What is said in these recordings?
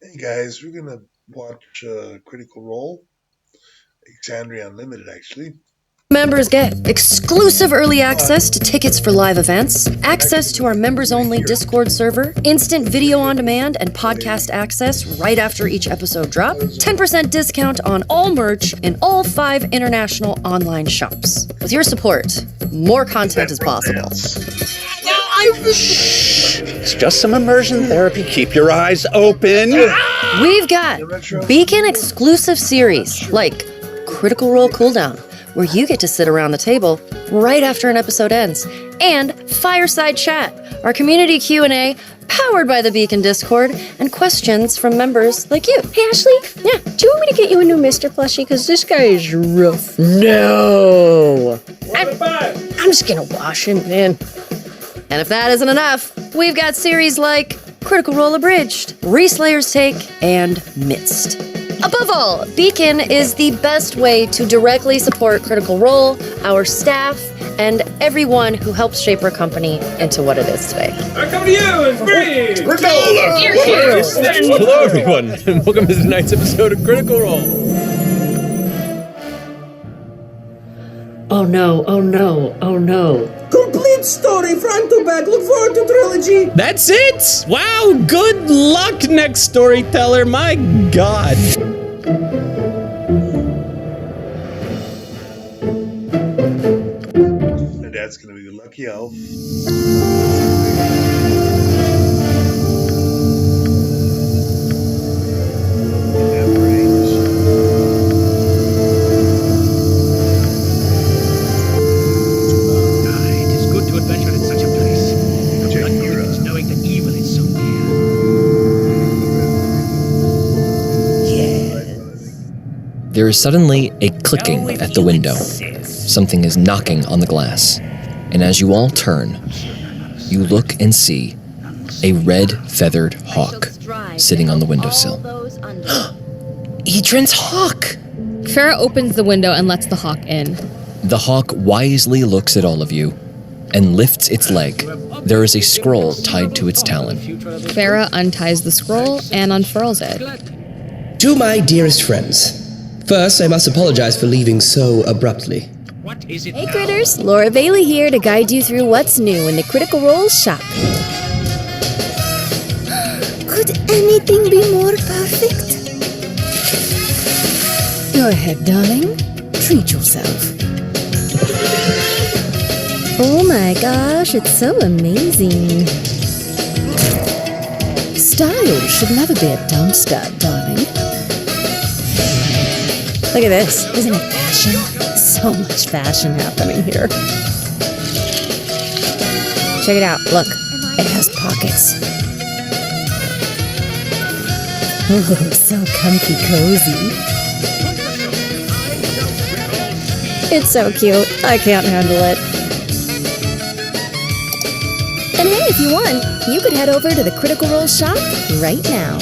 Hey guys, we're gonna watch Critical Role, Exandria Unlimited actually. Members get exclusive early access But to tickets for live events, access to our members-only Discord server, instant video on demand, and podcast access right after each episode drop, 10% discount on all merch in all 5 international online shops. With your support, more content is possible. It's just some immersion therapy. Keep your eyes open. We've got Beacon exclusive series like Critical Role Cooldown, where you get to sit around the table right after an episode ends, and Fireside Chat, our community Q&A powered by the Beacon Discord, and questions from members like you. Hey, Ashley? Yeah. Do you want me to get you a new Mr. plushie? Because this guy is rough. No! I'm just going to wash him, man. And if that isn't enough, we've got series like Critical Role Abridged, Reslayer's Take, and Midst. Above all, Beacon is the best way to directly support Critical Role, our staff, and everyone who helps shape our company into what it is today. I come to you in 3, Hello, everyone, and welcome to tonight's episode of Critical Role. Oh no, oh no, oh no. Complete story, front to back. Look forward to trilogy. That's it! Wow, good luck, next storyteller. My God. my dad's gonna be the lucky elf. That brains. It is good to adventure in such a place. The blood quickens knowing that evil is so near. There is suddenly a clicking at the window. Something is knocking on the glass. And as you all turn, you look and see a red feathered hawk sitting on the windowsill. Edrin's hawk! Farah opens the window and lets the hawk in. The hawk wisely looks at all of you and lifts its leg. There is a scroll tied to its talon. Farah unties the scroll and unfurls it. To my dearest friends, first I must apologize for leaving so abruptly. What is it Hey, now? critters. Laura Bailey here to guide you through what's new in the Critical Role shop. Could anything be more perfect? Go ahead, darling. Treat yourself. Oh my gosh, it's so amazing. Style should never be a dumb start, darling. Look at this. Isn't it fashion? So much fashion happening here. Check it out. Look. It has pockets. Oh, so comfy cozy. It's so cute. I can't handle it. And hey, if you want, you could head over to the Critical Role shop right now.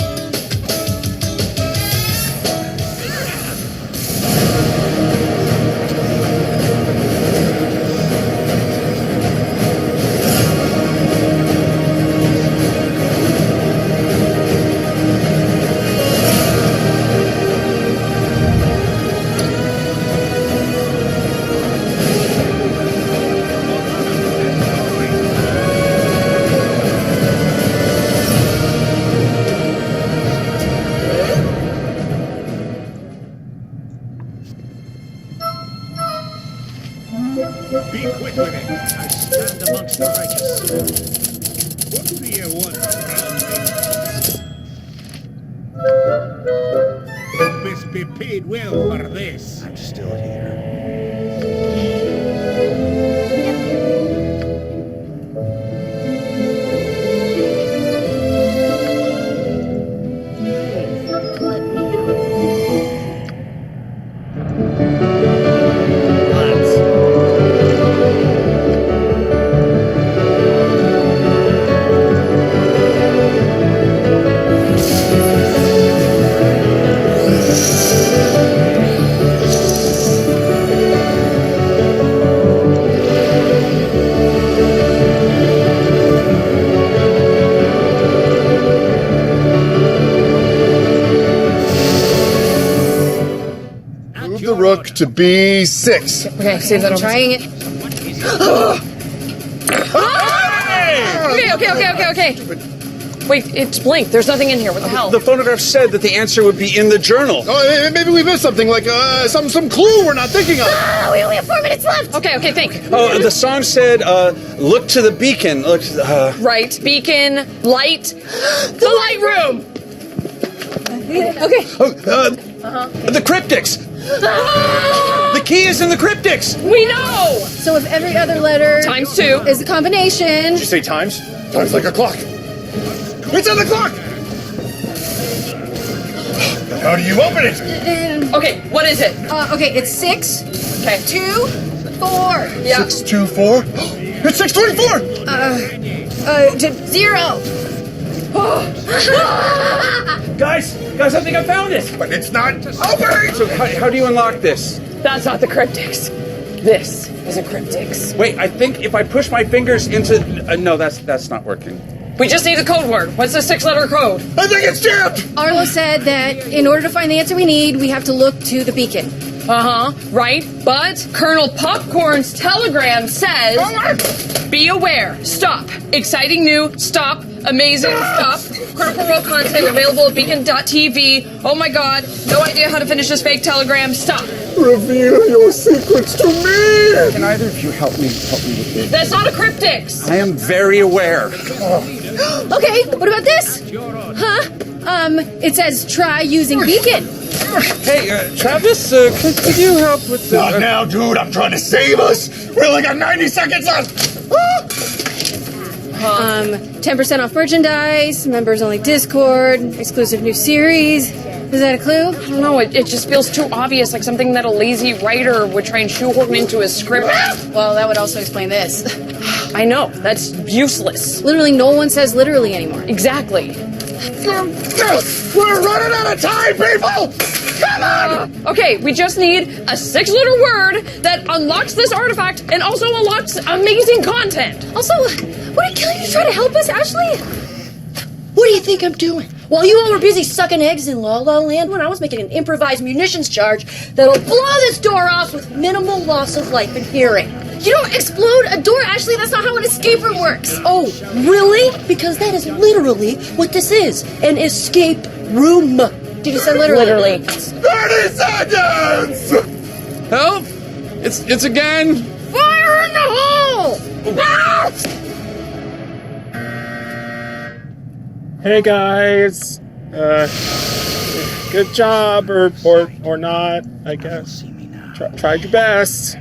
Be quick with it. I stand amongst the righteous. What do you want from me? Best be paid well for this. I'm still here. rook to b6. Okay, see if that'll... Trying it. Okay. Wait, it's blinked. There's nothing in here. What the hell? The phonograph said that the answer would be in the journal. Oh, maybe we missed something, like some clue we're not thinking of. We only have 4 minutes left. Okay, think. Oh, the song said, look to the beacon. Look, Right, beacon, light, the light room. Okay. The cryptics. The key is in the cryptics. We know. So if every other letter Times 2 is a combination. Did you say times? Times like a clock. It's on the clock. How do you open it? Okay, what is it? Okay, it's 6, Okay. 2, 4. Yeah. 6, 2, 4. It's 624. 0. Guys, I think I found it. But it's not opening. So how do you unlock this? That's not the cryptics. This is a cryptics. Wait, I think if I push my fingers into... no, that's not working. We just need the code word. What's the 6-letter code? I think it's jammed. Arlo said that in order to find the answer we need, we have to look to the beacon. Right. But Colonel Popcorn's telegram says, be aware, stop, exciting new, stop, amazing, stop, Critical Role content available at beacon.tv. Oh my god, no idea how to finish this fake telegram, stop. Reveal your secrets to me. Can either of you help me with this? That's not a cryptics. I am very aware. Okay, what about this? It says try using beacon. Hey, Travis, could you help with the... Not now, dude. I'm trying to save us. We only got 90 seconds left. 10% off merchandise, members only Discord, exclusive new series. Is that a clue? I don't know, it just feels too obvious, like something that a lazy writer would try and shoehorn into a script. Well, that would also explain this. I know, that's useless. Literally, no one says literally anymore. Exactly. We're running out of time, people. Come on. Okay, we just need a 6-letter word that unlocks this artifact and also unlocks amazing content. Also, would it kill you to try to help us, Ashley? What do you think I'm doing? While you all were busy sucking eggs in La La Land, when I was making an improvised munitions charge that'll blow this door off with minimal loss of life and hearing. You don't explode a door, Ashley. That's not how an escape room works. Oh, really? Because that is literally what this is. An escape room. Did you say literally? 30 seconds. Help! It's again. Fire in the hole! Ah! Hey guys, good job, or not, I guess. Tried your best.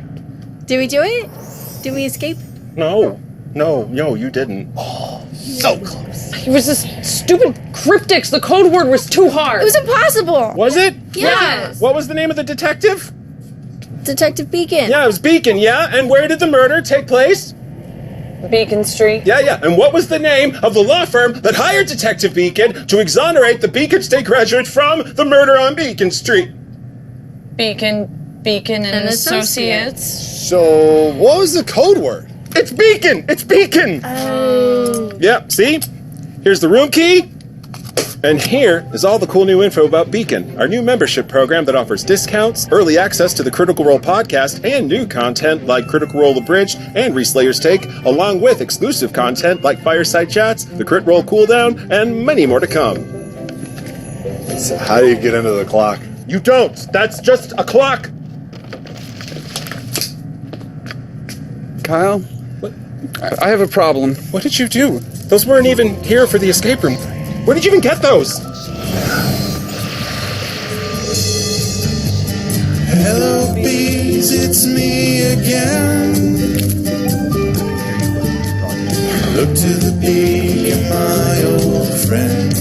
Did we do it? Did we escape? No, you didn't. So close. It was this stupid cryptics. The code word was too hard. It was impossible. Was it? Yes. What was the name of the detective? Detective Beacon. Yeah, it was Beacon, yeah? And where did the murder take place? Beacon Street. Yeah. And what was the name of the law firm that hired Detective Beacon to exonerate the Beacon State graduate from the murder on Beacon Street? Beacon and Associates. So, what was the code word? It's Beacon! It's Beacon! Oh. Yeah, see? Here's the room key. And here is all the cool new info about Beacon, our new membership program that offers discounts, early access to the Critical Role podcast, and new content like Critical Role Abridged and Reslayer's Take, along with exclusive content like Fireside Chats, the Crit Roll Cooldown, and many more to come. So how do you get into the clock? You don't! That's just a clock! Kyle, I have a problem. What did you do? Those weren't even here for the escape room. Where did you even get those? Hello, bees, it's me again. Look to the beacon, my old friend.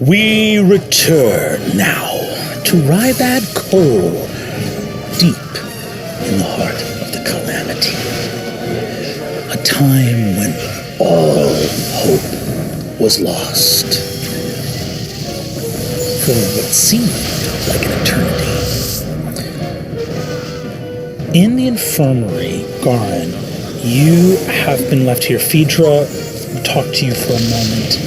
We return now to Rybad Cole, deep in the heart of the Calamity. A time when all hope was lost. For what seemed like an eternity. In the infirmary, Garin, you have been left here. Phaedra talked to you for a moment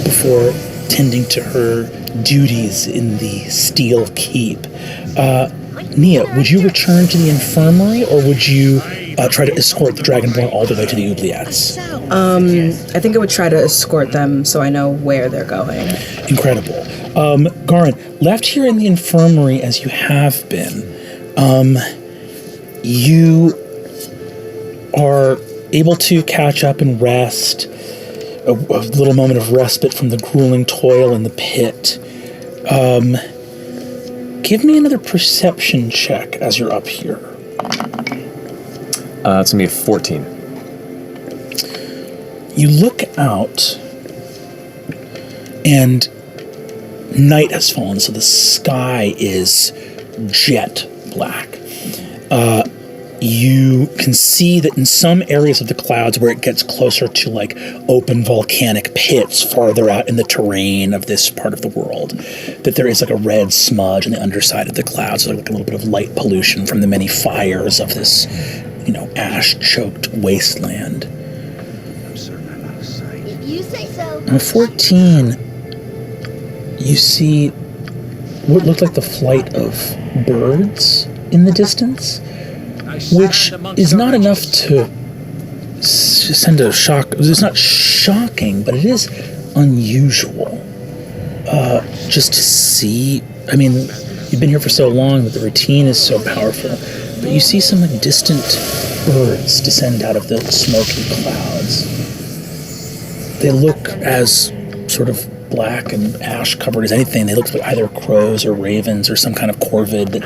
before tending to her duties in the Steel Keep. Nia, would you return to the infirmary, or would you try to escort the Dragonborn all the way to the Oubliettes? I think I would try to escort them so I know where they're going. Incredible. Garin, left here in the infirmary as you have been, you are able to catch up and rest, a little moment of respite from the grueling toil in the pit. Give me another perception check as you're up here. It's going to be a 14. You look out, and night has fallen, so the sky is jet black. You can see that in some areas of the clouds where it gets closer to like open volcanic pits farther out in the terrain of this part of the world, that there is like a red smudge on the underside of the clouds, like a little bit of light pollution from the many fires of this, ash-choked wasteland. You say so. On 14, you see what looked like the flight of birds in the distance, which is not enough to send a shock. It's not shocking, but it is unusual. Just to see, you've been here for so long that the routine is so powerful, but you see some distant birds descend out of the smoky clouds. They look as sort of black and ash covered as anything. They look like either crows or ravens or some kind of corvid that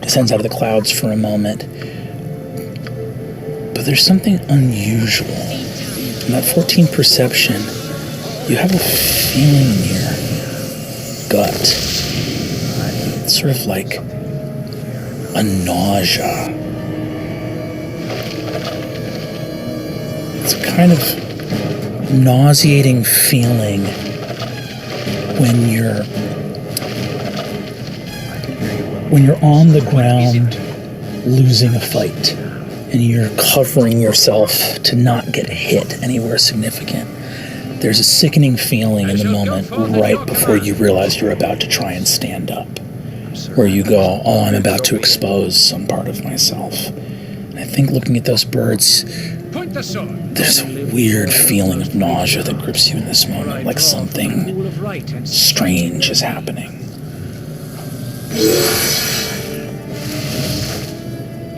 descends out of the clouds for a moment. But there's something unusual. In that 14 perception, you have a feeling in your gut. It's sort of like a nausea. It's a kind of nauseating feeling when you're on the ground losing a fight and you're covering yourself to not get hit anywhere significant. There's a sickening feeling in the moment right before you realize you're about to try and stand up, where you go, oh, I'm about to expose some part of myself. And I think looking at those birds, there's a weird feeling of nausea that grips you in this moment, like something strange is happening.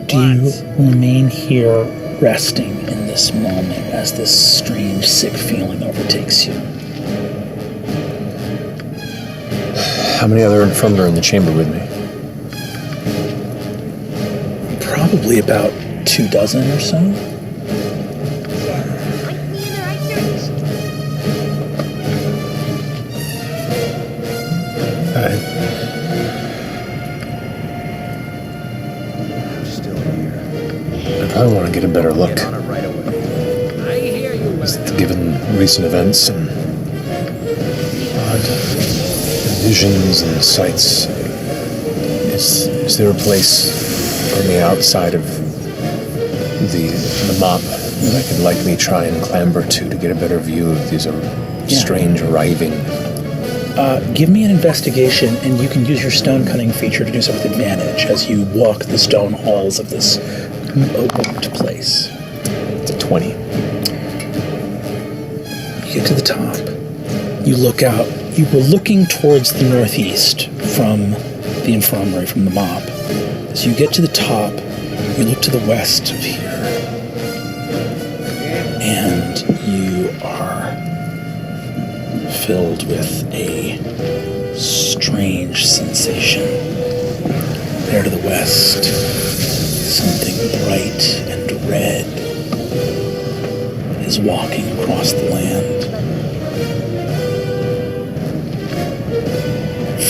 Do you remain here resting in this moment as this strange, sick feeling overtakes you? How many other infirmary are in the chamber with me? Probably about 24 or so. I want to get a better look. Given recent events and odd visions and sights, is there a place on the outside of the mop that I could likely try and clamber to get a better view of these strange arriving? Give me an investigation, and you can use your stone cutting feature to do so with advantage as you walk the stone halls of this opened place. It's a 20. You get to the top. You look out. You were looking towards the northeast from the infirmary, from the mop. As you get to the top, you look to the west of here. And you are filled with a strange sensation. There to the west, something bright and red is walking across the land.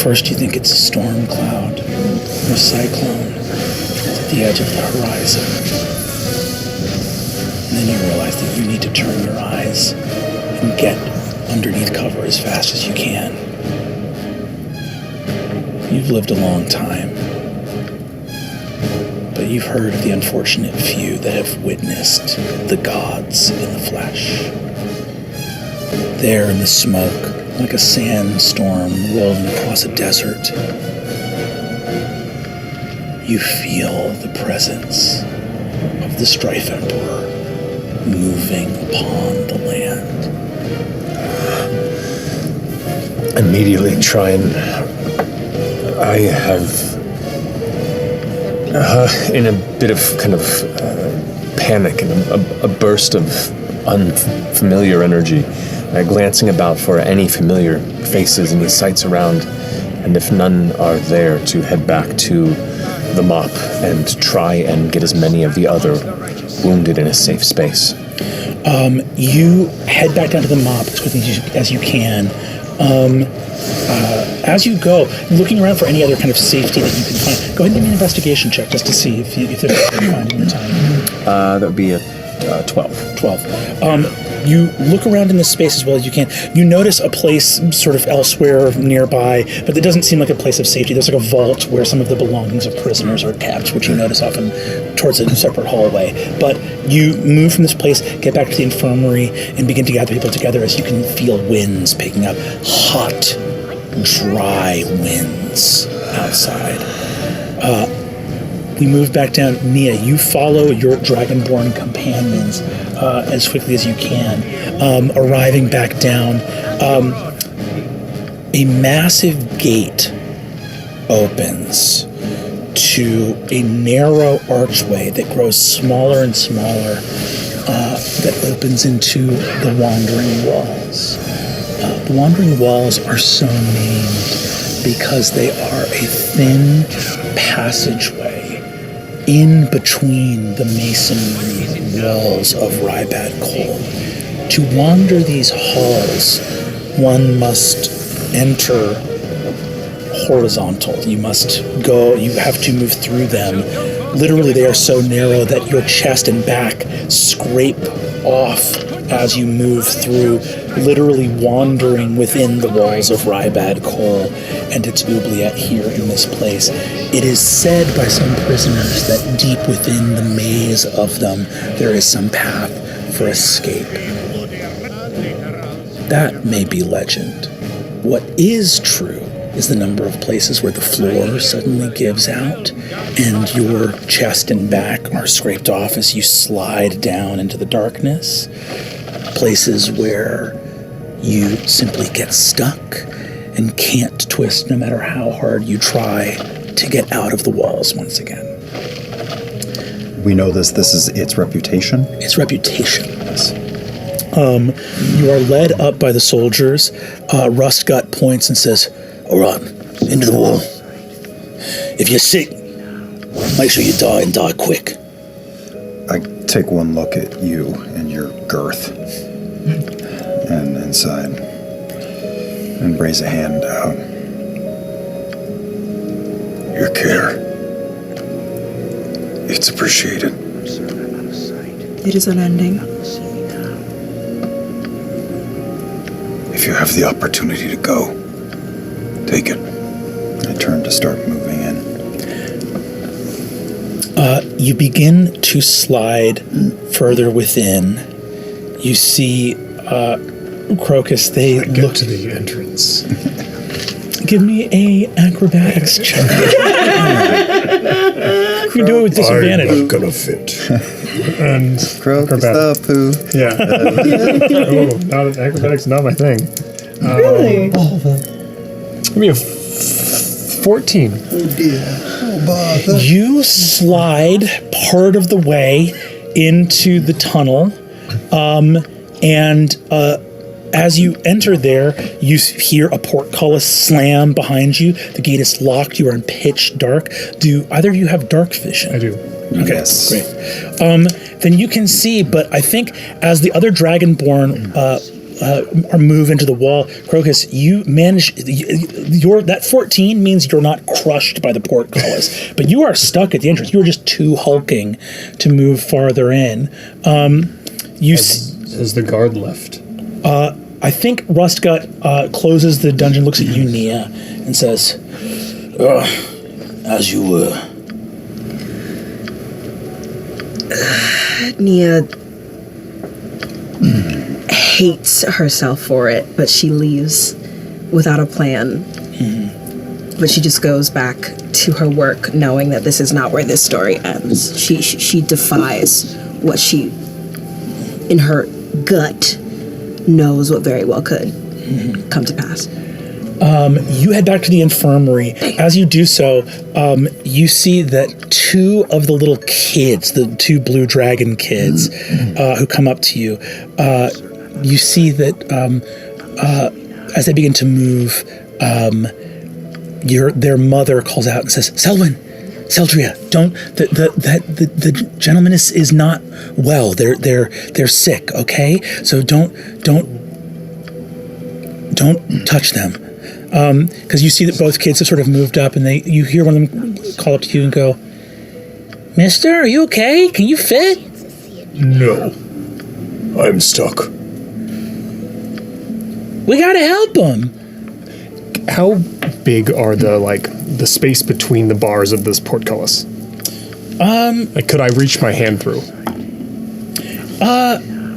first you think it's a storm cloud or a cyclone at the edge of the horizon. And then you realize that you need to turn your eyes and get underneath cover as fast as you can. You've lived a long time, but you've heard of the unfortunate few that have witnessed the gods in the flesh. There in the smoke, like a sandstorm rolling across a desert, you feel the presence of the Strife Emperor moving upon the land. Immediately try and... I have... in a bit of kind of panic and a burst of unfamiliar energy, glancing about for any familiar faces, any sights around, and if none are there, to head back to the mop and try and get as many of the other wounded in a safe space. You head back down to the mop as quickly as you can. As you go, looking around for any other kind of safety that you can find, go ahead and give me an investigation check just to see if there's anything you find in your time. That would be a 12. 12. You look around in this space as well as you can. You notice a place sort of elsewhere nearby, but it doesn't seem like a place of safety. There's like a vault where some of the belongings of prisoners are kept, which you notice often towards a separate hallway. But you move from this place, get back to the infirmary, and begin to gather people together as you can feel winds picking up. Hot, dry winds outside. We move back down. Nia, you follow your dragonborn companions as quickly as you can, arriving back down. A massive gate opens to a narrow archway that grows smaller and smaller, that opens into the Wandering Walls. The Wandering Walls are so named because they are a thin passageway in between the masonry walls of Rybad Cole. To wander these halls, one must enter horizontal. You have to move through them. Literally, they are so narrow that your chest and back scrape off as you move through, literally wandering within the walls of Rybad Cole and its oubliette here in this place. It is said by some prisoners that deep within the maze of them, there is some path for escape. That may be legend. What is true is the number of places where the floor suddenly gives out and your chest and back are scraped off as you slide down into the darkness. Places where you simply get stuck and can't twist no matter how hard you try to get out of the walls once again. We know this is its reputation? Its reputation, yes. You are led up by the soldiers. Rustgut points and says, "All right, into the wall. If you're sick, make sure you die and die quick." I take one look at you and your girth and inside and raise a hand out. Your care. It's appreciated. It is unending. If you have the opportunity to go, take it. I turn to start moving in. You begin to slide further within. You see Crocus, they look to the entrance. Give me a acrobatics check. You do it with disadvantage. I'm not gonna fit. And Crocus the poo. Yeah. Acrobatics not my thing. Really? Give me a 14. Oh dear. Oh bother. You slide part of the way into the tunnel, and as you enter there, you hear a portcullis slam behind you. The gate is locked. You are in pitch dark. Do either of you have dark vision? I do. Okay, yes. Great. Then you can see, but I think as the other Dragonborn move into the wall. Crocus, you manage. That 14 means you're not crushed by the portcullis, but you are stuck at the entrance. You are just too hulking to move farther in. Has the guard left? I think Rustgut closes the dungeon, looks at you, Nia, and says, "As you were." Nia hates herself for it, but she leaves without a plan. But she just goes back to her work, knowing that this is not where this story ends. She defies what she, in her gut, knows what very well could come to pass. You head back to the infirmary. As you do so, you see that two of the little kids, the two blue dragon kids, who come up to you, you see that as they begin to move, their mother calls out and says, "Selwyn, Seldria, don't. The gentleman is not well. They're sick. Okay, so don't touch them." Because you see that both kids have sort of moved up, and you hear one of them call up to you and go, "Mister, are you okay? Can you fit?" No, I'm stuck. We gotta help him. How big are the space between the bars of this portcullis? Could I reach my hand through?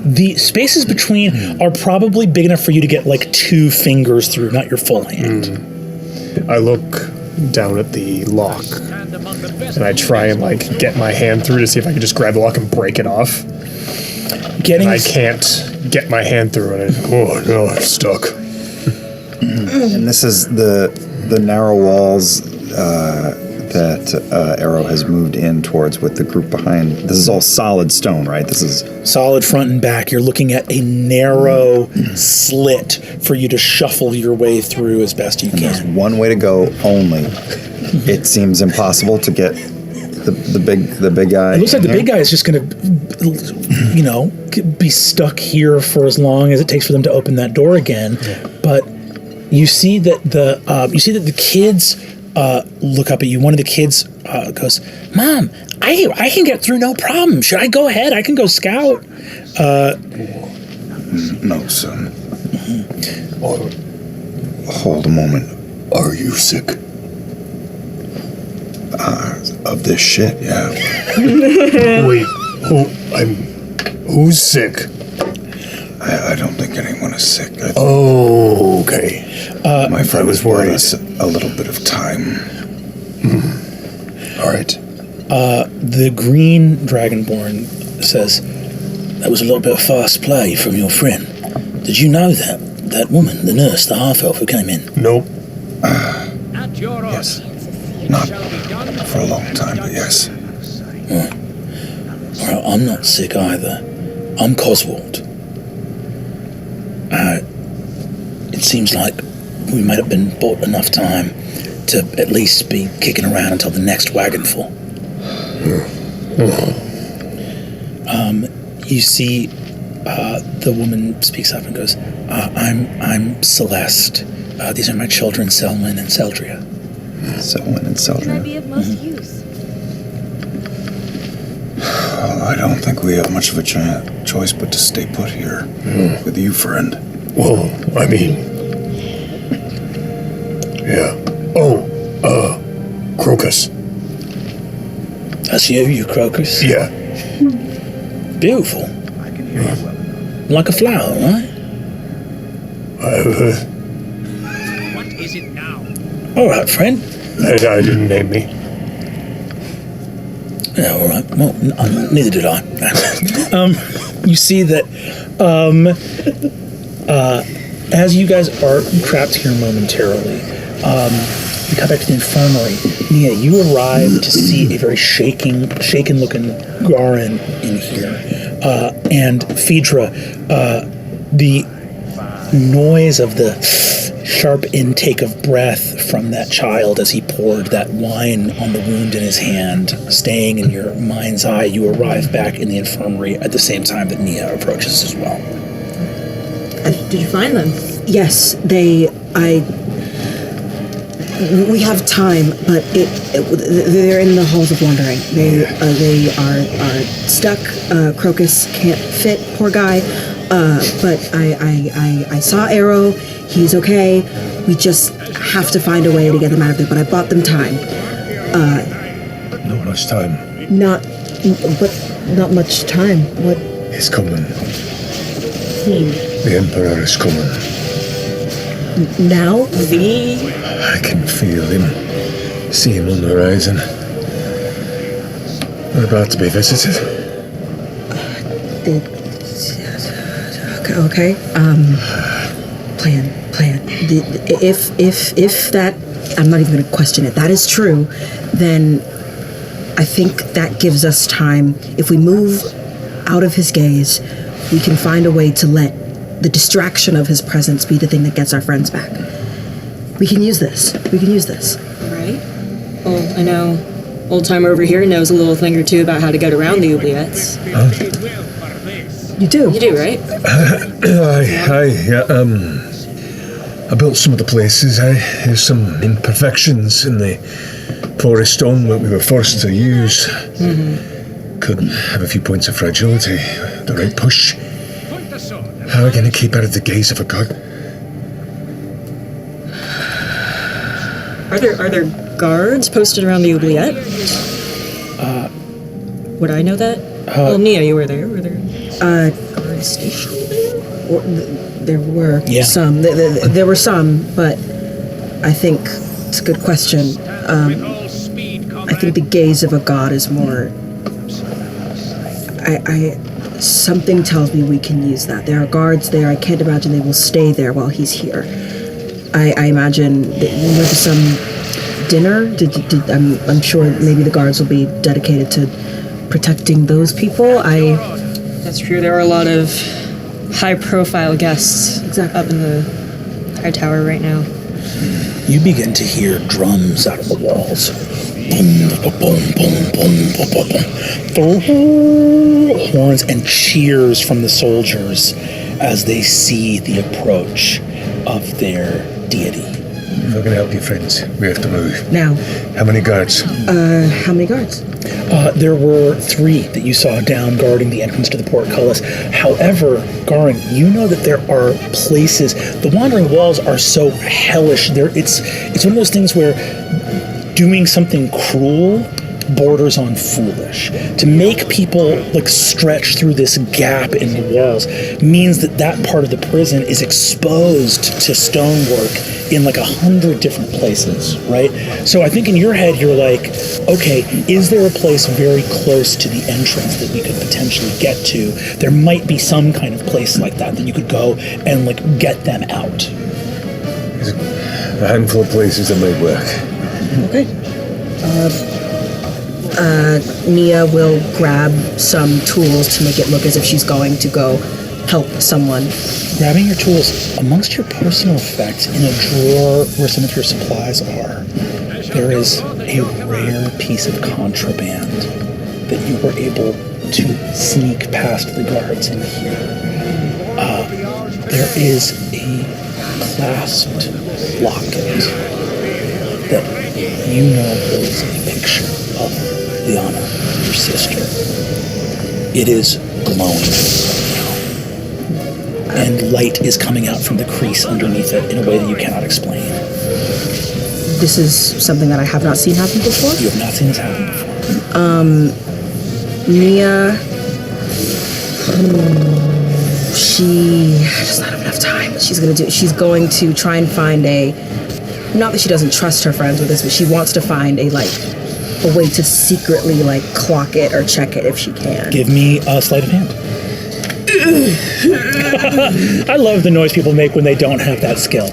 The spaces between are probably big enough for you to get 2 fingers through, not your full hand. I look down at the lock, and I try and get my hand through to see if I can just grab the lock and break it off. I can't get my hand through it. I'm stuck. And this is the narrow walls that Arrow has moved in towards with the group behind. This is all solid stone, right? This is solid front and back. You're looking at a narrow slit for you to shuffle your way through as best you can. There's one way to go only. It seems impossible to get the big guy. It looks like the big guy is just going to, be stuck here for as long as it takes for them to open that door again. Yeah. But you see that the kids look up at you. One of the kids goes, "Mom, I can get through no problem. Should I go ahead? I can go scout." No, son. Hold a moment. Are you sick? Of this shit, yeah. Wait, who's sick? I don't think anyone is sick. Okay. My friend was worried. Us a little bit of time. All right. The green dragonborn says, "That was a little bit of fast play from your friend. Did you know that woman, the nurse, the half-elf who came in?" Nope. Yes. Not for a long time, but yes. Well, I'm not sick either. I'm Coswald. It seems like we might have been bought enough time to at least be kicking around until the next wagonful. You see, the woman speaks up and goes, I'm Celeste. These are my children, Selwyn and Seldria. Selwyn and Seldria. Can I be of most use? Well, I don't think we have much of a choice but to stay put here with you, friend. Well, I mean... Yeah. Crocus. That's you Crocus? Yeah. Beautiful. I can hear you well enough. Like a flower, right? What is it now? All right, friend. I didn't name me. Yeah, all right. Well, neither did I. You see that as you guys are trapped here momentarily, you come back to the infirmary. Nia, you arrive to see a very shaken-looking Garin in here. And Phaedra, the noise of the sharp intake of breath from that child as he poured that wine on the wound in his hand, staying in your mind's eye, you arrive back in the infirmary at the same time that Nia approaches as well. Did you find them? Yes, we have time, but they're in the halls of wandering. They are stuck. Crocus can't fit, poor guy. But I saw Arrow. He's okay. We just have to find a way to get them out of there. But I bought them time. Not much time. Not much time. What? He's coming. The Emperor is coming. Now? I can feel him. See him on the horizon. We're about to be visited. Okay. Plan. If that, I'm not even going to question it, that is true, then I think that gives us time. If we move out of his gaze, we can find a way to let the distraction of his presence be the thing that gets our friends back. We can use this. Right. Well, I know old timer over here knows a little thing or two about how to get around the oubliettes. You do? You do, right? I built some of the places. There's some imperfections in the porous stone that we were forced to use. Could have a few points of fragility. The right push. How are we going to keep out of the gaze of a god? Are there guards posted around the oubliette? Would I know that? Well, Nia, you were there. Were there guards stationed there? There were some. There were some, but I think it's a good question. I think the gaze of a god is more. Something tells me we can use that. There are guards there. I can't imagine they will stay there while he's here. I imagine that you went to some dinner. I'm sure maybe the guards will be dedicated to protecting those people. That's true. There are a lot of high-profile guests up in the high tower right now. You begin to hear drums out of the walls. Horns and cheers from the soldiers as they see the approach of their deity. We're not going to help you, friends. We have to move. Now. How many guards? How many guards? There were 3 that you saw down guarding the entrance to the portcullis. However, Garin, you know that there are places. The wandering walls are so hellish. It's one of those things where doing something cruel borders on foolish. To make people stretch through this gap in the walls means that part of the prison is exposed to stonework in 100 different places, right? So I think in your head you're like, okay, is there a place very close to the entrance that we could potentially get to? There might be some kind of place like that you could go and get them out. There's a handful of places that might work. Okay. Nia will grab some tools to make it look as if she's going to go help someone. Grabbing your tools, amongst your personal effects, in a drawer where some of your supplies are, there is a rare piece of contraband that you were able to sneak past the guards in here. There is a clasped locket that you know holds a picture of Liana, your sister. It is glowing now, and light is coming out from the crease underneath it in a way that you cannot explain. This is something that I have not seen happen before? You have not seen this happen before. Nia... She does not have enough time. She's going to try and find a... Not that she doesn't trust her friends with this, but she wants to find a way to secretly clock it or check it if she can. Give me a sleight of hand. I love the noise people make when they don't have that skill.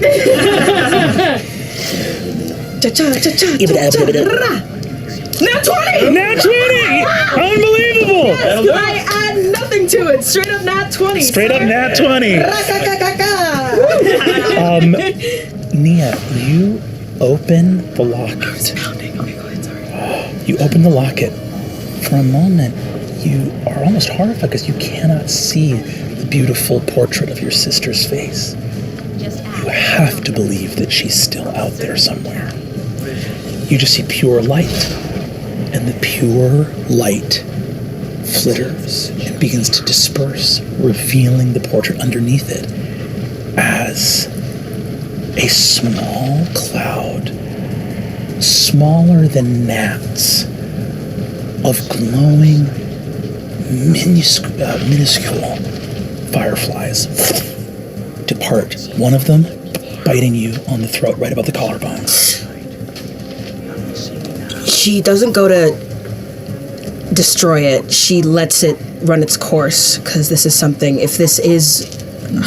Nat 20! Nat 20! Unbelievable! Yes, I add nothing to it. Straight up Nat 20. Straight up Nat 20. Nia, you open the locket. I was pounding. Okay, go ahead, sorry. You open the locket. For a moment, you are almost horrified because you cannot see the beautiful portrait of your sister's face. You have to believe that she's still out there somewhere. You just see pure light, and the pure light flitters and begins to disperse, revealing the portrait underneath it as a small cloud, smaller than gnats, of glowing, minuscule fireflies depart, one of them biting you on the throat right above the collarbone. She doesn't go to destroy it. She lets it run its course, because this is something, if this is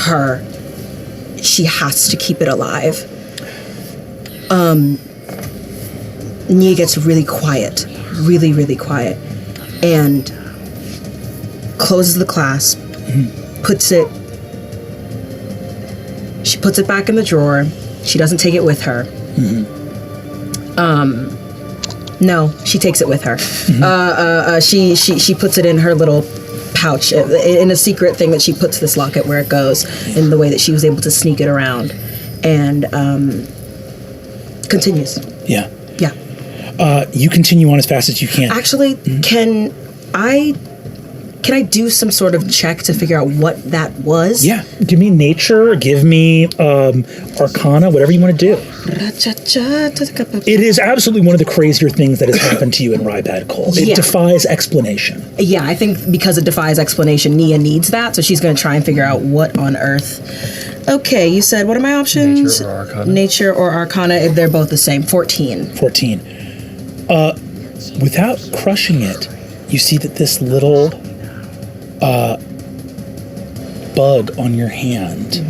her, she has to keep it alive. Nia gets really quiet, really, really quiet, and closes the clasp, she puts it back in the drawer. She doesn't take it with her. No, she takes it with her. She puts it in her little pouch, in a secret thing that she puts this locket where it goes, in the way that she was able to sneak it around, and continues. Yeah. Yeah. You continue on as fast as you can. Actually, can I do some sort of check to figure out what that was? Yeah. Give me nature, give me arcana, whatever you want to do. It is absolutely one of the crazier things that has happened to you in Rybad Cole. It defies explanation. Yeah, I think because it defies explanation, Nia needs that, so she's going to try and figure out what on earth. Okay, you said, what are my options? Nature or arcana. Nature or arcana, they're both the same. 14. 14. Without crushing it, you see that this little bug on your hand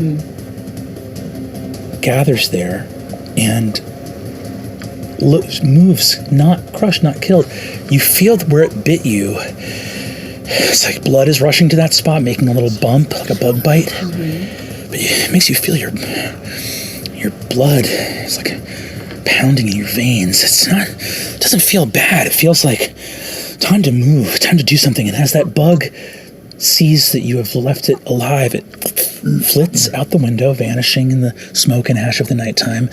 gathers there and moves, not crushed, not killed. You feel where it bit you. It's like blood is rushing to that spot, making a little bump, like a bug bite. But it makes you feel your blood. It's like pounding in your veins. It doesn't feel bad. It feels like time to move, time to do something. And as that bug sees that you have left it alive, it flits out the window, vanishing in the smoke and ash of the nighttime.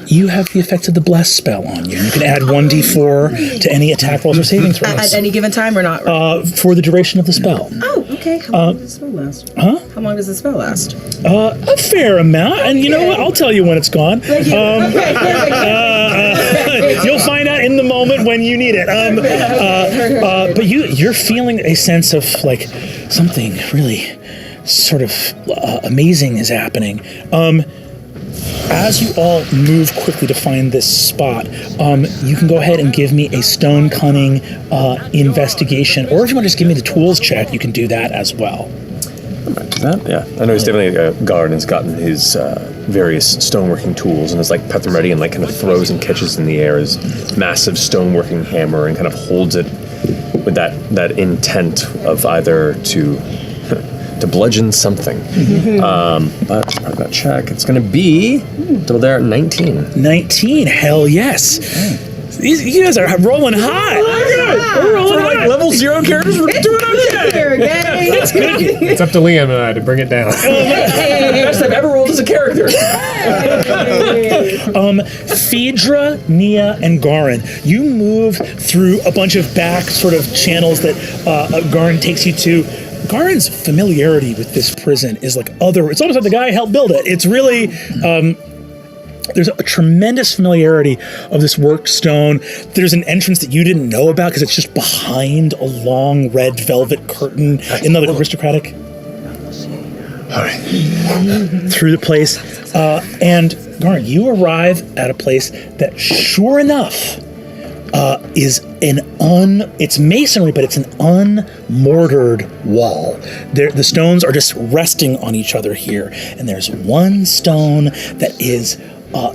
You have the effect of the bless spell on you. You can add 1d4 to any attack rolls or saving throws. At any given time or not? For the duration of the spell. Oh, okay. How long does the spell last? Huh? How long does the spell last? A fair amount. And you know what? I'll tell you when it's gone. Thank you. You'll find out in the moment when you need it. But you're feeling a sense of like something really sort of amazing is happening. As you all move quickly to find this spot, you can go ahead and give me a stone cunning investigation, or if you want to just give me the tools check, you can do that as well. That? Yeah, I know he's definitely a guard and has gotten his various stoneworking tools and is like put them ready and like kind of throws and catches in the air his massive stoneworking hammer and kind of holds it with that intent of either to bludgeon something. But I've got check. It's going to be still there at 19. 19, hell yes. You guys are rolling high. We're rolling high. Like level 0 characters, we're doing okay. That's good. It's up to Liam and I to bring it down. Best I've ever rolled as a character. Phaedra, Nia, and Garin, you move through a bunch of back sort of channels that Garin takes you to. Garin's familiarity with this prison is like it's almost like the guy helped build it. It's really, there's a tremendous familiarity of this worked stone. There's an entrance that you didn't know about because it's just behind a long red velvet curtain in the aristocratic. Through the place. And Garin, you arrive at a place that sure enough is it's masonry, but it's an unmortared wall. The stones are just resting on each other here. And there's one stone that is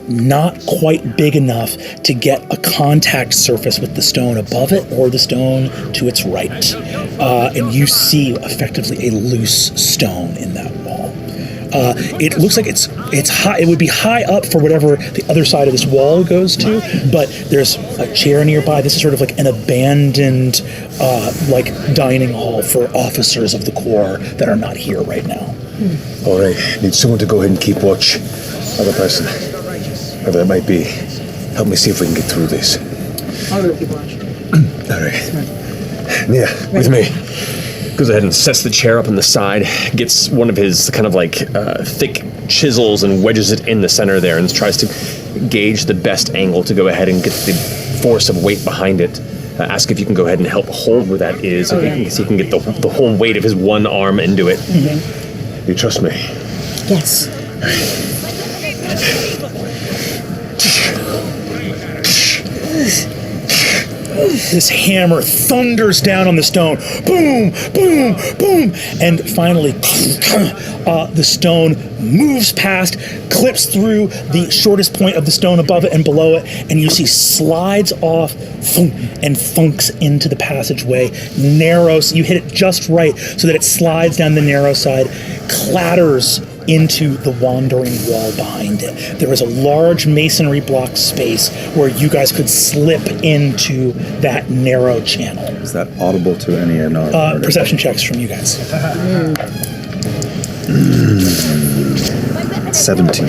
not quite big enough to get a contact surface with the stone above it or the stone to its right. And you see effectively a loose stone in that wall. It looks like it's high. It would be high up for whatever the other side of this wall goes to, but there's a chair nearby. This is sort of like an abandoned, like dining hall for officers of the Corps that are not here right now. All right, need someone to go ahead and keep watch. Other person, whoever that might be, help me see if we can get through this. I'll go keep watch. All right. Yeah, with me. Goes ahead and sets the chair up on the side, gets one of his kind of like thick chisels and wedges it in the center there and tries to gauge the best angle to go ahead and get the force of weight behind it. Ask if you can go ahead and help hold where that is, so he can get the whole weight of his one arm into it. Mm-hmm. You trust me? Yes. This hammer thunders down on the stone. Boom, boom, boom. And finally, the stone moves past, clips through the shortest point of the stone above it and below it, and you see slides off and funks into the passageway. Narrows, you hit it just right so that it slides down the narrow side, clatters into the wandering wall behind it. There is a large masonry block space where you guys could slip into that narrow channel. Is that audible to any or not? Perception checks from you guys. 17.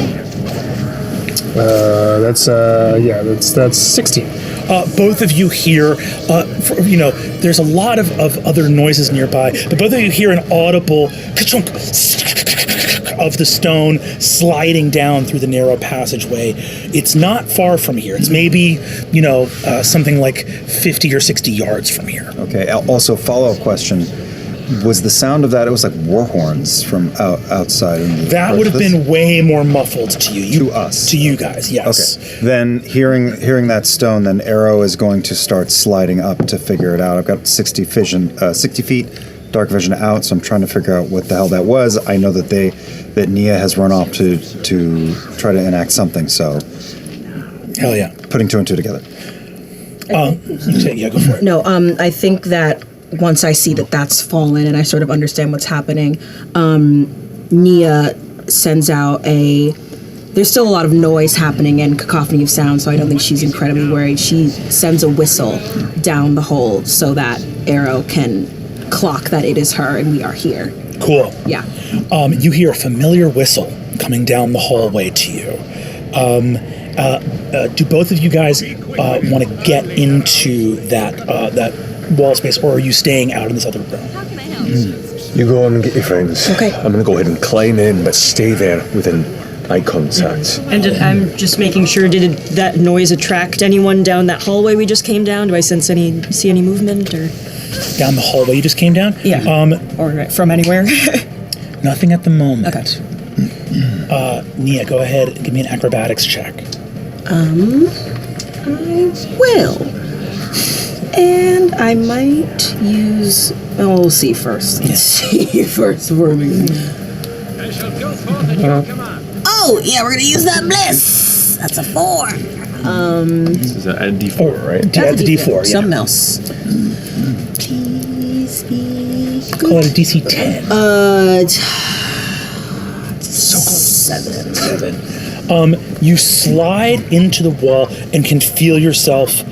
That's 16. Both of you hear, there's a lot of other noises nearby, but both of you hear an audible ka-chunk of the stone sliding down through the narrow passageway. It's not far from here. It's maybe, something like 50 or 60 yards from here. Okay, also follow-up question. Was the sound of that, it was like war horns from outside? That would have been way more muffled to you. To us? To you guys, yes. Okay. Then hearing that stone, then Arrow is going to start sliding up to figure it out. I've got 60 feet, dark vision out, so I'm trying to figure out what the hell that was. I know that Nia has run off to try to enact something, so... Hell yeah. Putting two and two together. Go for it. No, I think that once I see that that's fallen and I sort of understand what's happening, Nia sends out there's still a lot of noise happening and cacophony of sound, so I don't think she's incredibly worried. She sends a whistle down the hole so that Arrow can clock that it is her and we are here. Cool. Yeah. You hear a familiar whistle coming down the hallway to you. Do both of you guys want to get into that wall space, or are you staying out in this other room? You go on and get your friends. Okay. I'm going to go ahead and climb in, but stay there within eye contact. And I'm just making sure, did that noise attract anyone down that hallway we just came down? Do I see any movement or? Down the hallway you just came down? Yeah. Or from anywhere? Nothing at the moment. Okay. Nia, go ahead and give me an acrobatics check. I will. And I might use... Oh, we'll see first. Let's see first before we... Oh, yeah, we're going to use that bliss. That's a 4. This is a D4, right? That's a D4, yeah. Something else. Please be... Call it a DC 10. So close. 7. You slide into the wall and can feel yourself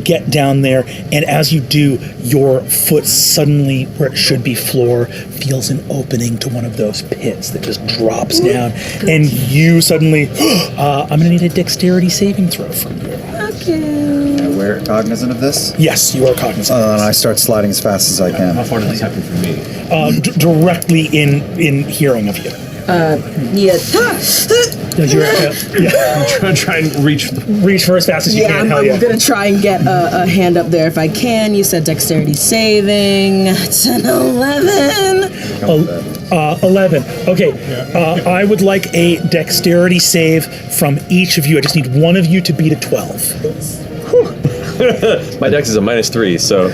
get down there, and as you do, your foot suddenly, where it should be floor, feels an opening to one of those pits that just drops down, and you suddenly, I'm going to need a dexterity saving throw from you. Okay. We're cognizant of this? Yes, you are cognizant. And I start sliding as fast as I can. How far does this happen from me? Directly in hearing of you. Yeah. I'm trying to reach for as fast as you can. I'm gonna try and get a hand up there if I can. You said dexterity saving. It's an 11. 11. Okay. I would like a dexterity save from each of you. I just need one of you to beat a 12. My dex is a -3, so...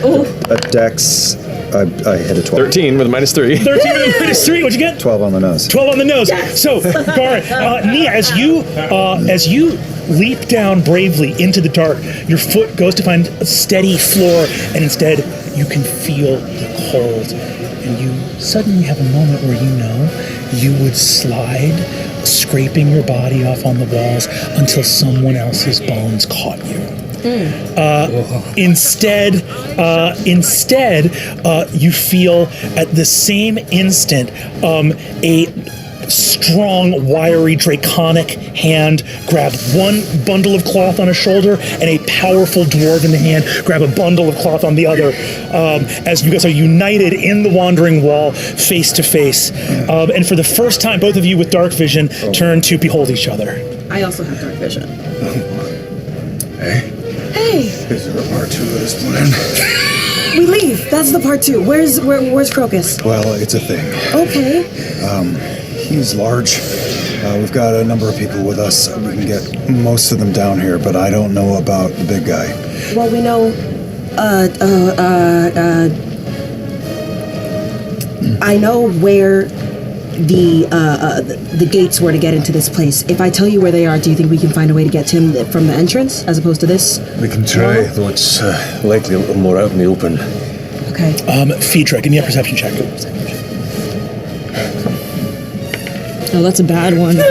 A dex... I hit a 12. 13 with a -3. 13 with a -3. What'd you get? 12 on the nose. 12 on the nose. Yes. So, Garin, Nia, as you leap down bravely into the dark, your foot goes to find a steady floor, and instead you can feel the cold, and you suddenly have a moment where you know you would slide, scraping your body off on the walls until someone else's bones caught you. Instead, you feel at the same instant a strong, wiry, draconic hand grab one bundle of cloth on a shoulder and a powerful dwarven hand grab a bundle of cloth on the other, as you guys are united in the Wandering Wall, face to face. And for the first time, both of you with dark vision turn to behold each other. I also have dark vision. Hey. Hey! Is there a part 2 of this plan? We leave. That's the part 2. Where's Crocus? Well, it's a thing. Okay. He's large. We've got a number of people with us. We can get most of them down here, but I don't know about the big guy. Well, we know, I know where the gates were to get into this place. If I tell you where they are, do you think we can find a way to get to him from the entrance as opposed to this? We can try, though it's likely a little more out in the open. Okay. Phaedra, give me a perception check. Oh, that's a bad one. 8.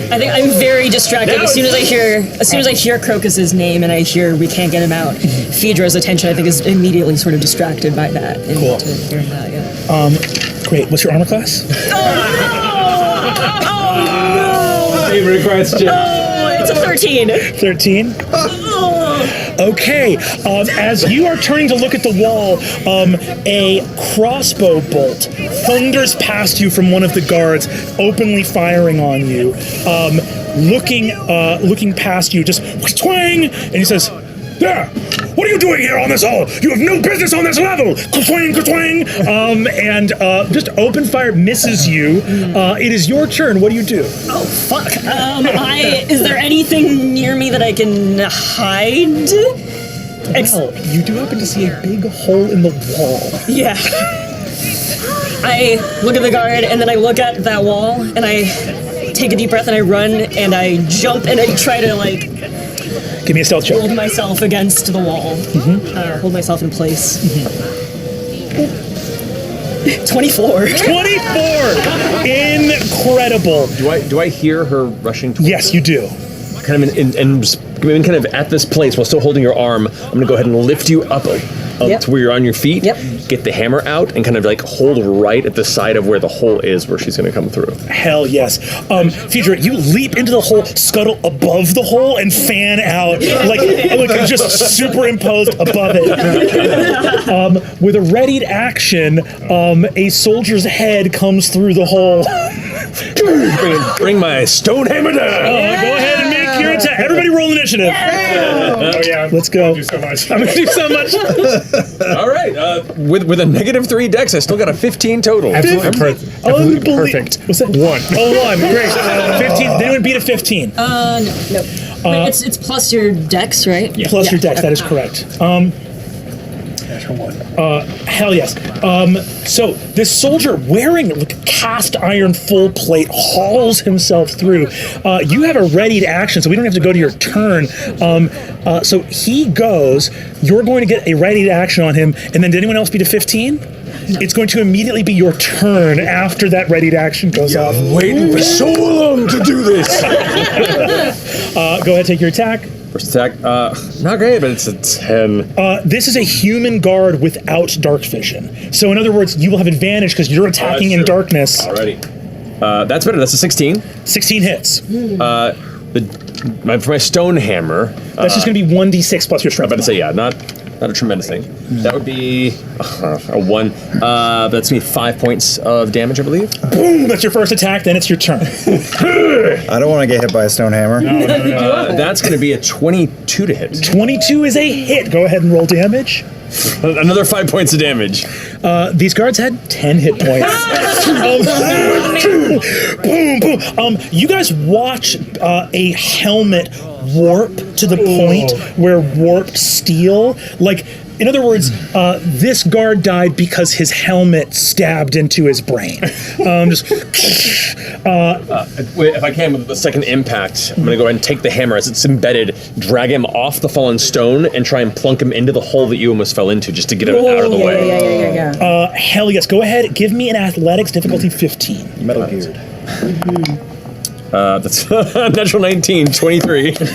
I think I'm very distracted as soon as I hear Crocus's name and I hear we can't get him out. Phaedra's attention, I think, is immediately sort of distracted by that. Cool. Hearing that, yeah. Great. What's your armor class? Favorite question. Oh, it's a 13. 13? Okay, as you are turning to look at the wall, a crossbow bolt thunders past you from one of the guards, openly firing on you. Looking past you, just twang, and he says, "There! What are you doing here on this hall? You have no business on this level! Twang, twang!" And just open fire misses you. It is your turn. What do you do? Oh, fuck. Is there anything near me that I can hide? Well, you do happen to see a big hole in the wall. Yeah. I look at the guard, and then I look at that wall, and I take a deep breath, and I run, and I jump, and I try to, give me a stealth check. Hold myself against the wall. Hold myself in place. 24. 24! Incredible. Do I hear her rushing towards Yes, you do. Kind of kind of at this place while still holding your arm, I'm going to go ahead and lift you up to where you're on your feet. Get the hammer out and kind of hold right at the side of where the hole is where she's going to come through. Hell yes. Phaedra, you leap into the hole, scuttle above the hole, and fan out like just superimposed above it. With a readied action, a soldier's head comes through the hole. Bring my stone hammer down. Go ahead and make your attack. Everybody roll initiative. Oh yeah. Let's go. I'm gonna do so much. All right. With a -3 dex, I still got a 15 total. Absolutely perfect. What's that? 1. Oh, 1. Great. 15. Did anyone beat a 15? No. Wait, it's plus your dex, right? Yeah. Plus your dex. That is correct. Hell yes. So this soldier wearing cast iron full plate hauls himself through. You have a readied action, so we don't have to go to your turn. So he goes. You're going to get a readied action on him, and then did anyone else beat a 15? No. It's going to immediately be your turn after that readied action goes off. Waiting for so long to do this. Go ahead, take your attack. First attack, not great, but it's a 10. This is a human guard without dark vision. So in other words, you will have advantage because you're attacking in darkness. Alrighty. That's better. That's a 16. 16 hits. For my stone hammer. That's just going to be 1d6 plus your strength. I'm about to say, yeah, not a tremendous thing. That would be a 1. That's me 5 points of damage, I believe. Boom! That's your first attack. Then it's your turn. I don't want to get hit by a stone hammer. No. That's going to be a 22 to hit. 22 is a hit. Go ahead and roll damage. Another 5 points of damage. These guards had 10 hit points. Boom, boom. You guys watch a helmet warp to the point where warped steel, In other words, this guard died because his helmet stabbed into his brain. Wait, if I can, with the second impact, I'm going to go ahead and take the hammer as it's embedded, drag him off the fallen stone, and try and plunk him into the hole that you almost fell into, just to get him out of the way. Hell yes. Go ahead. Give me an athletics difficulty 15. Metal Geared. That's natural 19, 23. This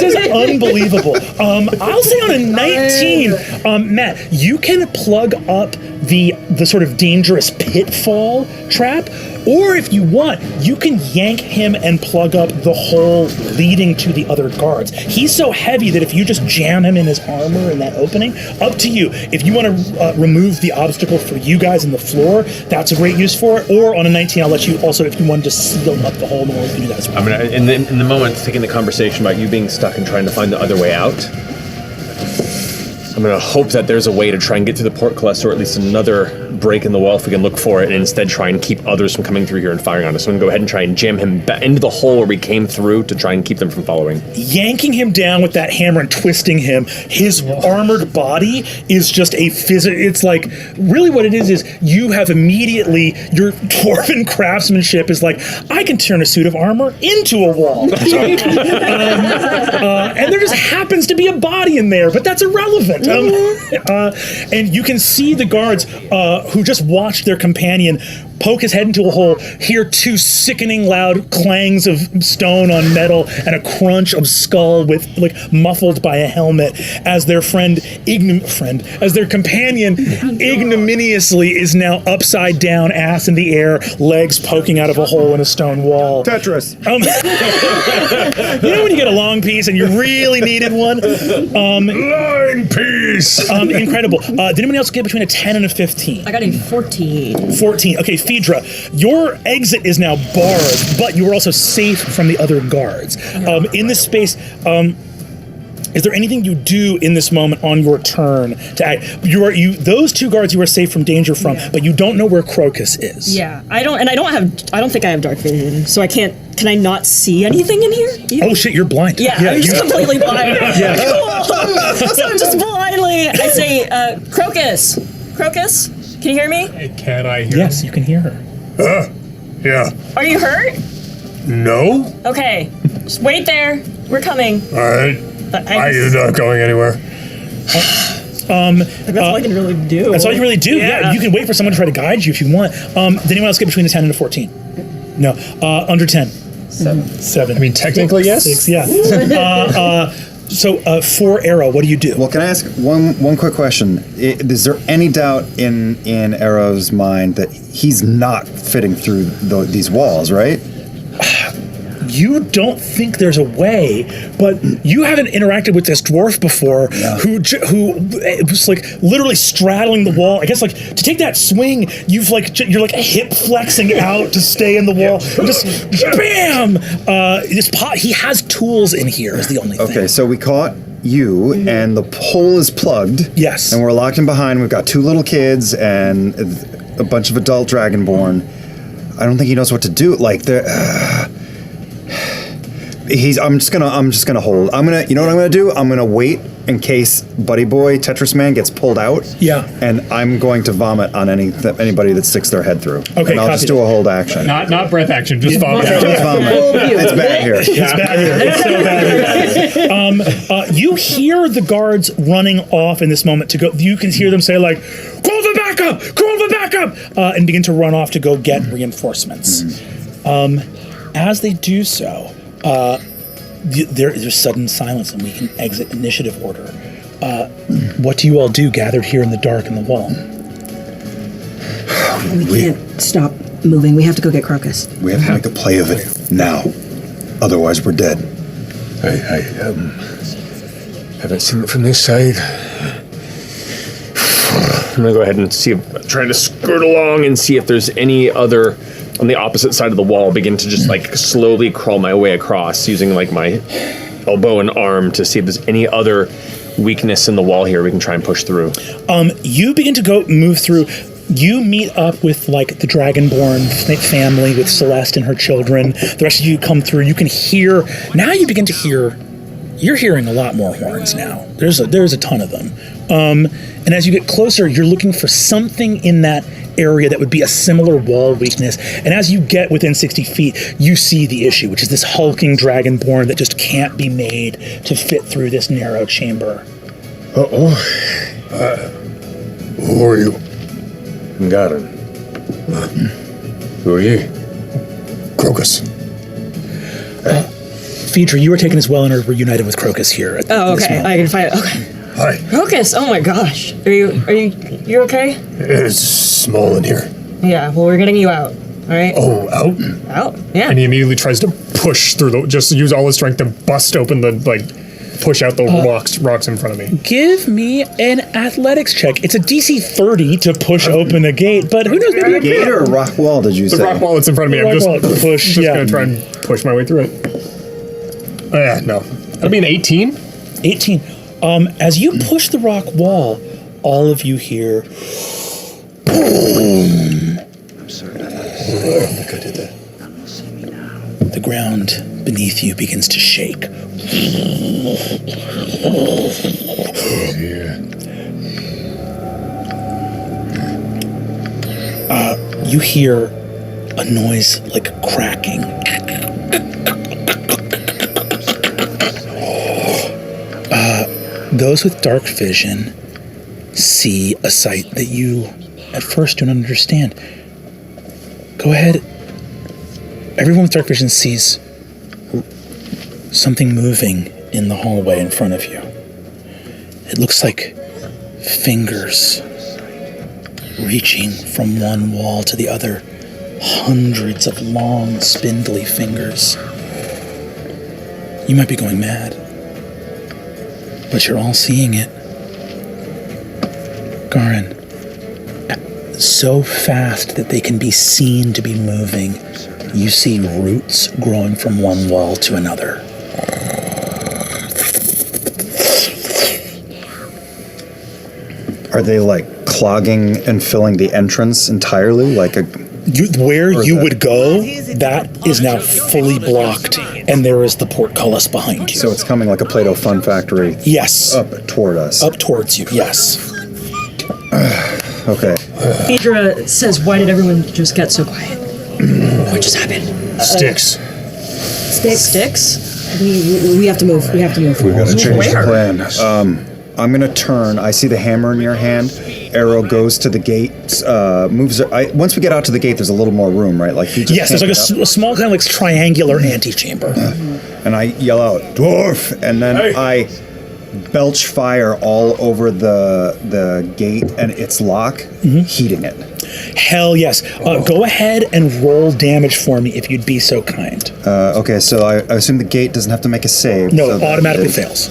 is unbelievable. I'll say on a 19, Matt, you can plug up the sort of dangerous pitfall trap, or if you want, you can yank him and plug up the hole leading to the other guards. He's so heavy that if you just jam him in his armor in that opening, up to you. If you want to remove the obstacle for you guys in the floor, that's a great use for it. Or on a 19, I'll let you also, if you want to just seal up the hole in the wall, you can do that as well. I mean, in the moment, thinking the conversation about you being stuck and trying to find the other way out, I'm going to hope that there's a way to try and get through the portcullis, or at least another break in the wall if we can look for it, and instead try and keep others from coming through here and firing on us. So I'm going to go ahead and try and jam him back into the hole where we came through to try and keep them from following. Yanking him down with that hammer and twisting him, his armored body is just a it's like, really what it is you have immediately, your dwarven craftsmanship is like, I can turn a suit of armor into a wall. And there just happens to be a body in there, but that's irrelevant. And you can see the guards who just watched their companion poke his head into a hole, hear two sickening loud clangs of stone on metal and a crunch of skull with muffled by a helmet as their as their companion ignominiously is now upside down, ass in the air, legs poking out of a hole in a stone wall. Tetris. You know when you get a long piece and you really needed one? Line piece! Incredible. Did anyone else get between a 10 and a 15? I got a 14. 14. Okay, Phaedra, your exit is now barred, but you are also safe from the other guards. In this space, is there anything you do in this moment on your turn to act? Those two guards you are safe from danger from, but you don't know where Crocus is. Yeah, I don't think I have dark vision, so I can't. Can I not see anything in here? Oh shit, you're blind. Yeah, I'm just completely blind. Yeah. Cool. So just blindly, I say, Crocus, can you hear me? Can I hear? Yes, you can hear her. Yeah. Are you hurt? No. Okay, just wait there. We're coming. All right. You're not going anywhere. That's all I can really do. That's all you really do. Yeah, you can wait for someone to try to guide you if you want. Did anyone else get between a 10 and a 14? No. Under 10. 7. I mean, technically, yes. 6. Yeah. So for Arrow, what do you do? Well, can I ask one quick question? Is there any doubt in Arrow's mind that he's not fitting through these walls, right? You don't think there's a way, but you haven't interacted with this dwarf before who was literally straddling the wall. I guess to take that swing, you're hip flexing out to stay in the wall. Just bam! He has tools in here is the only thing. Okay, so we caught you, and the hole is plugged. Yes. And we're locked in behind. We've got 2 little kids and a bunch of adult dragonborn. I don't think he knows what to do. I'm just gonna hold. You know what I'm gonna do? I'm gonna wait in case Buddy Boy Tetris Man gets pulled out. Yeah. And I'm going to vomit on anybody that sticks their head through. Okay. And I'll just do a hold action. Not breath action, just vomit. Just vomit. It's bad here. It's bad here. It's so bad here. You hear the guards running off in this moment to go. You can hear them say call the backup, and begin to run off to go get reinforcements. As they do so, there's sudden silence and we can exit initiative order. What do you all do gathered here in the dark in the wall? We can't stop moving. We have to go get Crocus. We have to make a play of it now. Otherwise, we're dead. I haven't seen it from this side. I'm going to go ahead and try to skirt along and see if there's any other on the opposite side of the wall, begin to just slowly crawl my way across using my elbow and arm to see if there's any other weakness in the wall here we can try and push through. You begin to move through. You meet up with the Dragonborn family with Celeste and her children. The rest of you come through. You can hear, now you begin to hear you're hearing a lot more horns now. There's a ton of them. And as you get closer, you're looking for something in that area that would be a similar wall weakness. And as you get within 60 feet, you see the issue, which is this hulking dragonborn that just can't be made to fit through this narrow chamber. Who are you? Garen. Who are you? Crocus. Phaedra, you were taken as well and are reunited with Crocus here. Oh, okay. I can find it. Okay. Hi. Crocus. Oh my gosh. Are you okay? It's small in here. Yeah. Well, we're getting you out. All right. Oh, out? Out. Yeah. And he immediately tries to push through just use all his strength to bust open push out the rocks in front of me. Give me an athletics check. It's a DC 30 to push open a gate, but who knows? Maybe a gate or a rock wall? Did you say? The rock wall that's in front of me. I'm just gonna try and push my way through it. No, that'll be an 18. 18. As you push the rock wall, all of you hear. I'm sorry. I think I did that. The ground beneath you begins to shake. You hear a noise like cracking. Those with dark vision see a sight that you at first don't understand. Go ahead. Everyone with dark vision sees something moving in the hallway in front of you. It looks like fingers reaching from one wall to the other. Hundreds of long, spindly fingers. You might be going mad, but you're all seeing it. Garen, so fast that they can be seen to be moving, you see roots growing from one wall to another. Are they clogging and filling the entrance entirely? Where you would go, that is now fully blocked, and there is the portcullis behind you. So it's coming like a Play-Doh Fun Factory. Yes. Up toward us. Up towards you, yes. Okay. Phaedra says, why did everyone just get so quiet? What just happened? Sticks. Sticks? We have to move. We have to move. We've got to change the plan. I'm going to turn. I see the hammer in your hand. Arrow goes to the gate, moves. Once we get out to the gate, there's a little more room, right? Yes, there's a small kind of triangular antechamber. And I yell out, "Dwarf!" And then I belch fire all over the gate and its lock, heating it. Hell yes. Go ahead and roll damage for me if you'd be so kind. Okay, so I assume the gate doesn't have to make a save. No, so it automatically fails.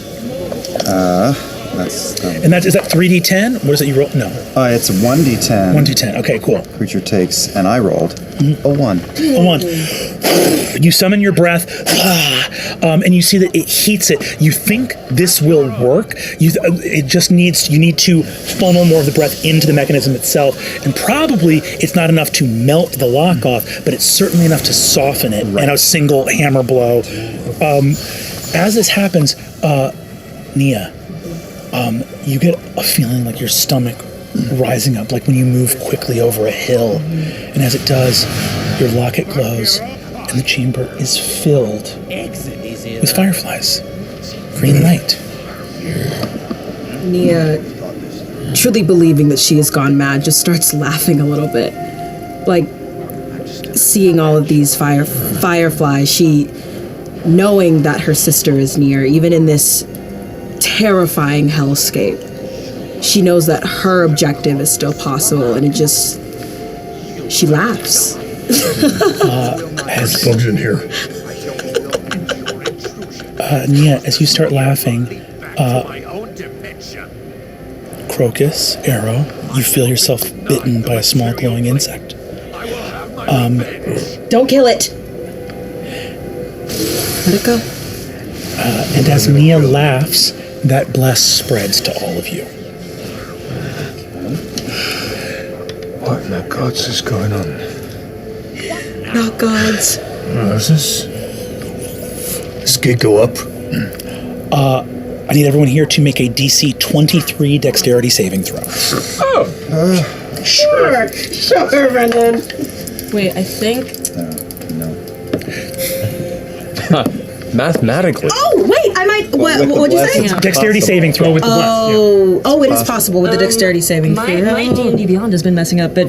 And is that 3d10? What is it you roll? No. It's 1d10. 1d10. Okay, cool. Creature takes, and I rolled a 1. A 1. You summon your breath, and you see that it heats it. You think this will work. You need to funnel more of the breath into the mechanism itself, and probably it's not enough to melt the lock off, but it's certainly enough to soften it in a single hammer blow. As this happens, Nia, you get a feeling like your stomach rising up, like when you move quickly over a hill. And as it does, your locket glows, and the chamber is filled with fireflies. Green light. Nia, truly believing that she has gone mad, just starts laughing a little bit. Seeing all of these fireflies, she, knowing that her sister is near, even in this terrifying hellscape, she knows that her objective is still possible, and she laughs. There's bugs in here. Nia, as you start laughing, Crocus, Arrow, you feel yourself bitten by a small glowing insect. Don't kill it. Let it go. And as Nia laughs, that bless spreads to all of you. What in the gods is going on? Not gods. Does this gate go up? I need everyone here to make a DC 23 dexterity saving throw. Sure, Brendan. Wait, I think. Mathematically. Oh, wait, I might. What'd you say? Dexterity saving throw with the it is possible with the dexterity saving throw. My D&D Beyond has been messing up, but.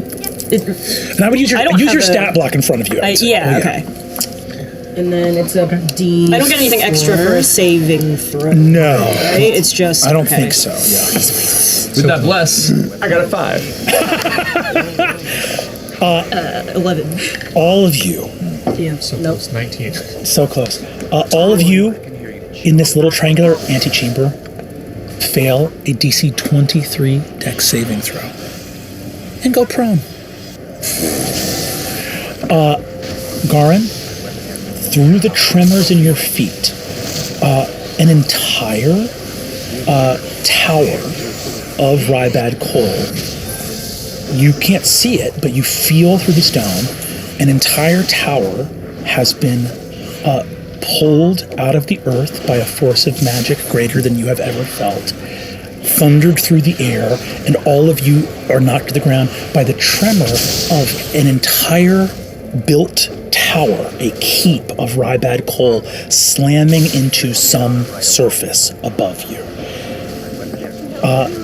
And I would use your stat block in front of you. Okay. And then it's a D. I don't get anything extra for a saving throw. No. Right? It's just. I don't think so, yeah. With that bless, I got a 5. 11. All of you. Yeah. Nope. 19. So close. All of you in this little triangular antechamber fail a DC 23 dex saving throw. And go prone. Garin, through the tremors in your feet, an entire tower of Rybad coal. You can't see it, but you feel through the stone. An entire tower has been pulled out of the earth by a force of magic greater than you have ever felt, thundered through the air, and all of you are knocked to the ground by the tremor of an entire built tower, a keep of Rybad coal, slamming into some surface above you.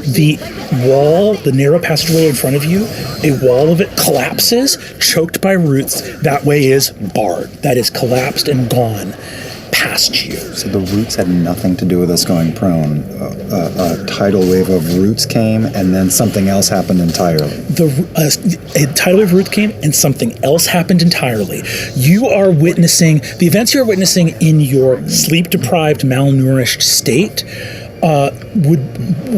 The wall, the narrow passageway in front of you, a wall of it collapses, choked by roots. That way is barred. That is collapsed and gone past you. So the roots had nothing to do with us going prone. A tidal wave of roots came, and then something else happened entirely. A tidal wave of roots came, and something else happened entirely. You are witnessing, the events you're witnessing in your sleep-deprived, malnourished state would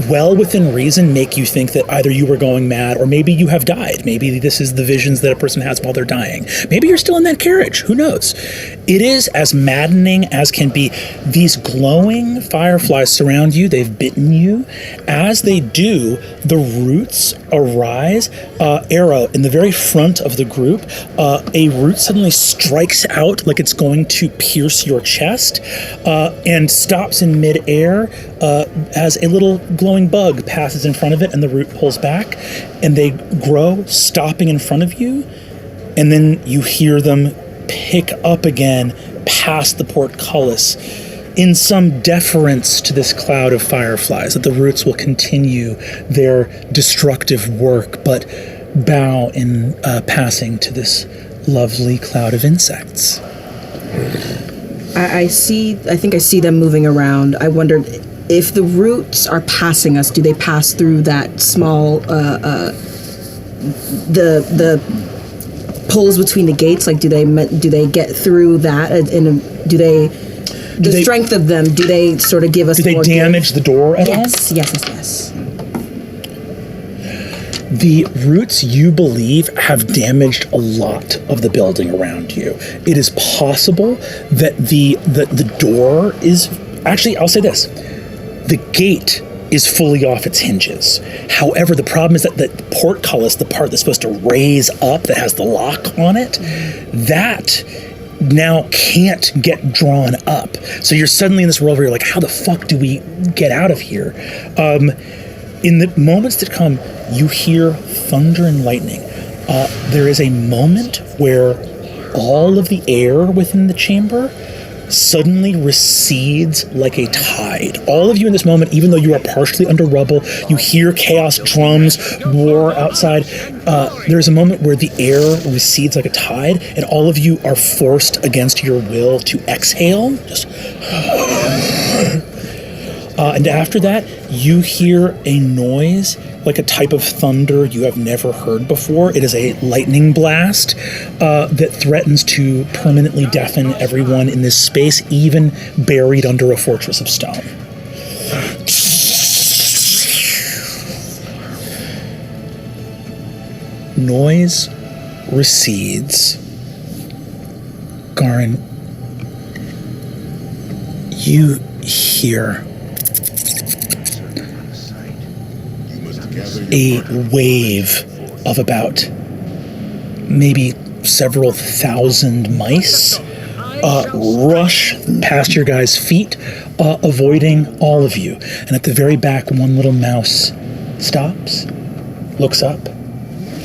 well within reason make you think that either you were going mad or maybe you have died. Maybe this is the visions that a person has while they're dying. Maybe you're still in that carriage. Who knows? It is as maddening as can be. These glowing fireflies surround you. They've bitten you. As they do, the roots arise. Arrow, in the very front of the group, a root suddenly strikes out like it's going to pierce your chest and stops in midair as a little glowing bug passes in front of it, and the root pulls back, and they grow, stopping in front of you, and then you hear them pick up again past the portcullis in some deference to this cloud of fireflies, that the roots will continue their destructive work, but bow in passing to this lovely cloud of insects. I think I see them moving around. I wondered if the roots are passing us, do they pass through that small, the pulls between the gates? Like, do they get through that? And do they strength of them? Do they sort of give us? Do they damage the door at all? Yes. The roots, you believe, have damaged a lot of the building around you. It is possible that the door is... Actually, I'll say this. The gate is fully off its hinges. However, the problem is that the portcullis, the part that's supposed to raise up, that has the lock on it, that now can't get drawn up. So you're suddenly in this world where you're like, how the fuck do we get out of here? In the moments that come, you hear thunder and lightning. There is a moment where all of the air within the chamber suddenly recedes like a tide. All of you in this moment, even though you are partially under rubble, you hear chaos drums roar outside. There's a moment where the air recedes like a tide, and all of you are forced against your will to exhale. Just... and after that, you hear a noise like a type of thunder you have never heard before. It is a lightning blast that threatens to permanently deafen everyone in this space, even buried under a fortress of stone. Noise recedes. Garin, you hear a wave of about maybe several thousand mice rush past your guys' feet, avoiding all of you. And at the very back, one little mouse stops, looks up,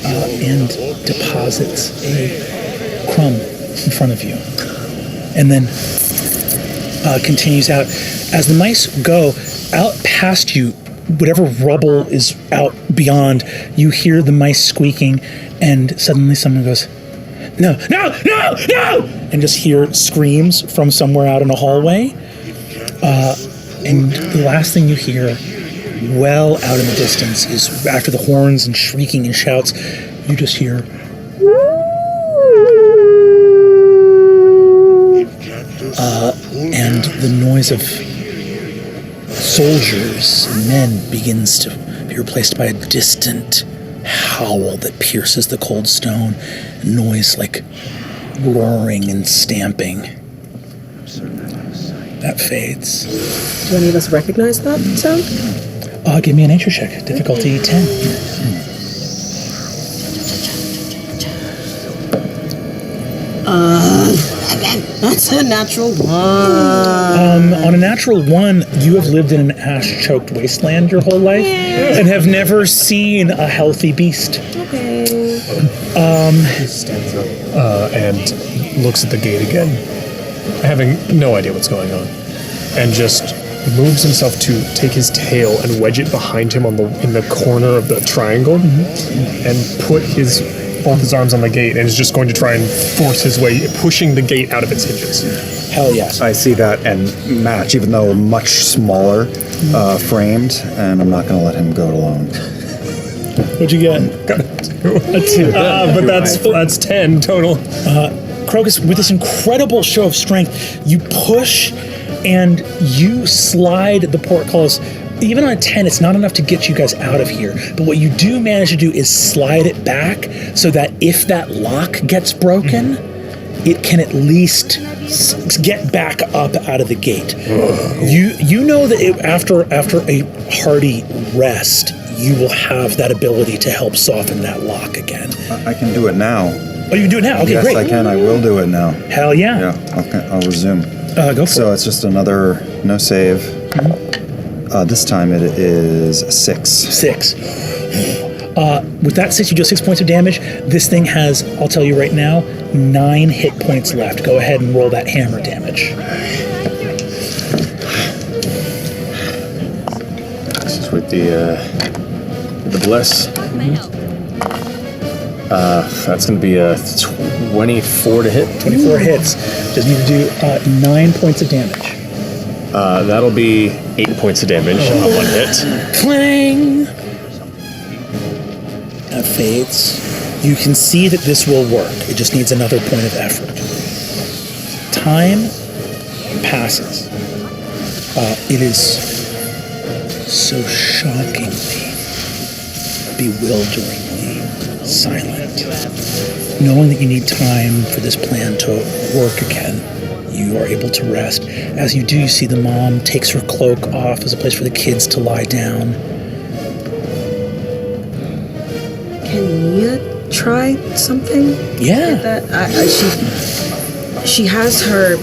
and deposits a crumb in front of you. And then continues out. As the mice go out past you, whatever rubble is out beyond, you hear the mice squeaking, and suddenly someone goes, no, no, no, no! And just hear screams from somewhere out in a hallway. And the last thing you hear, well out in the distance, is after the horns and shrieking and shouts, you just hear, and the noise of soldiers and men begins to be replaced by a distant howl that pierces the cold stone, noise like roaring and stamping. That fades. Do any of us recognize that sound? Give me a nature check, difficulty 10. That's a natural one. On a natural 1, you have lived in an ash-choked wasteland your whole life and have never seen a healthy beast. Okay. He stands up and looks at the gate again, having no idea what's going on, and just moves himself to take his tail and wedge it behind him in the corner of the triangle, and put both his arms on the gate, and is just going to try and force his way, pushing the gate out of its hinges. Hell yes. I see that and match, even though much smaller, framed, and I'm not going to let him go alone. What'd you get? Got a 2. But that's 10 total. Crocus, with this incredible show of strength, you push and you slide the portcullis. Even on a 10, it's not enough to get you guys out of here. But what you do manage to do is slide it back so that if that lock gets broken, it can at least get back up out of the gate. You know that after a hearty rest, you will have that ability to help soften that lock again. I can do it now. Oh, you can do it now? Okay, yes, great. Yes, I can. I will do it now. Hell yeah. Yeah, okay, I'll resume. Go for it. So it's just another no save. This time it is 6. 6. With that 6, you do 6 points of damage. This thing has, I'll tell you right now, 9 hit points left. Go ahead and roll that hammer damage. This is with the bless. That's going to be a 24 to hit. 24 hits. Just need to do 9 points of damage. That'll be 8 points of damage on 1 hit. Clang! That fades. You can see that this will work. It just needs another point of effort. Time passes. It is so shockingly, bewilderingly silent. Knowing that you need time for this plan to work again, you are able to rest. As you do, you see the mom takes her cloak off as a place for the kids to lie down. Can Mia try something? Yeah. She has her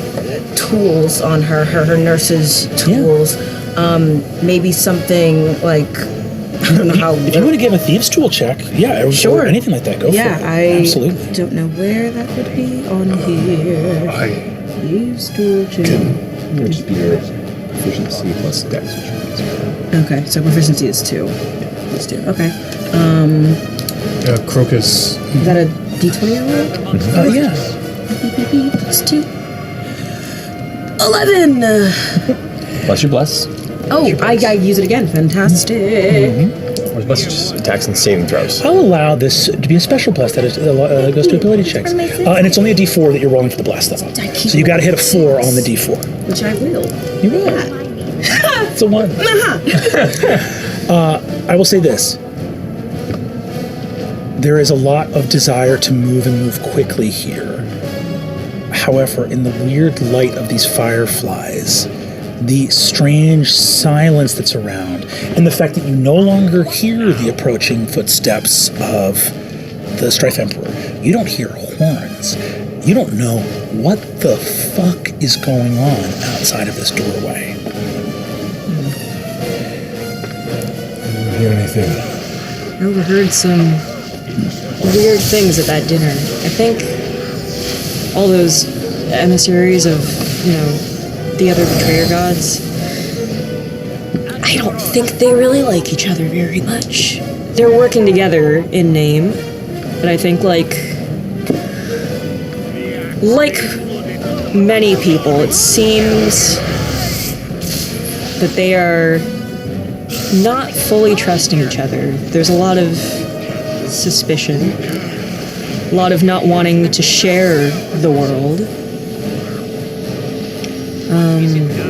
tools on her nurse's tools. Yeah. Maybe something like, I don't know how. If you want to give a thieves tool check, yeah, sure. Or anything like that, go for it. I absolutely don't know where that would be on here. Thieves tool check. It would just be your proficiency plus dex. Okay, so proficiency is 2. It's 2. Okay. Crocus. Is that a D20 roll? Yeah. Plus 2. 11! Plus your bless. Oh, I use it again. Fantastic. Or bless just attacks and saving throws. I'll allow this to be a special bless that goes to ability checks. And it's only a D4 that you're rolling for the bless, though. So you got to hit a 4 on the D4. Which I will. You will. It's a 1. I will say this. There is a lot of desire to move and move quickly here. However, in the weird light of these fireflies, the strange silence that's around, and the fact that you no longer hear the approaching footsteps of the Strife Emperor, you don't hear horns. You don't know what the fuck is going on outside of this doorway. Didn't hear anything. I overheard some weird things at that dinner. I think all those emissaries of, the other betrayer gods, I don't think they really like each other very much. They're working together in name, but I think like many people, it seems that they are not fully trusting each other. There's a lot of suspicion, a lot of not wanting to share the world.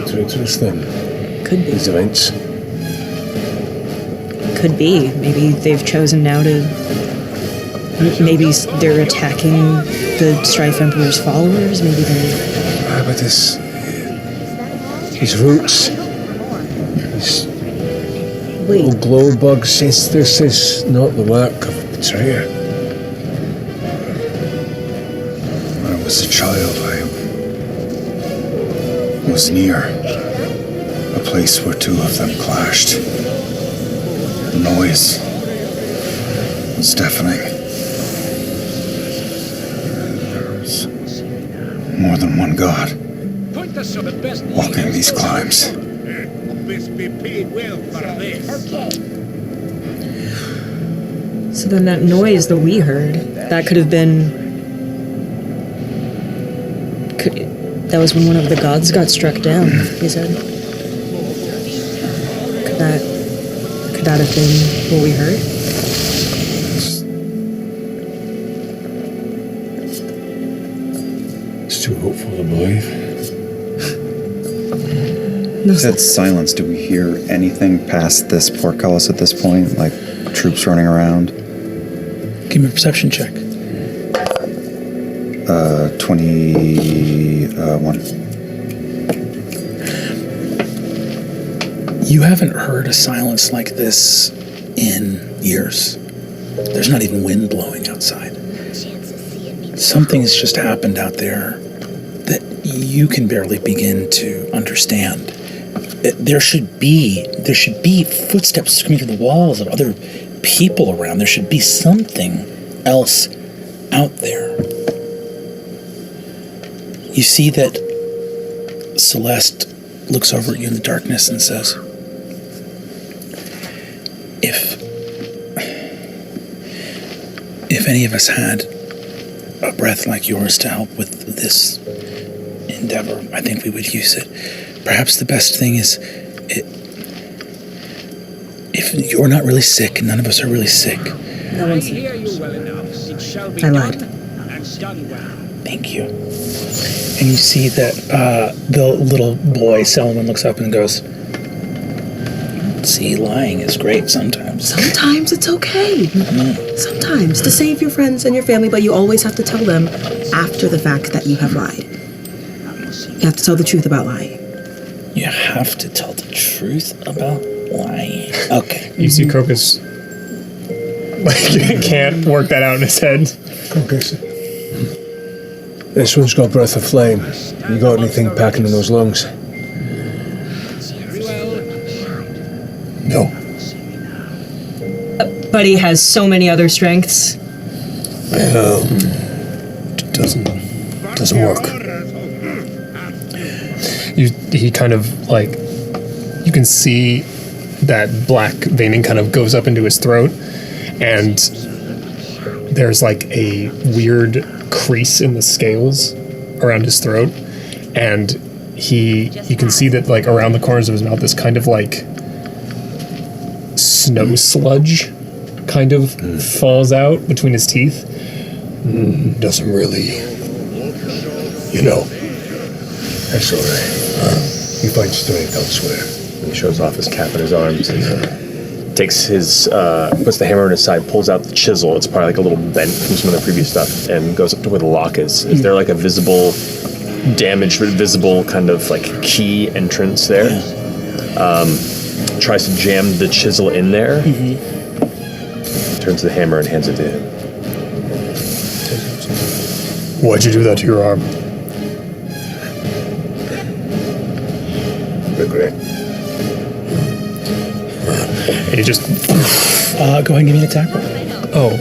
To interest them. Could be. These events. Could be. Maybe they've chosen now to. Maybe they're attacking the Strife Emperor's followers. Maybe they're. But his roots. His little glow bug says this is not the work of a betrayer. When I was a child, I was near a place where two of them clashed. The noise was deafening. There was more than one god walking these climbs. So then that noise that we heard, that could have been. That was when one of the gods got struck down, he said. Could that have been what we heard? It's too hopeful to believe. That silence, do we hear anything past this portcullis at this point? Like troops running around? Give me a perception check. 21. You haven't heard a silence like this in years. There's not even wind blowing outside. Something has just happened out there that you can barely begin to understand. There should be footsteps coming through the walls of other people around. There should be something else out there. You see that Celeste looks over at you in the darkness and says, If any of us had a breath like yours to help with this endeavor, I think we would use it. Perhaps the best thing is, if you're not really sick, none of us are really sick. No one's sick. I lied. Thank you. And you see that the little boy, Selman, looks up and goes, see, lying is great sometimes. Sometimes it's okay. Sometimes, to save your friends and your family, but you always have to tell them after the fact that you have lied. You have to tell the truth about lying. You have to tell the truth about lying. Okay. You see Crocus can't work that out in his head. Crocus. This one's got breath of flame. You got anything packing in those lungs? No. But he has so many other strengths. It doesn't work. He kind of like, you can see that black veining kind of goes up into his throat, and there's like a weird crease in the scales around his throat, and you can see that like around the corners of his mouth, this kind of like snow sludge kind of falls out between his teeth. Doesn't really, that's all right. You find strength elsewhere. He shows off his cap and his arms and takes his, puts the hammer on his side, pulls out the chisel. It's probably like a little bent from some of the previous stuff, and goes up to where the lock is. Is there like a visible, damaged but visible kind of like key entrance there? Tries to jam the chisel in there. Turns the hammer and hands it to him. Why'd you do that to your arm? Regret. And he just... Go ahead and give me an attack roll. Oh,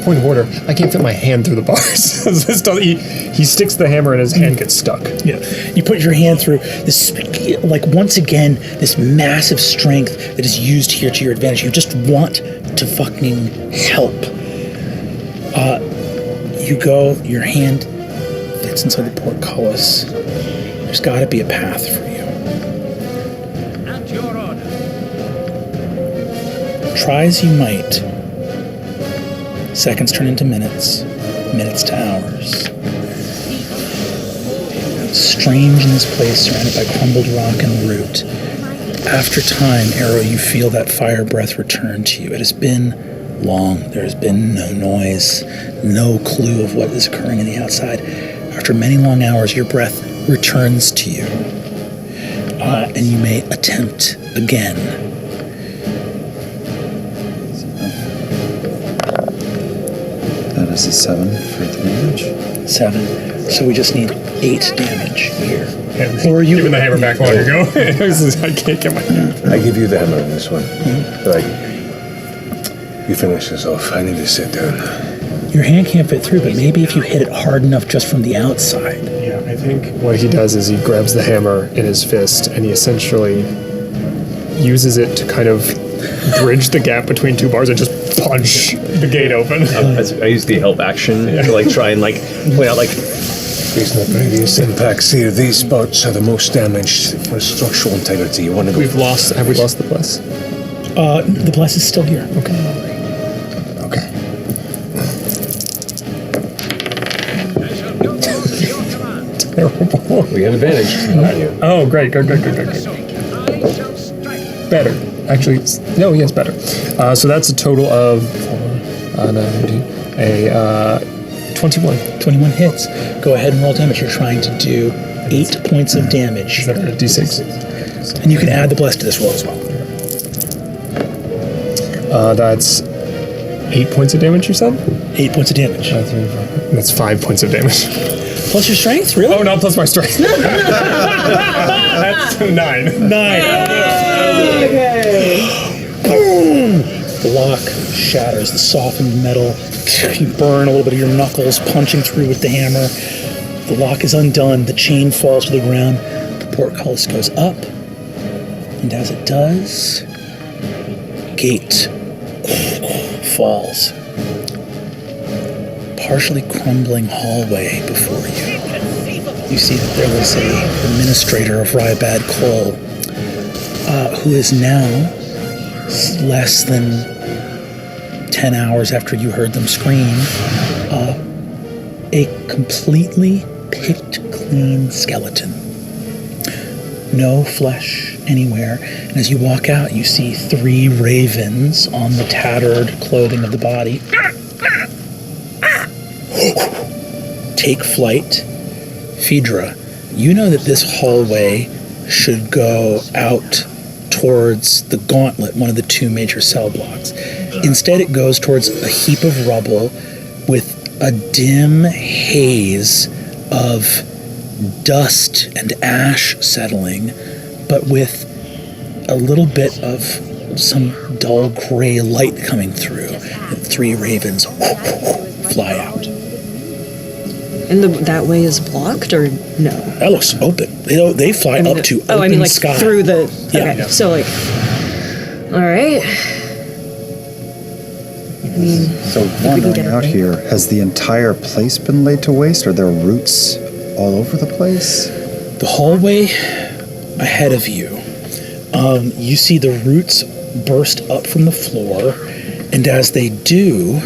point of order. I can't fit my hand through the bars. He sticks the hammer and his hand gets stuck. Yeah. You put your hand through this, like, once again, this massive strength that is used here to your advantage. You just want to fucking help. You go, your hand fits inside the portcullis. There's got to be a path for you. At your order. Try as you might. Seconds turn into minutes, minutes to hours. Strange in this place, surrounded by crumbled rock and root. After time, Arrow, you feel that fire breath return to you. It has been long. There has been no noise, no clue of what is occurring in the outside. After many long hours, your breath returns to you, and you may attempt again. That is a 7 for the damage. 7. So we just need 8 damage here. Or you giving the hammer back long ago. I can't get my hand. I give you the hammer on this one. You finish this off. I need to sit down. Your hand can't fit through, but maybe if you hit it hard enough just from the outside. Yeah, I think what he does is he grabs the hammer in his fist and he essentially uses it to kind of bridge the gap between two bars and just punch the gate open. I use the help action to like try and like point out like based on the previous impacts here, these spots are the most damaged for structural integrity. You want to go? Have we lost the bless? The bless is still here. Okay. Terrible. We have advantage. Oh, great. Good. Better. Actually, no, yes, better. So that's a total of 21. 21 hits. Go ahead and roll damage. You're trying to do 8 points of damage. Is that a D6? And you can add the bless to this roll as well. That's 8 points of damage, you said? 8 points of damage. That's 5 points of damage. Plus your strength, really? Oh, no, plus my strength. That's 9. 9. Okay. Boom! The lock shatters, the softened metal. You burn a little bit of your knuckles punching through with the hammer. The lock is undone. The chain falls to the ground. The portcullis goes up. And as it does, gate falls. Partially crumbling hallway before you. You see that there was a administrator of Rybad Cole who is now less than 10 hours after you heard them scream, a completely picked clean skeleton. No flesh anywhere. And as you walk out, you see 3 ravens on the tattered clothing of the body. Take flight. Phaedra, you know that this hallway should go out towards the Gauntlet, one of the 2 major cell blocks. Instead, it goes towards a heap of rubble with a dim haze of dust and ash settling, but with a little bit of some dull gray light coming through. And 3 ravens fly out. And that way is blocked, or no? That looks open. They fly up to open Oh, I mean, like sky. through the. Yeah. Okay, so like. All right. I mean, So wandering out here, has the entire place been laid to waste? Are there roots all over the place? The hallway ahead of you, you see the roots burst up from the floor, and as they do,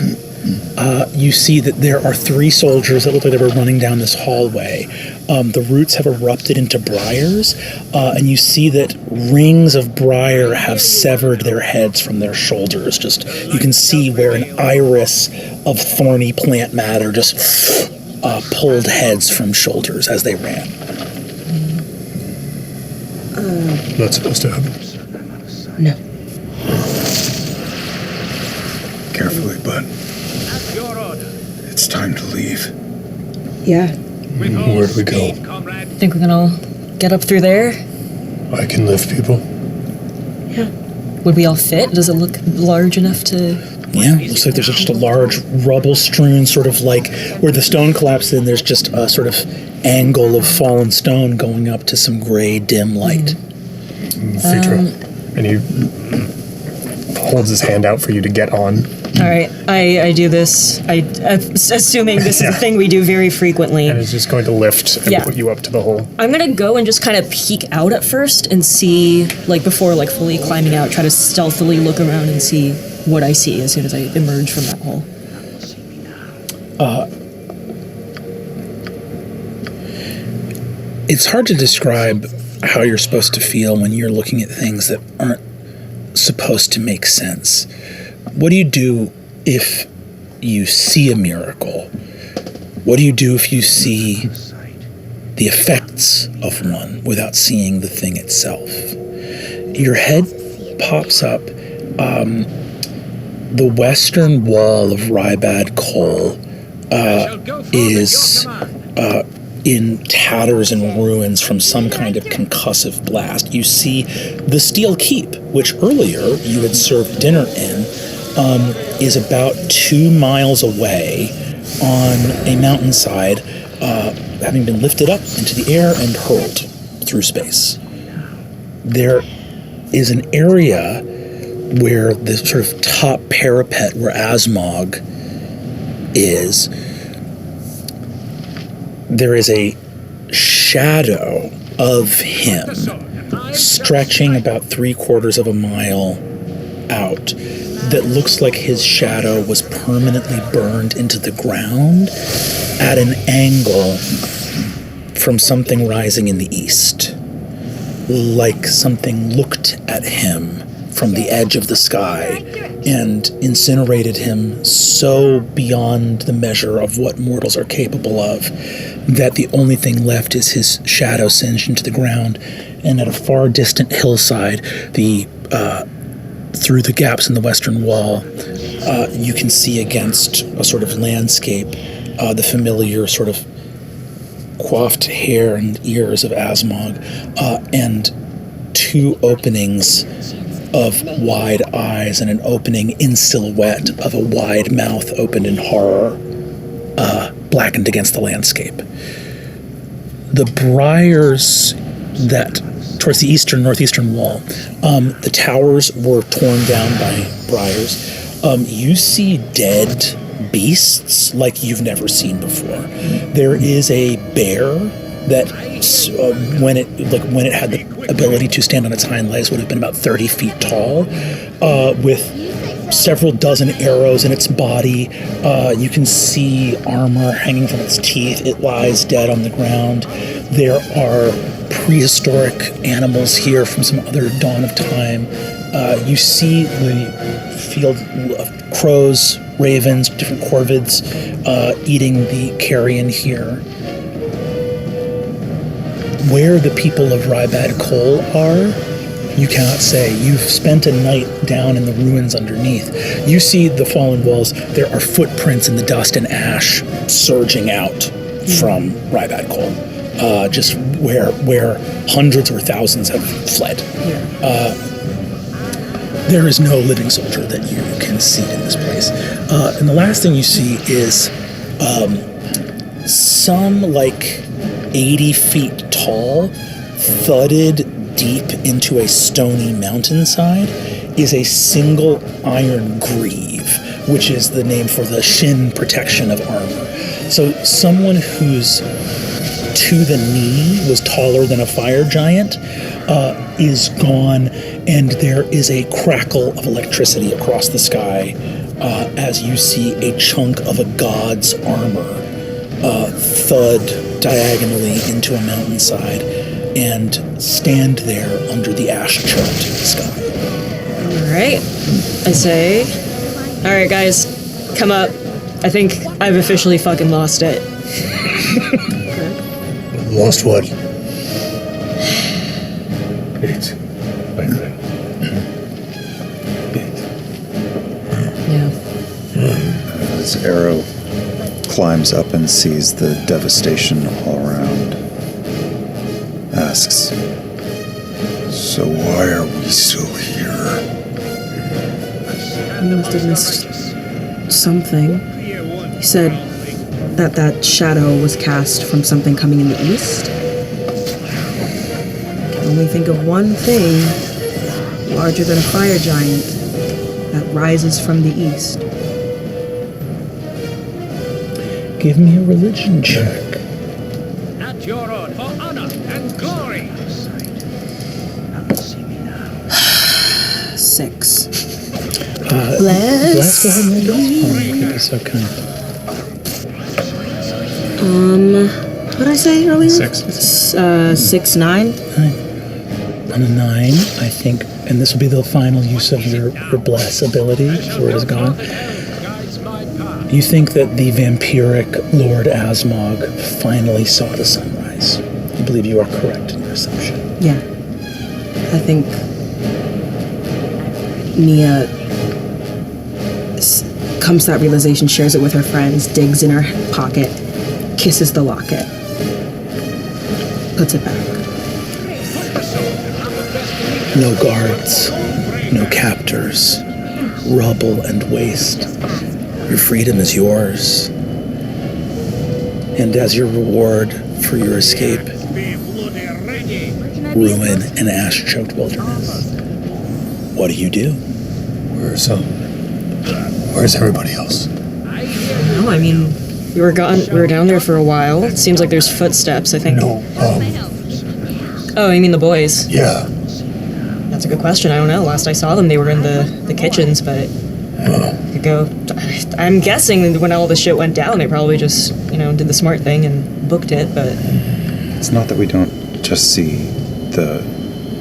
you see that there are 3 soldiers that look like they were running down this hallway. The roots have erupted into briars, and you see that rings of briar have severed their heads from their shoulders. Just you can see where an iris of thorny plant matter just pulled heads from shoulders as they ran. Not supposed to happen. No. Carefully, bud. It's time to leave. Yeah. Where do we go? Think we're gonna get up through there? I can lift people. Yeah. Would we all fit? Does it look large enough to... Yeah, looks like there's just a large rubble-strewn sort of like where the stone collapsed in, there's just a sort of angle of fallen stone going up to some gray, dim light. Phaedra. And he holds his hand out for you to get on. All right, I do this. Assuming this is a thing we do very frequently. And is just going to lift and put you up to the hole. I'm gonna go and just kind of peek out at first and see, like before like fully climbing out, try to stealthily look around and see what I see as soon as I emerge from that hole. It's hard to describe how you're supposed to feel when you're looking at things that aren't supposed to make sense. What do you do if you see a miracle? What do you do if you see the effects of one without seeing the thing itself? Your head pops up. The western wall of Rybad Col is in tatters and ruins from some kind of concussive blast. You see the Steel Keep, which earlier you had served dinner in, is about 2 miles away on a mountainside, having been lifted up into the air and hurled through space. There is an area where the sort of top parapet where Asmog is, there is a shadow of him stretching about 3/4 of a mile out that looks like his shadow was permanently burned into the ground at an angle from something rising in the east. Like something looked at him from the edge of the sky and incinerated him so beyond the measure of what mortals are capable of that the only thing left is his shadow singed into the ground. And at a far distant hillside, through the gaps in the western wall, you can see against a sort of landscape the familiar sort of coiffed hair and ears of Asmog, and 2 openings of wide eyes and an opening in silhouette of a wide mouth opened in horror, blackened against the landscape. The briars that towards the northeastern wall, the towers were torn down by briars. You see dead beasts like you've never seen before. There is a bear that when it had the ability to stand on its hind legs would have been about 30 feet tall, with several dozen arrows in its body. You can see armor hanging from its teeth. It lies dead on the ground. There are prehistoric animals here from some other dawn of time. You see the field of crows, ravens, different corvids eating the carrion here. Where the people of Rybad Col are, you cannot say. You've spent a night down in the ruins underneath. You see the fallen walls. There are footprints in the dust and ash surging out from Rybad Col, just where hundreds or thousands have fled. There is no living soldier that you can see in this place. And the last thing you see is some 80 feet tall, thudded deep into a stony mountainside, is a single iron greave, which is the name for the shin protection of armor. So someone who's to the knee was taller than a fire giant is gone, and there is a crackle of electricity across the sky as you see a chunk of a god's armor thud diagonally into a mountainside and stand there under the ash-choked sky. Alright. I say, alright guys, come up. I think I've officially fucking lost it. Lost what? It, my friend. Yeah. This arrow climbs up and sees the devastation all around. Asks, "So why are we still here?" You must have missed something. You said that shadow was cast from something coming in the east. I can only think of one thing larger than a fire giant that rises from the east. Give me a religion check. At your own, for honor and glory. 6. Bless. Go ahead and roll this one. You'd be so kind. What did I say earlier? 6. 6, 9. On a 9, I think, and this will be the final use of your bless ability before it is gone. You think that the vampiric Lord Asmog finally saw the sunrise. You believe you are correct in your assumption. Yeah. I think Mia comes to that realization, shares it with her friends, digs in her pocket, kisses the locket, puts it back. No guards, no captors, rubble and waste. Your freedom is yours. And as your reward for your escape, ruin and ash-choked wilderness. What do you do? Where's everybody else? No, I mean, we were down there for a while. It seems like there's footsteps, I think. No, Oh, you mean the boys? yeah. That's a good question. I don't know. Last I saw them, they were in the kitchens, but could go. I'm guessing when all this shit went down, they probably just, did the smart thing and booked it, but... It's not that we don't just see the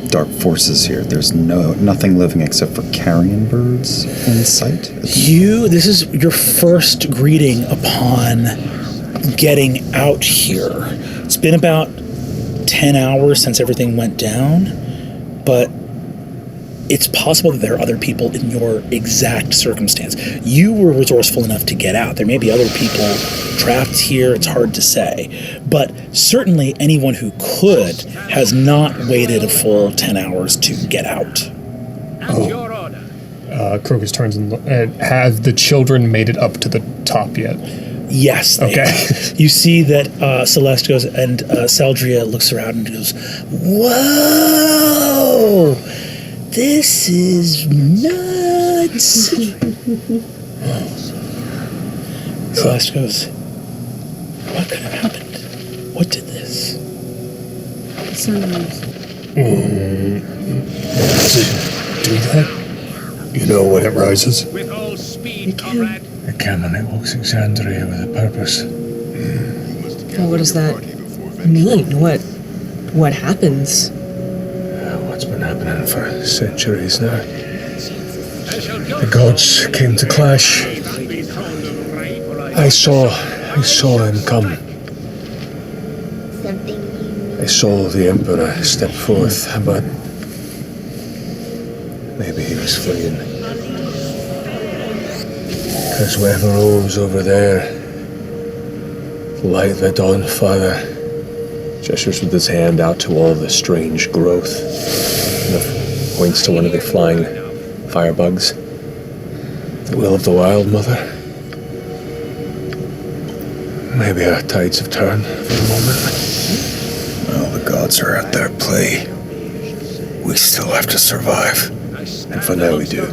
dark forces here. There's nothing living except for carrion birds in sight. This is your first greeting upon getting out here. It's been about 10 hours since everything went down, but it's possible that there are other people in your exact circumstance. You were resourceful enough to get out. There may be other people trapped here. It's hard to say. But certainly anyone who could has not waited a full 10 hours to get out. Crocus turns and have the children made it up to the top yet? Yes. Okay. You see that Celeste goes, and Saldria looks around and goes, "Whoa! This is nuts." Celeste goes, "What could have happened? What did this?" Sunrise. Does it do that? You know when it rises? With all speed, comrade. It can, and it walks Exandria with a purpose. Oh, what does that mean? What happens? What's been happening for centuries now? The gods came to clash. I saw him come. I saw the Emperor step forth, but maybe he was fleeing. Because whatever rose over there, light the dawn, Father. Gestures with his hand out to all the strange growth. And points to one of the flying firebugs. The will of the wild, Mother. Maybe our tides have turned for the moment. Well, the gods are at their play. We still have to survive. And for now we do.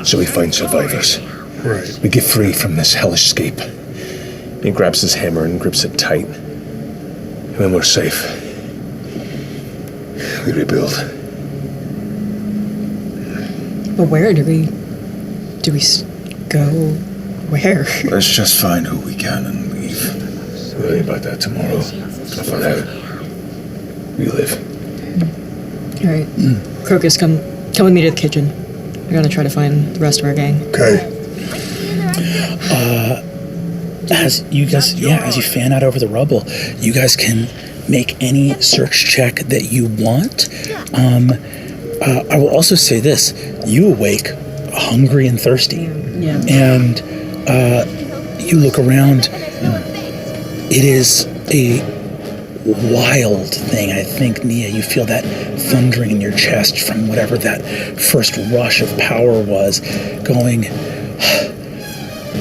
So we find survivors. Right. We get free from this hellish scape. He grabs his hammer and grips it tight. And when we're safe, we rebuild. But where do we go? Where? Let's just find who we can and leave. We'll worry about that tomorrow. But for now, we live. All right. Crocus, come with me to the kitchen. We're gonna try to find the rest of our gang. Okay. As you fan out over the rubble, you guys can make any search check that you want. I will also say this: you awake hungry and thirsty, Yeah. and You look around. It is a wild thing. I think, Nia, you feel that thundering in your chest from whatever that first rush of power was, going,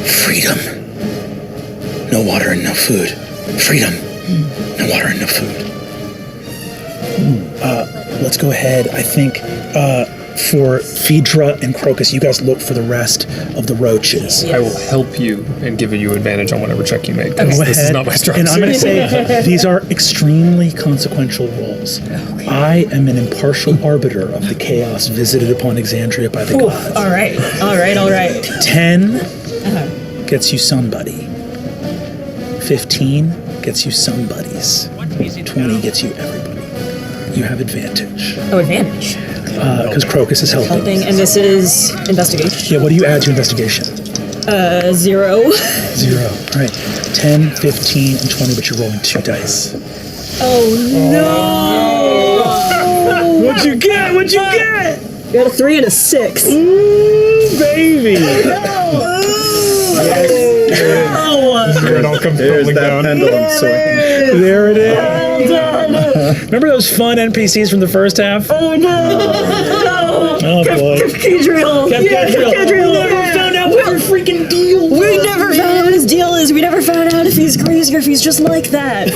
freedom. No water and no food. Freedom. No water and no food. Let's go ahead. I think for Phaedra and Crocus, you guys look for the rest of the roaches. I will help you and give you advantage on whatever check you make. Go This ahead. is not my strong And I'm going to suit. say these are extremely consequential roles. Okay. I am an impartial arbiter of the chaos visited upon Exandria by the gods. All right. 10 gets you somebody. 15 gets you somebodies. 20 gets you everybody. You have advantage. Oh, advantage. Because Crocus is helping. And this is investigation. Yeah, what do you add to investigation? 0. 0. All right. 10, 15, and 20, but you're rolling 2 dice. Oh no! What'd you get? What'd you get? You got a 3 and a 6. Ooh, baby! Here it all comes tumbling down. Pendulum swing. There it is. Remember those fun NPCs from the first half? Oh no! Oh boy. Cathedral! Cathedral! We never found out what your freaking deal was. We never found out what his deal is. We never found out if he's crazy or if he's just like that.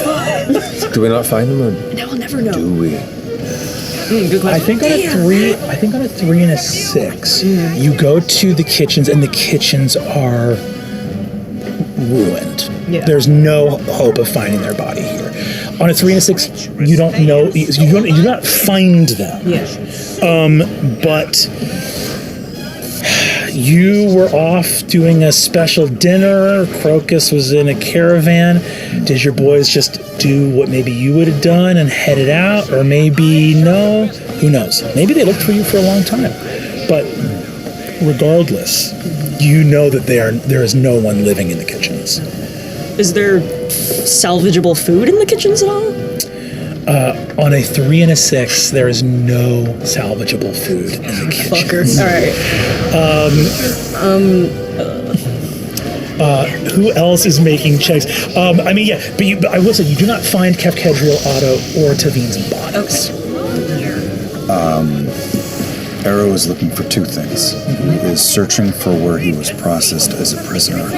Do we not find them, or Now we'll never know. do we? Good question. I think on a 3 and a 6, you go to the kitchens, and the kitchens are ruined. Yeah. There's no hope of finding their body here. On a 3 and a 6, you don't know. You do not find them. Yeah. But you were off doing a special dinner. Crocus was in a caravan. Did your boys just do what maybe you would have done and headed out? Or maybe no? Who knows? Maybe they looked for you for a long time. But regardless, you know that there is no one living in the kitchens. Is there salvageable food in the kitchens at all? On a 3 and a 6, there is no salvageable food in the kitchens. All right. Who else is making checks? But I will say you do not find Kefkedriel, Otto, or Tavin's bodies. Arrow is looking for 2 things. He is searching for where he was processed as a prisoner,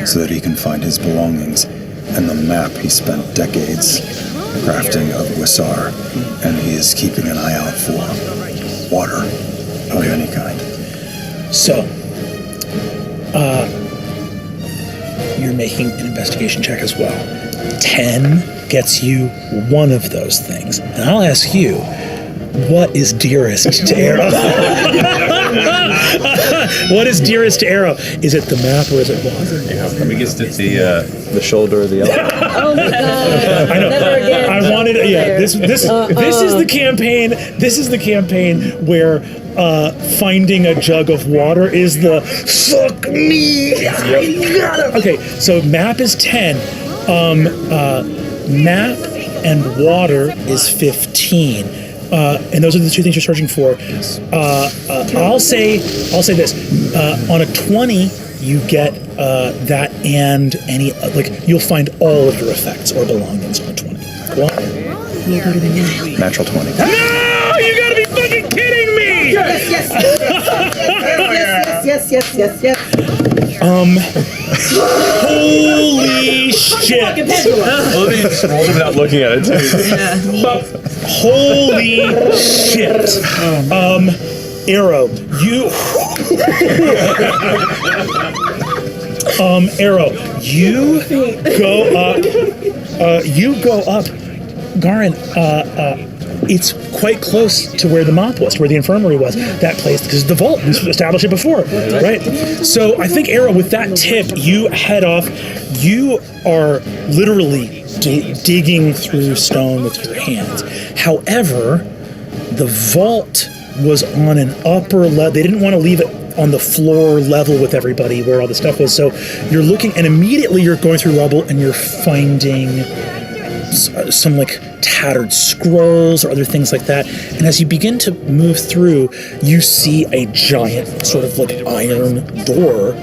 so that he can find his belongings, and the map he spent decades crafting of Wissar, and he is keeping an eye out for water of any kind. So, you're making an investigation check as well. 10 gets you one of those things. And I'll ask you, what is dearest to Arrow? What is dearest to Arrow? Is it the map or is it water? Yeah, I guess it's the shoulder of the elephant. Oh my god! I know. Never again. I wanted. Yeah. This is the campaign. This is the campaign where finding a jug of water is the fuck me. I gotta. Okay. So map is 10. Map and water is 15. And those are the 2 things you're searching for. I'll say this. On a 20, you get that and any you'll find all of your effects or belongings on a 20. Go on. Natural 20. No! You gotta be fucking kidding me! Yes. Holy shit! Without looking at it too. Holy shit! Arrow, you. Arrow, you go up. You go up, Garin. It's quite close to where the mop was, to where the infirmary was. That place, because the vault, we established it before, right? So I think, Arrow, with that tip, you head off. You are literally digging through stone with your hands. However, the vault was on an upper level. They didn't want to leave it on the floor level with everybody where all the stuff was. So you're looking, and immediately you're going through rubble, and you're finding some tattered scrolls or other things like that. And as you begin to move through, you see a giant sort of iron door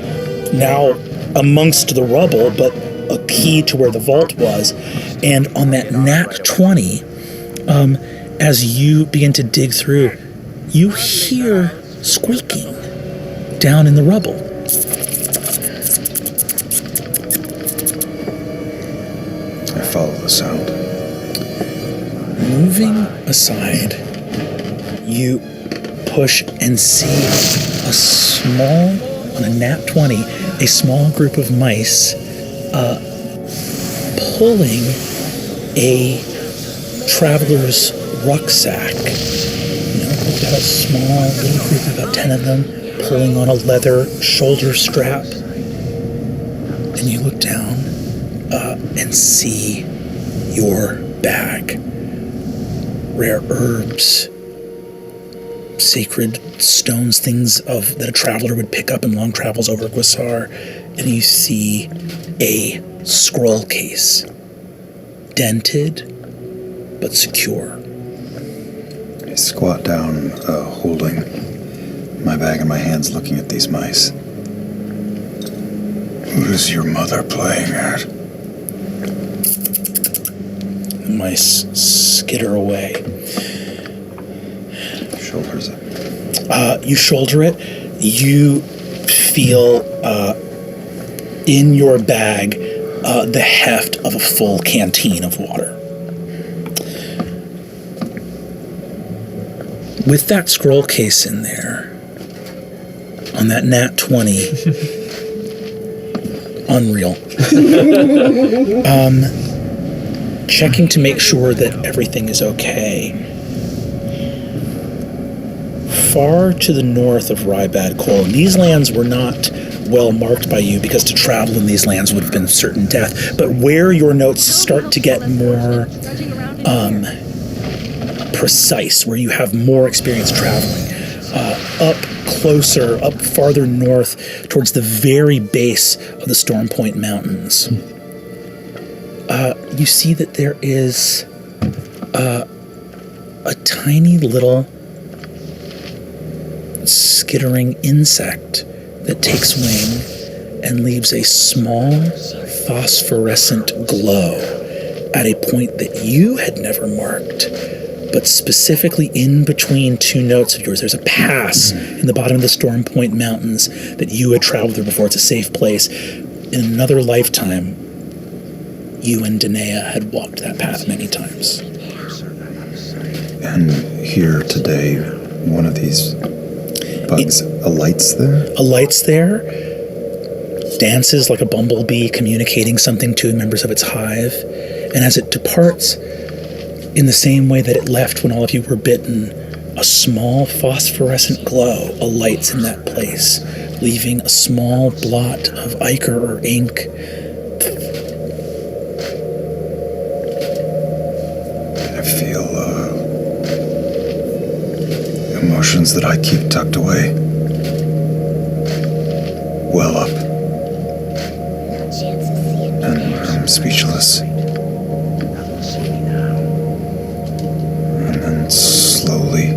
now amongst the rubble, but a key to where the vault was. And on that nat 20, as you begin to dig through, you hear squeaking down in the rubble. I follow the sound. Moving aside, you push and see a small, on a nat 20, a small group of mice pulling a traveler's rucksack. We've got a small little group, about 10 of them, pulling on a leather shoulder strap. And you look down and see your bag. Rare herbs, sacred stones, things that a traveler would pick up in long travels over Guisar. And you see a scroll case, dented but secure. I squat down, holding my bag in my hands, looking at these mice. What is your mother playing at? The mice skitter away. Shoulders it. You shoulder it. You feel in your bag the heft of a full canteen of water. With that scroll case in there, on that nat 20, unreal. Checking to make sure that everything is okay. Far to the north of Rybad Col, and these lands were not well marked by you because to travel in these lands would have been certain death, but where your notes start to get more precise, where you have more experience traveling, up closer, up farther north towards the very base of the Storm Point Mountains. You see that there is a tiny little skittering insect that takes wing and leaves a small phosphorescent glow at a point that you had never marked, but specifically in between two notes of yours. There's a pass in the bottom of the Storm Point Mountains that you had traveled through before. It's a safe place. In another lifetime, you and Danae had walked that path many times. And here today, one of these bugs alights there? Alights there, dances like a bumblebee, communicating something to members of its hive. And as it departs, in the same way that it left when all of you were bitten, a small phosphorescent glow alights in that place, leaving a small blot of ichor or ink. I feel emotions that I keep tucked away well up. And I'm speechless. Slowly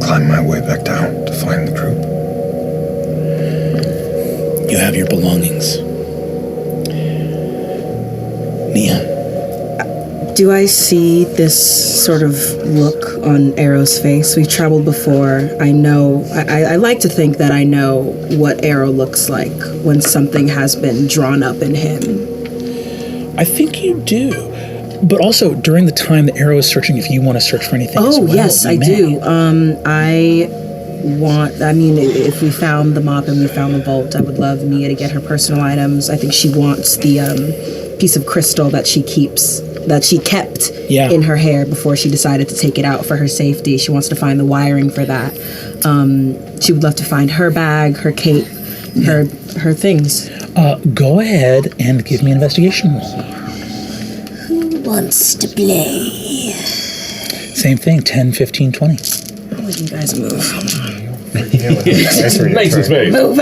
climb my way back down to find the group. You have your belongings. Nia. Do I see this sort of look on Arrow's face? We've traveled before. I know, I like to think that I know what Arrow looks like when something has been drawn up in him. I think you do. But also, during the time that Arrow is searching, if you want to search for anything as well, yes, I do. If we found the mop and we found the vault, I would love Nia to get her personal items. I think she wants the piece of crystal that she kept in her hair before she decided to take it out for her safety. She wants to find the wiring for that. She would love to find her bag, her cape, her things. Go ahead and give me an investigation roll. Wants to play. Same thing, 10, 15, 20. How would you guys move? Nice and space. Move.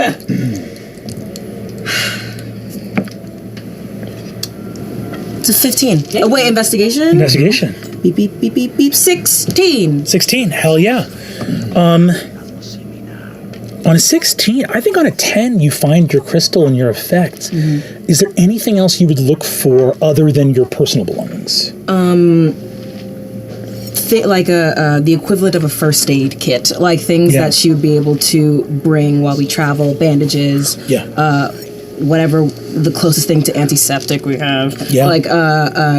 It's a 15. Oh, wait, investigation? Investigation. Beep, beep, beep, beep, beep. 16. 16, hell yeah. On a 16, I think on a 10, you find your crystal and your effects. Is there anything else you would look for other than your personal belongings? Like the equivalent of a first aid kit, like things that she would be able to bring while we travel, bandages, whatever the closest thing to antiseptic we have.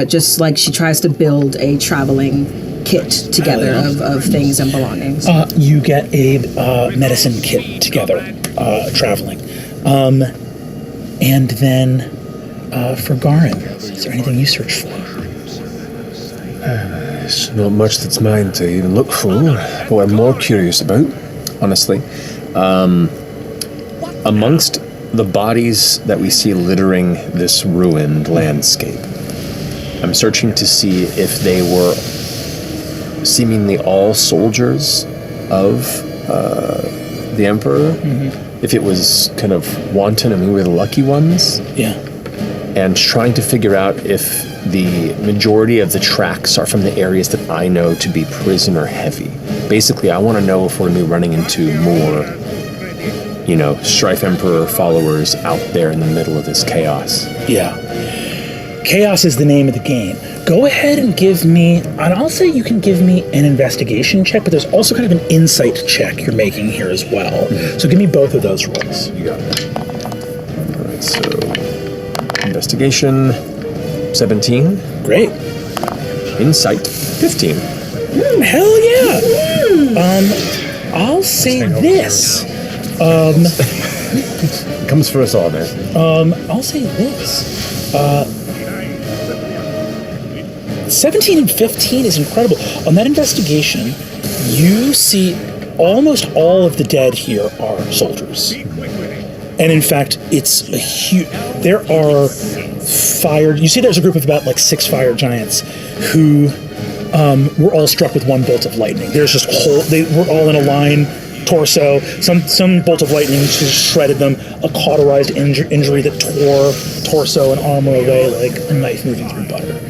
Just like she tries to build a traveling kit together of things and belongings. You get a medicine kit together, traveling. And then for Garin, is there anything you search for? There's not much that's mine to even look for. What I'm more curious about, honestly, amongst the bodies that we see littering this ruined landscape, I'm searching to see if they were seemingly all soldiers of the Emperor, if it was kind of wanton and we were the lucky ones. And trying to figure out if the majority of the tracks are from the areas that I know to be prisoner heavy. Basically, I want to know if we're going to be running into more, Strife Emperor followers out there in the middle of this chaos. Chaos is the name of the game. Go ahead and give me, and I'll say you can give me an investigation check, but there's also kind of an insight check you're making here as well. So give me both of those rolls. You got it. All right, so investigation, 17. Great. Insight, 15. Hell yeah! I'll say this. It comes for us all, man. I'll say this. 17 and 15 is incredible. On that investigation, you see almost all of the dead here are soldiers. And in fact, it's a huge... There are you see there's a group of about 6 fire giants who were all struck with one bolt of lightning. There's just they were all in a line, torso. Some bolt of lightning just shredded them. A cauterized injury that tore torso and armor away like a knife moving through butter.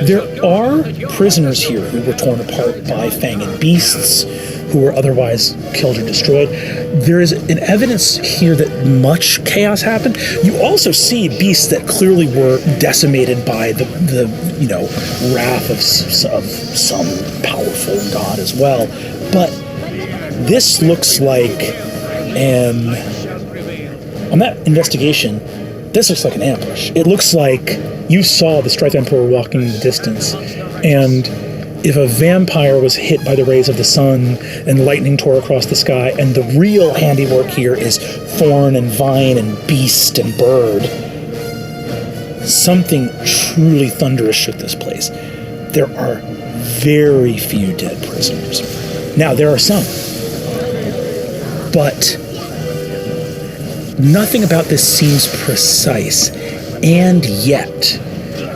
There are prisoners here who were torn apart by fanged beasts, who were otherwise killed or destroyed. There is an evidence here that much chaos happened. You also see beasts that clearly were decimated by the wrath of some powerful god as well. But this looks like on that investigation, this looks like an ambush. It looks like you saw the Strife Emperor walking in the distance, and if a vampire was hit by the rays of the sun and lightning tore across the sky, and the real handiwork here is thorn and vine and beast and bird, something truly thunderous shook this place. There are very few dead prisoners. Now, there are some, but nothing about this seems precise. And yet,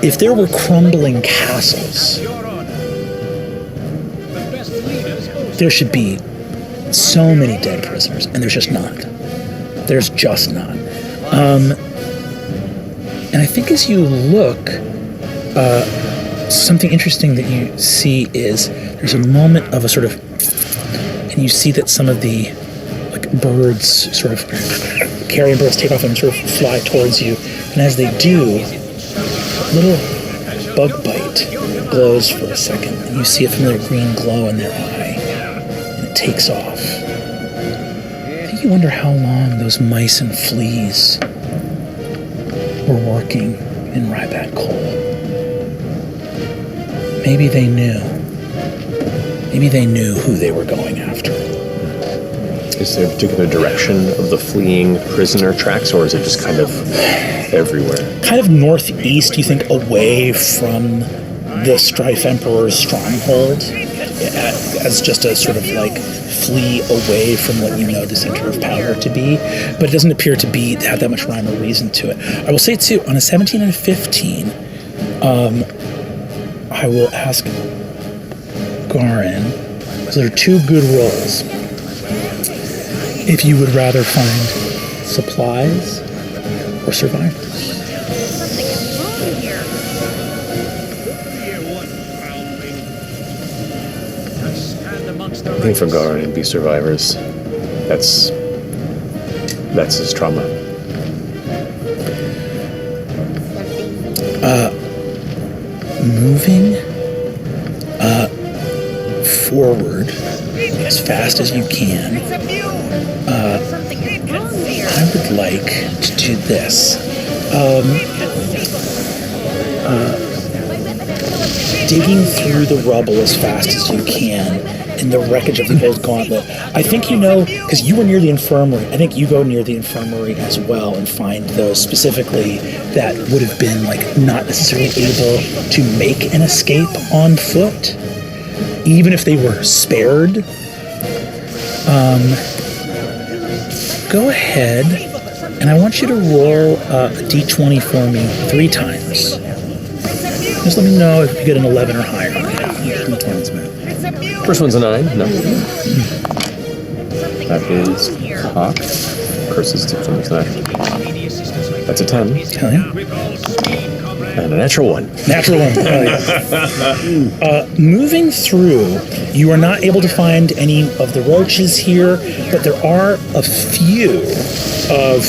if there were crumbling castles, there should be so many dead prisoners, and there's just not. There's just not. And I think as you look, something interesting that you see is there's a moment of a sort of, and you see that some of the birds sort of, carrion birds take off and sort of fly towards you, and as they do, a little bug bite glows for a second, and you see a familiar green glow in their eye, and it takes off. I think you wonder how long those mice and fleas were working in Ryback Coal. Maybe they knew. Maybe they knew who they were going after. Is there a particular direction of the fleeing prisoner tracks, or is it just kind of everywhere? Kind of northeast, you think, away from the Strife Emperor's stronghold, as just a sort of flee away from what you know the center of power to be, but it doesn't appear to have that much rhyme or reason to it. I will say too, on a 17 and a 15, I will ask Garin, because there are two good rolls, if you would rather find supplies or survivors. I think for Garin it'd be survivors. That's That's his trauma. Moving forward as fast as you can. I would like to do this. Digging through the rubble as fast as you can in the wreckage of the old gauntlet. I think you know, because you were near the infirmary, I think you go near the infirmary as well and find those specifically that would have been like not necessarily able to make an escape on foot, even if they were spared. Go ahead, and I want you to roll a d20 for me 3 times. Just let me know if you get an 11 or higher. First one's a 9. No. That is cocked. Curses to something's natural. That's a 10. Hell yeah. And a natural 1. Natural 1. Moving through, you are not able to find any of the roaches here, but there are a few of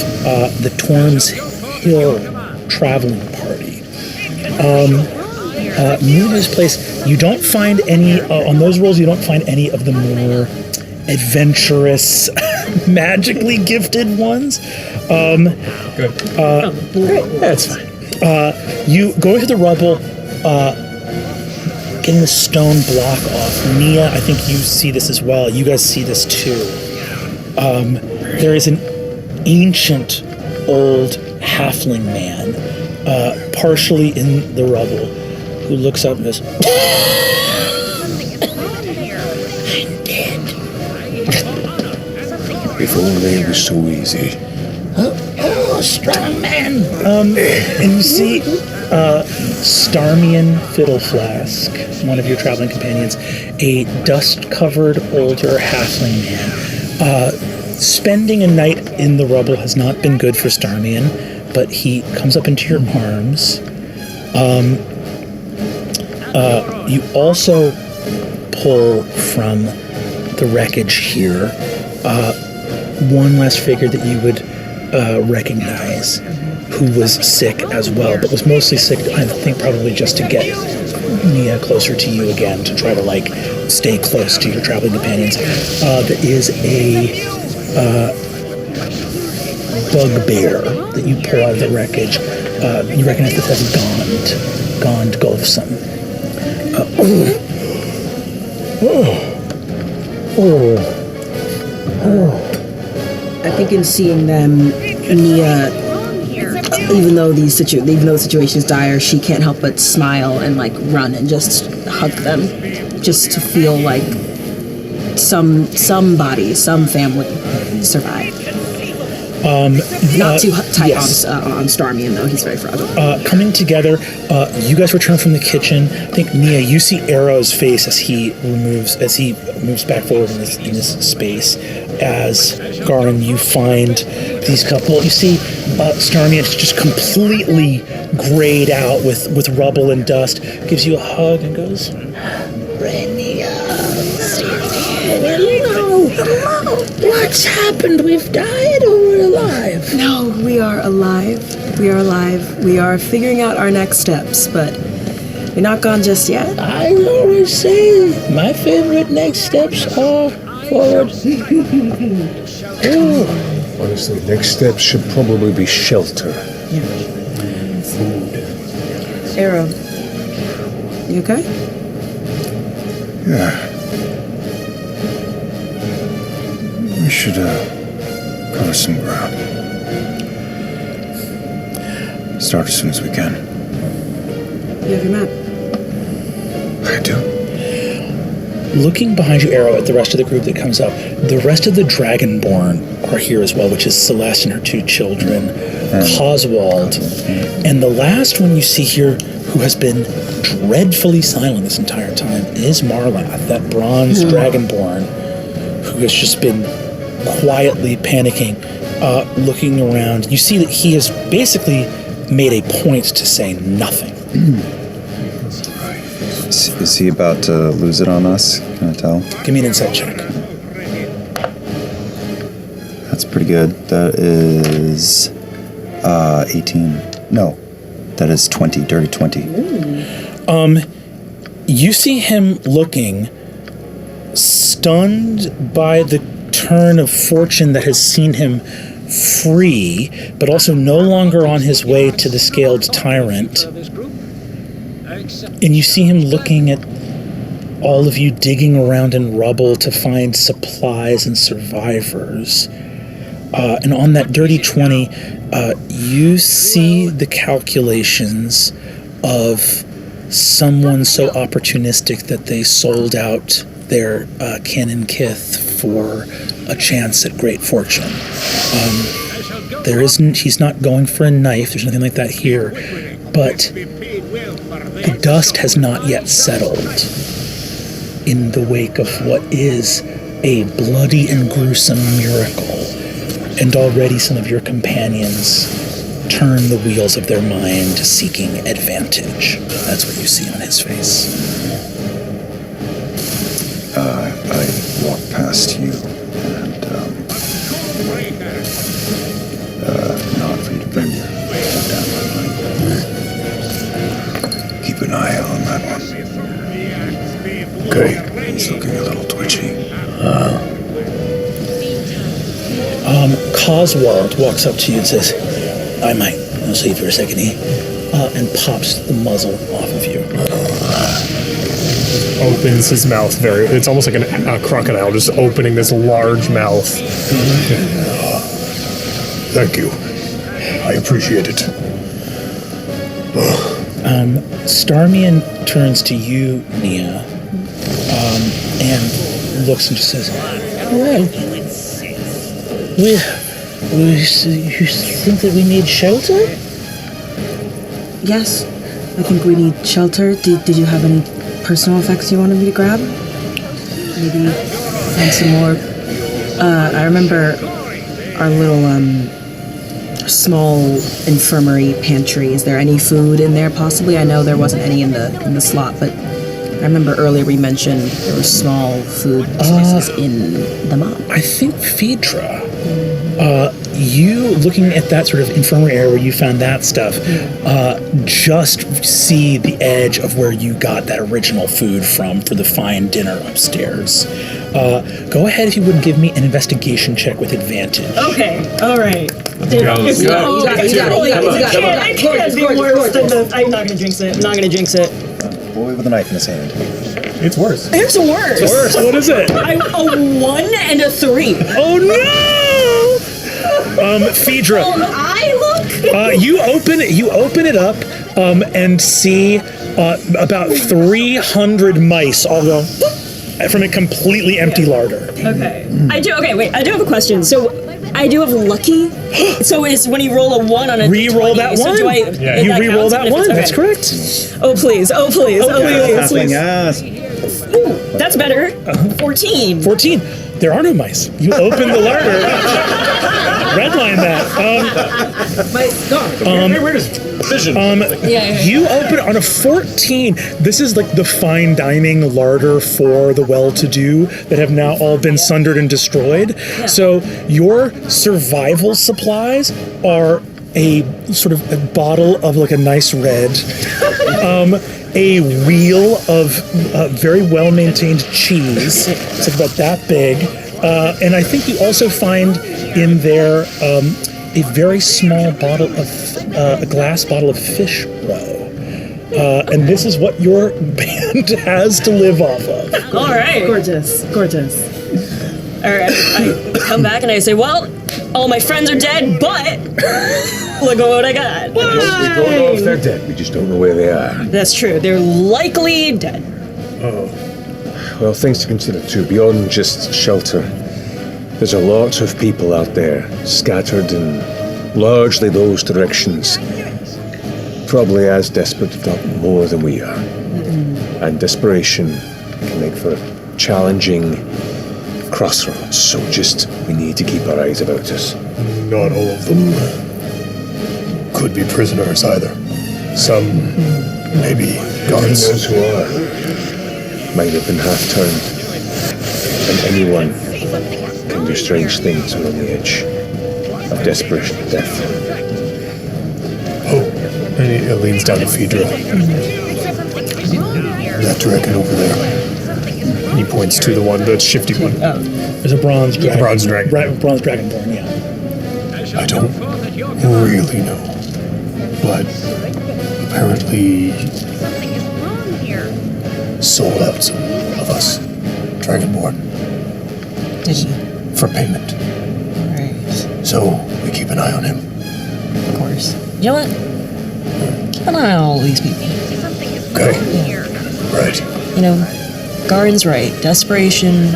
the Torm's Hill traveling party. Moving this place, you don't find any, on those rolls, you don't find any of the more adventurous, magically gifted ones. Good. That's fine. You go into the rubble, getting the stone block off. Nia, I think you see this as well. You guys see this too. There is an ancient old halfling man, partially in the rubble, who looks up and goes, I'm dead. If only it was so easy. Oh, strong man. And you see Starmian Fiddle Flask, one of your traveling companions, a dust-covered older halfling man. Spending a night in the rubble has not been good for Starmian, but he comes up into your arms. You also pull from the wreckage here one last figure that you would recognize, who was sick as well, but was mostly sick, I think, probably just to get Nia closer to you again, to try to, like, stay close to your traveling companions. That is a bugbear that you pull out of the wreckage. You recognize this as Gond Gulfson. I think in seeing them, Nia, even though the situation is dire, she can't help but smile and like run and just hug them, just to feel like some family survived. Not too tight yes. on Starmian though; he's very fragile. Coming together, you guys return from the kitchen. I think Nia, you see Arrow's face as he moves back forward in this space. As Garin, you find these couple. You see Starmian just completely grayed out with rubble and dust. Gives you a hug and goes, Renia, hello. What's happened? We've died or we're alive? No, we are alive. We are alive. We are figuring out our next steps, but we're not gone just yet. I always say my favorite next steps are forward. Honestly, next step should probably be shelter. Food. Arrow, you okay? Yeah. We should cover some ground. Start as soon as we can. You have your map. I do. Looking behind you, Arrow, at the rest of the group that comes up, the rest of the Dragonborn are here as well, which is Celeste and her 2 children, Coswald, and the last one you see here, who has been dreadfully silent this entire time, is Marlath, that bronze Dragonborn, who has just been quietly panicking, looking around. You see that he has basically made a point to say nothing. Is he about to lose it on us? Can I tell? Give me an insight check. That's pretty good. That is 18. No, that is 20. Dirty 20. You see him looking stunned by the turn of fortune that has seen him free, but also no longer on his way to the scaled tyrant. And you see him looking at all of you digging around in rubble to find supplies and survivors. And on that dirty 20, you see the calculations of someone so opportunistic that they sold out their kin and kith for a chance at great fortune. He's not going for a knife, there's nothing like that here, but the dust has not yet settled in the wake of what is a bloody and gruesome miracle. And already some of your companions turn the wheels of their mind seeking advantage. That's what you see on his face. I walk past you and nod for you to bring your foot down behind. Keep an eye on that one. Okay. He's looking a little twitchy. Coswald walks up to you and says, I might. I'll see you for a second, and pops the muzzle off of you. Opens his mouth it's almost like a crocodile just opening this large mouth. Thank you. I appreciate it. Starmian turns to you, Nia, and looks and just says, well, you think that we need shelter? Yes, I think we need shelter. Did you have any personal effects you wanted me to grab? Maybe find some more. I remember our little small infirmary pantry. Is there any food in there possibly? I know there wasn't any in the slot, but I remember earlier we mentioned there were small food sources in the mob. I think Phaedra. You looking at that sort of infirmary area where you found that stuff, just see the edge of where you got that original food from for the fine dinner upstairs. Go ahead if you wouldn't give me an investigation check with advantage. Okay, all right. You got it. I'm not gonna jinx it. I'm not gonna jinx it. Boy with a knife in his hand. It's worse. It's worse. It's worse. What is it? A 1 and a 3. Oh no! Phaedra. You open it up, and see about 300 mice all go from a completely empty larder. Okay. I do have a question. So I do have lucky. So is when you roll a 1 on a re-roll that so one. do I, You re-roll that one. That's correct. Oh please. Oh please. Yes. Ooh, that's better. 14. 14. There are no mice. You open the larder. Redline that. Where does vision? You open it on a 14. This is like the fine dining larder for the well-to-do that have now all been sundered and destroyed. Yeah. So your survival supplies are a sort of a bottle of like a nice red, a wheel of very well-maintained cheese. It's like about that big. And I think you also find in there a very small bottle of, a glass bottle of fish roe. And this is what your band has to live off of. All right. Gorgeous. All right. I come back and I say, well, all my friends are dead, but look at what I got. We don't know if they're dead. We just don't know where they are. That's true. They're likely dead. Oh. Well, things to consider too. Beyond just shelter, there's a lot of people out there scattered in largely those directions. Probably as desperate, if not more, than we are. Mm-hmm. And desperation can make for a challenging crossroads. So we need to keep our eyes about us. Not all of them could be prisoners either. Some maybe guards. Those who are might have been half-turned. And anyone can do strange things when on the edge of desperation and death. Oh, and he leans down to Phaedra. That dragon over there. He points to the one, the shifty one. Oh, there's a bronze dragon. Bronze dragon. Bronze dragonborn, yeah. I don't really know, but apparently sold out some of us, Dragonborn. Did you? For payment. Right. So we keep an eye on him. Of course. You know what? Keep an eye on all these people. Okay. Right. You know, Garen's right. Desperation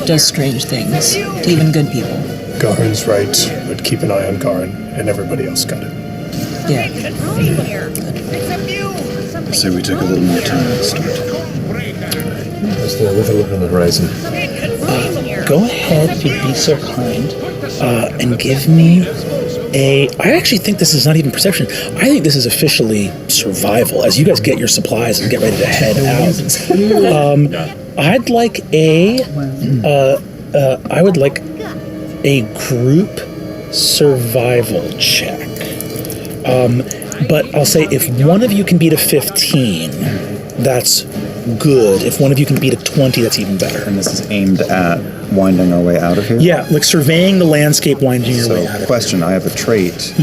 does strange things to even good people. Garen's right, but keep an eye on Garen, and everybody else got it. Yeah. I say we take a little more time and start. Is there another look on the horizon? Go ahead, if you'd be so kind, and give me I actually think this is not even perception. I think this is officially survival. As you guys get your supplies and get ready to head out, I'd like I would like a group survival check. But I'll say if one of you can beat a 15, that's good. If one of you can beat a 20, that's even better. And this is aimed at winding our way out of here? Yeah, like surveying the landscape, winding your way out of question, I have a trait,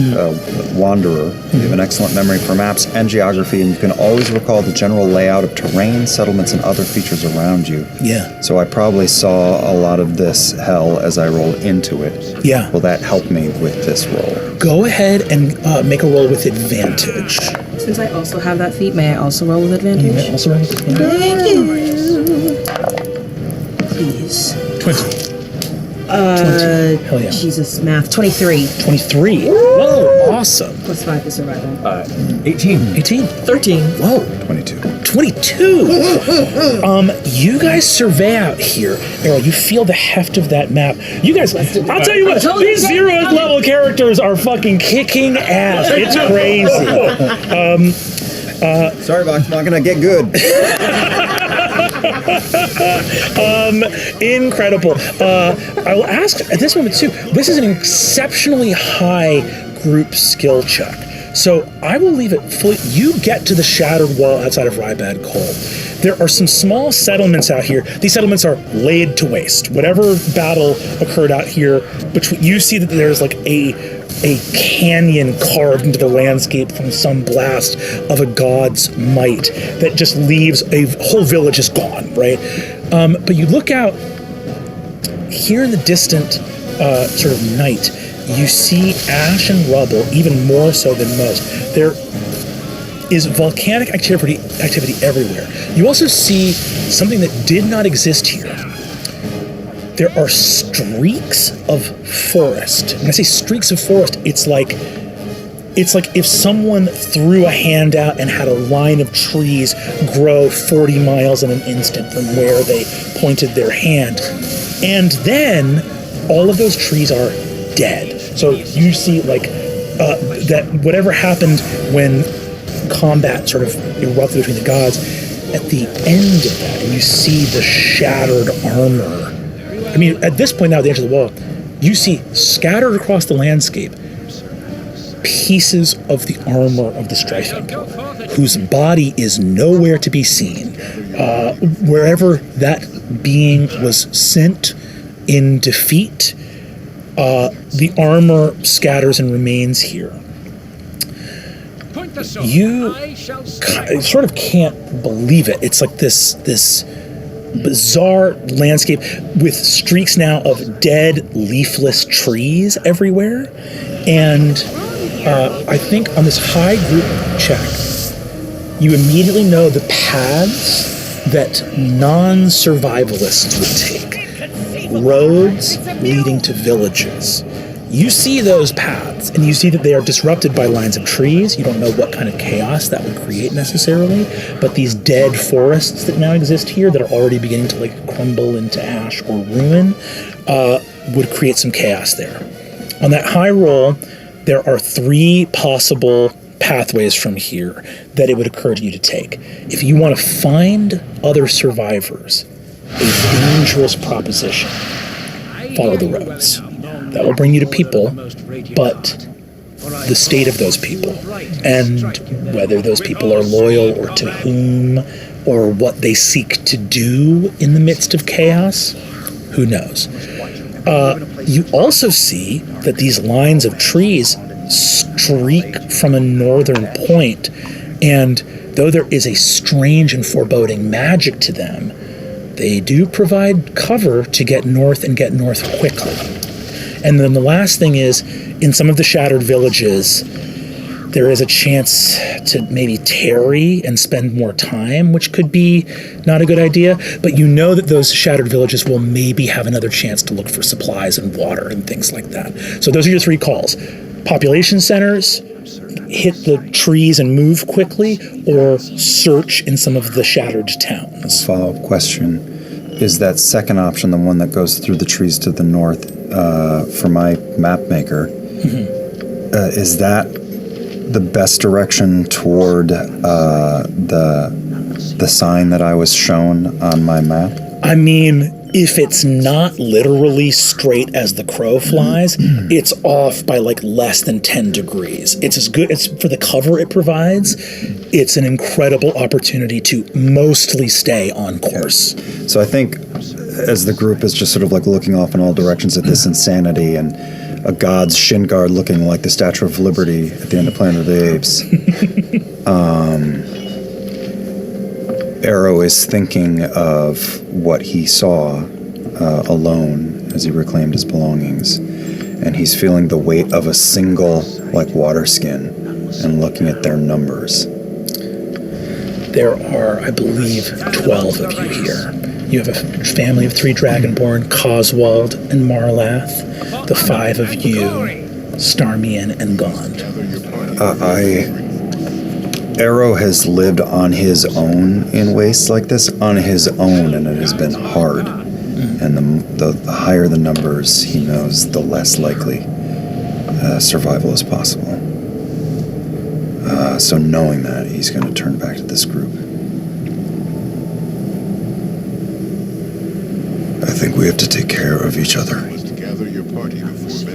Wanderer. You have an excellent memory for maps and geography, and you can always recall the general layout of terrain, settlements, and other features around you. Yeah. So I probably saw a lot of this hell as I rolled into it. Yeah. Will that help me with this roll? Go ahead and make a roll with advantage. Since I also have that feat, may I also roll with advantage? You may also roll with advantage. Thank you. Please. 20. 20. Hell yeah. Jesus, math. 23. 23. Whoa, awesome. Plus 5 to survival. 18. 18. 13. Whoa. 22. 22. You guys survey out here. Errol, you feel the heft of that map. You guys, I'll tell you what, these 0th level characters are fucking kicking ass. It's crazy. Sorry, Box, I'm not gonna get good. Incredible. I will ask at this moment too, this is an exceptionally high group skill check. So I will leave it fully. You get to the shattered wall outside of Rybad Cole. There are some small settlements out here. These settlements are laid to waste. Whatever battle occurred out here, you see that there's like a canyon carved into the landscape from some blast of a god's might that just leaves a whole village is gone, right? But you look out here in the distant sort of night, you see ash and rubble, even more so than most. There is volcanic activity everywhere. You also see something that did not exist here. There are streaks of forest. When I say streaks of forest, it's like if someone threw a hand out and had a line of trees grow 40 miles in an instant from where they pointed their hand. And then all of those trees are dead. So you see that whatever happened when combat sort of erupted between the gods, at the end of that, and you see the shattered armor. I mean, at this point now, at the edge of the wall, you see scattered across the landscape pieces of the armor of the Strifing, whose body is nowhere to be seen. Wherever that being was sent in defeat, the armor scatters and remains here. You sort of can't believe it. It's like this bizarre landscape with streaks now of dead, leafless trees everywhere. And I think on this high group check, you immediately know the paths that non-survivalists would take. Roads leading to villages. You see those paths, and you see that they are disrupted by lines of trees. You don't know what kind of chaos that would create necessarily, but these dead forests that now exist here that are already beginning to crumble into ash or ruin would create some chaos there. On that high roll, there are 3 possible pathways from here that it would occur to you to take. If you want to find other survivors, a dangerous proposition, follow the roads. That will bring you to people, but the state of those people, and whether those people are loyal or to whom, or what they seek to do in the midst of chaos, who knows? You also see that these lines of trees streak from a northern point, and though there is a strange and foreboding magic to them, they do provide cover to get north and get north quickly. And then the last thing is, in some of the shattered villages, there is a chance to maybe tarry and spend more time, which could be not a good idea, but you know that those shattered villages will maybe have another chance to look for supplies and water and things like that. So those are your 3 calls. Population centers, hit the trees and move quickly, or search in some of the shattered towns. Follow-up question. Is that second option the one that goes through the trees to the north for my map maker? Is that the best direction toward the sign that I was shown on my map? I mean, if it's not literally straight as the crow flies, it's off by like less than 10 degrees. It's as good, it's for the cover it provides. It's an incredible opportunity to mostly stay on course. So I think as the group is just sort of like looking off in all directions at this insanity and a god's shin guard looking like the Statue of Liberty at the end of Planet of the Apes, Arrow is thinking of what he saw alone as he reclaimed his belongings, and he's feeling the weight of a single like water skin and looking at their numbers. There are, I believe, 12 of you here. You have a family of 3 Dragonborn, Coswald and Marlath, the 5 of you, Starmian and Gond. Arrow has lived on his own in wastes like this, on his own, and it has been hard. And the higher the numbers he knows, the less likely survival is possible. So knowing that, he's going to turn back to this group. I think we have to take care of each other.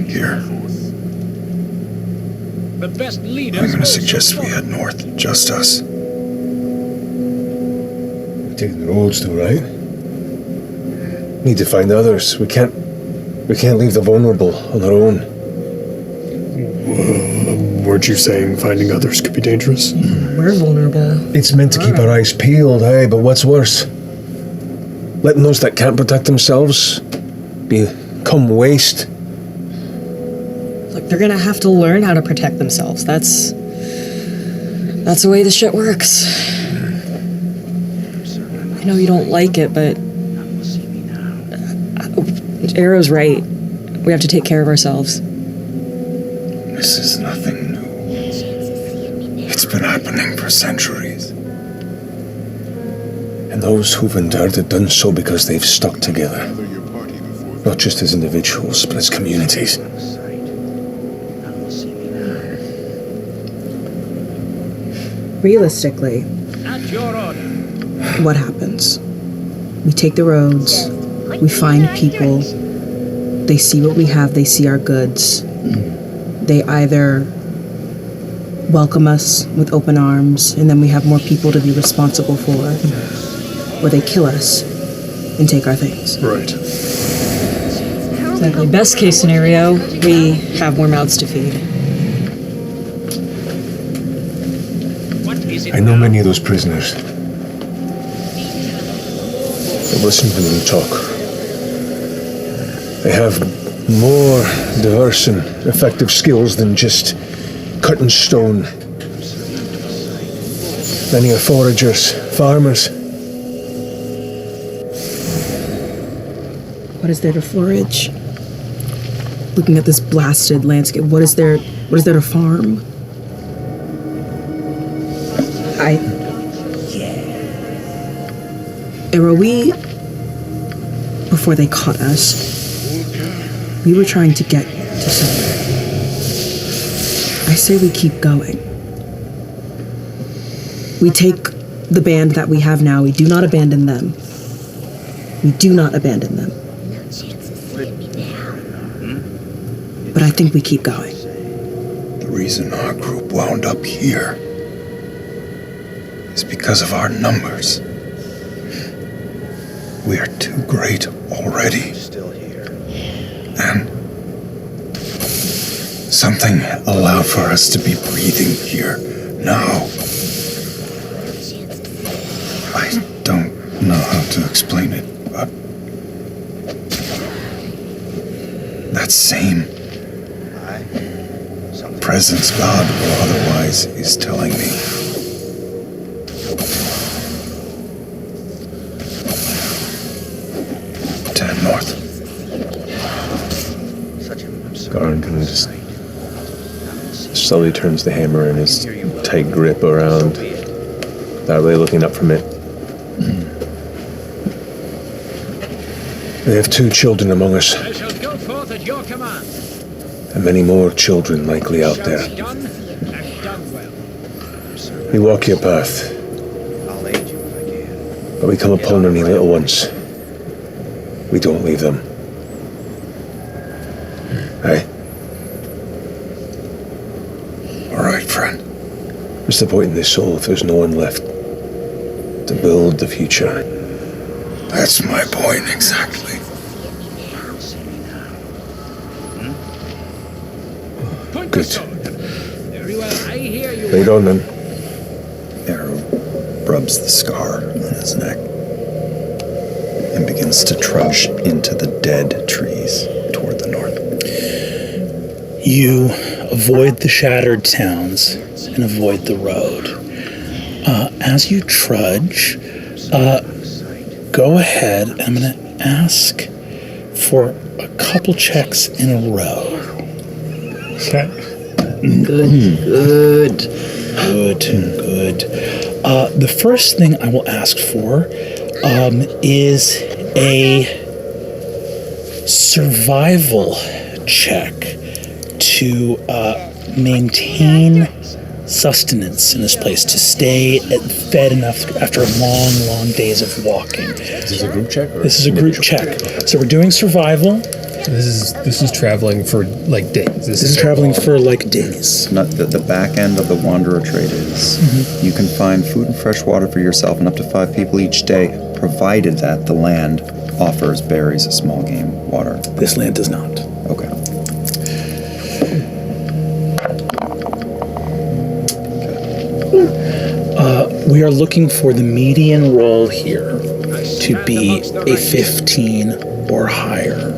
Here. The best leaders. I'm going to suggest we head north, just us. We're taking the roads though, right? Need to find others. We can't leave the vulnerable on their own. Weren't you saying finding others could be dangerous? We're vulnerable. It's meant to keep our eyes peeled, aye, but what's worse? Letting those that can't protect themselves become waste. Look, they're gonna have to learn how to protect themselves. That's the way this shit works. I know you don't like it, but Arrow's right. We have to take care of ourselves. This is nothing new. It's been happening for centuries. And those who've endured it done so because they've stuck together. Not just as individuals, but as communities. Realistically, what happens? We take the roads, we find people, they see what we have, they see our goods. They either welcome us with open arms, and then we have more people to be responsible for, or they kill us and take our things. Right. Exactly. Best case scenario, we have more mouths to feed. I know many of those prisoners. I've listened to them talk. They have more diverse and effective skills than just cutting stone. Many are foragers, farmers. What is there to forage? Looking at this blasted landscape, what is there to farm? Arrow, before they caught us, we were trying to get to somewhere. I say we keep going. We take the band that we have now, we do not abandon them. We do not abandon them. But I think we keep going. The reason our group wound up here is because of our numbers. We are too great already. And something allowed for us to be breathing here now. I don't know how to explain it, but that same presence, God or otherwise, is telling me. North. Garin kind of just slowly turns the hammer in his tight grip around, without really looking up from it. We have 2 children among us, I shall go forth at your command. and many more children likely out there. Done and done well. We walk your path, but we come upon any little ones. We don't leave them. Hey. All right, friend. What's the point in this soul if there's no one left to build the future? That's my point, exactly. Good. Very well, I hear you. Lead on then. Arrow rubs the scar on his neck and begins to trudge into the dead trees toward the north. You avoid the shattered towns and avoid the road. As you trudge, go ahead. I'm going to ask for a couple checks in a row. Okay. Good. The first thing I will ask for is a survival check to maintain sustenance in this place, to stay fed enough after long days of walking. Is this a group check? This is a group check. So we're doing survival. This is traveling for like days. This is traveling for like days. Not the back end of the Wanderer trade is you can find food and fresh water for yourself and up to 5 people each day, provided that the land offers berries, small game, water. This land does not. Okay. We are looking for the median roll here to be a 15 or higher.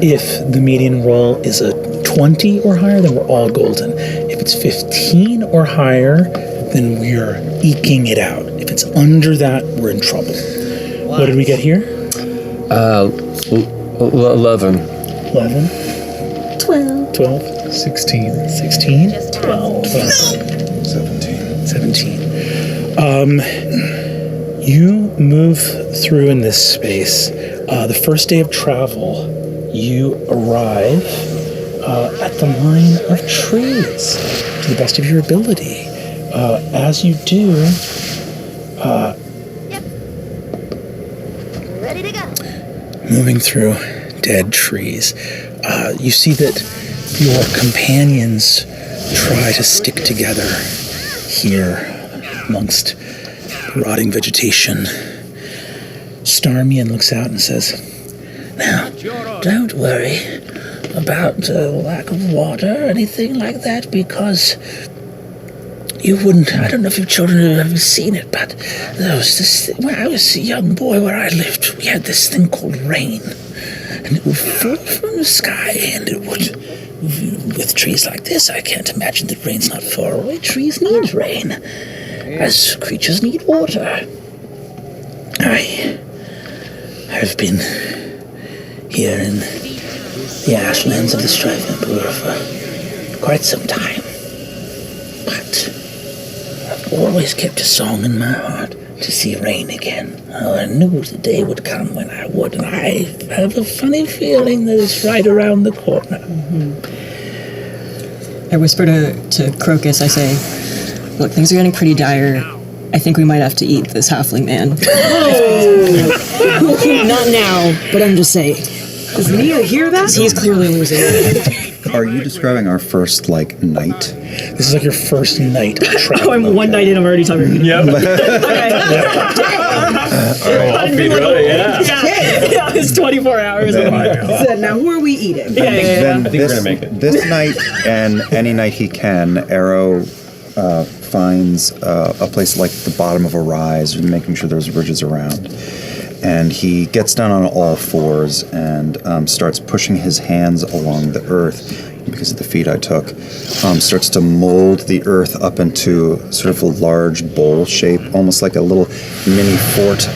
If the median roll is a 20 or higher, then we're all golden. If it's 15 or higher, then we're eking it out. If it's under that, we're in trouble. What did we get here? 11. 11. 12. 16. 16. 12. 17. You move through in this space. The first day of travel, you arrive at the line of trees to the best of your ability. As you do, Ready to go. moving through dead trees, you see that your companions try to stick together here amongst rotting vegetation. Starmian looks out and says, "Now, don't worry about lack of water or anything like that, because you wouldn't. I don't know if you children have ever seen it, but there was this thing, when I was a young boy where I lived, we had this thing called rain, and it would fall from the sky, and it would, with trees like this, I can't imagine that rain's not far away. Trees need rain, as creatures need water. I've been here in the ashlands of the Strife Emperor for quite some time, but I've always kept a song in my heart to see rain again. Oh, I knew the day would come when I would, and I have a funny feeling that it's right around the corner." I whisper to Crocus, I say, "Look, things are getting pretty dire. I think we might have to eat this halfling man." Not now, but I'm just saying. Does Nia hear that? He's clearly losing it. Are you describing our first, night? This is like your first night traveling. Oh, I'm one night in, I'm already talking. Yep. Yeah, it's 24 hours. So now who are we eating? Then I think we're gonna make it. This night and any night he can, Arrow finds a place like the bottom of a rise, making sure there's ridges around. And he gets down on all fours and starts pushing his hands along the earth, because of the feed I took, starts to mold the earth up into sort of a large bowl shape, almost like a little mini fort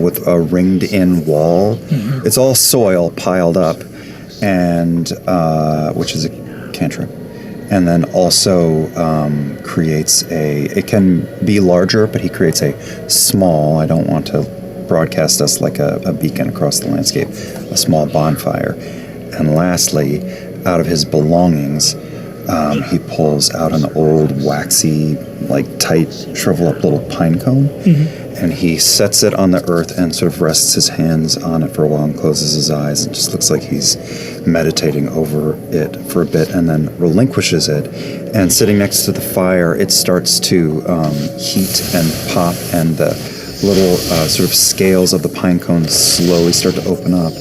with a ringed-in wall. Mm-hmm. It's all soil piled up, and which is a cantrip. And then also creates it can be larger, but he creates a small, I don't want to broadcast us like a beacon across the landscape, a small bonfire. And lastly, out of his belongings, he pulls out an old waxy, tight, shrivel-up little pine cone, and he sets it on the earth and sort of rests his hands on it for a while and closes his eyes. It just looks like he's meditating over it for a bit and then relinquishes it. And sitting next to the fire, it starts to heat and pop, and the little sort of scales of the pine cone slowly start to open up,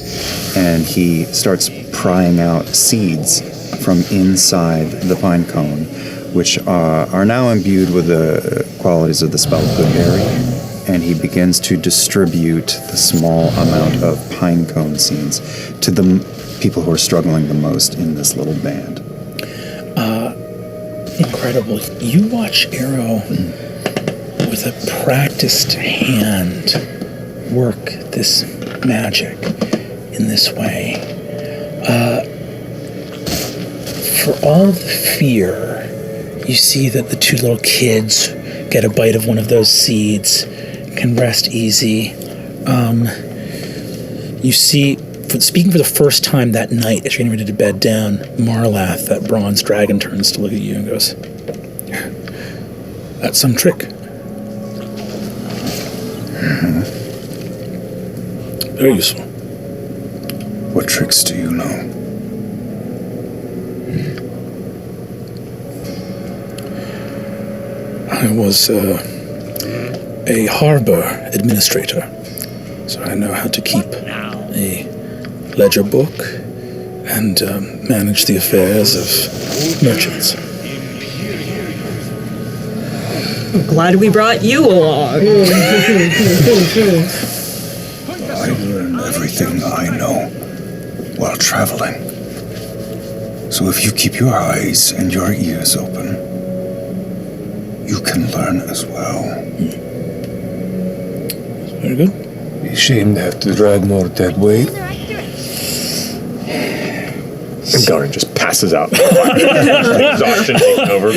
and he starts prying out seeds from inside the pine cone, which are now imbued with the qualities of the spell Good Harry, and he begins to distribute the small amount of pine cone seeds to the people who are struggling the most in this little band. Incredible. You watch Arrow with a practiced hand work this magic in this way. For all the fear, you see that the two little kids get a bite of one of those seeds, can rest easy. You see, speaking for the first time that night, as you're getting ready to bed down, Marlath, that bronze dragon, turns to look at you and goes, "That's some trick." Very useful. What tricks do you know? I was a harbor administrator, so I know how to keep a ledger book and manage the affairs of merchants. I'm glad we brought you along. I learn everything I know while traveling. So if you keep your eyes and your ears open, you can learn as well. Very good. Be ashamed to have to drag more dead weight. And Garin just passes out. Exhaustion taking over.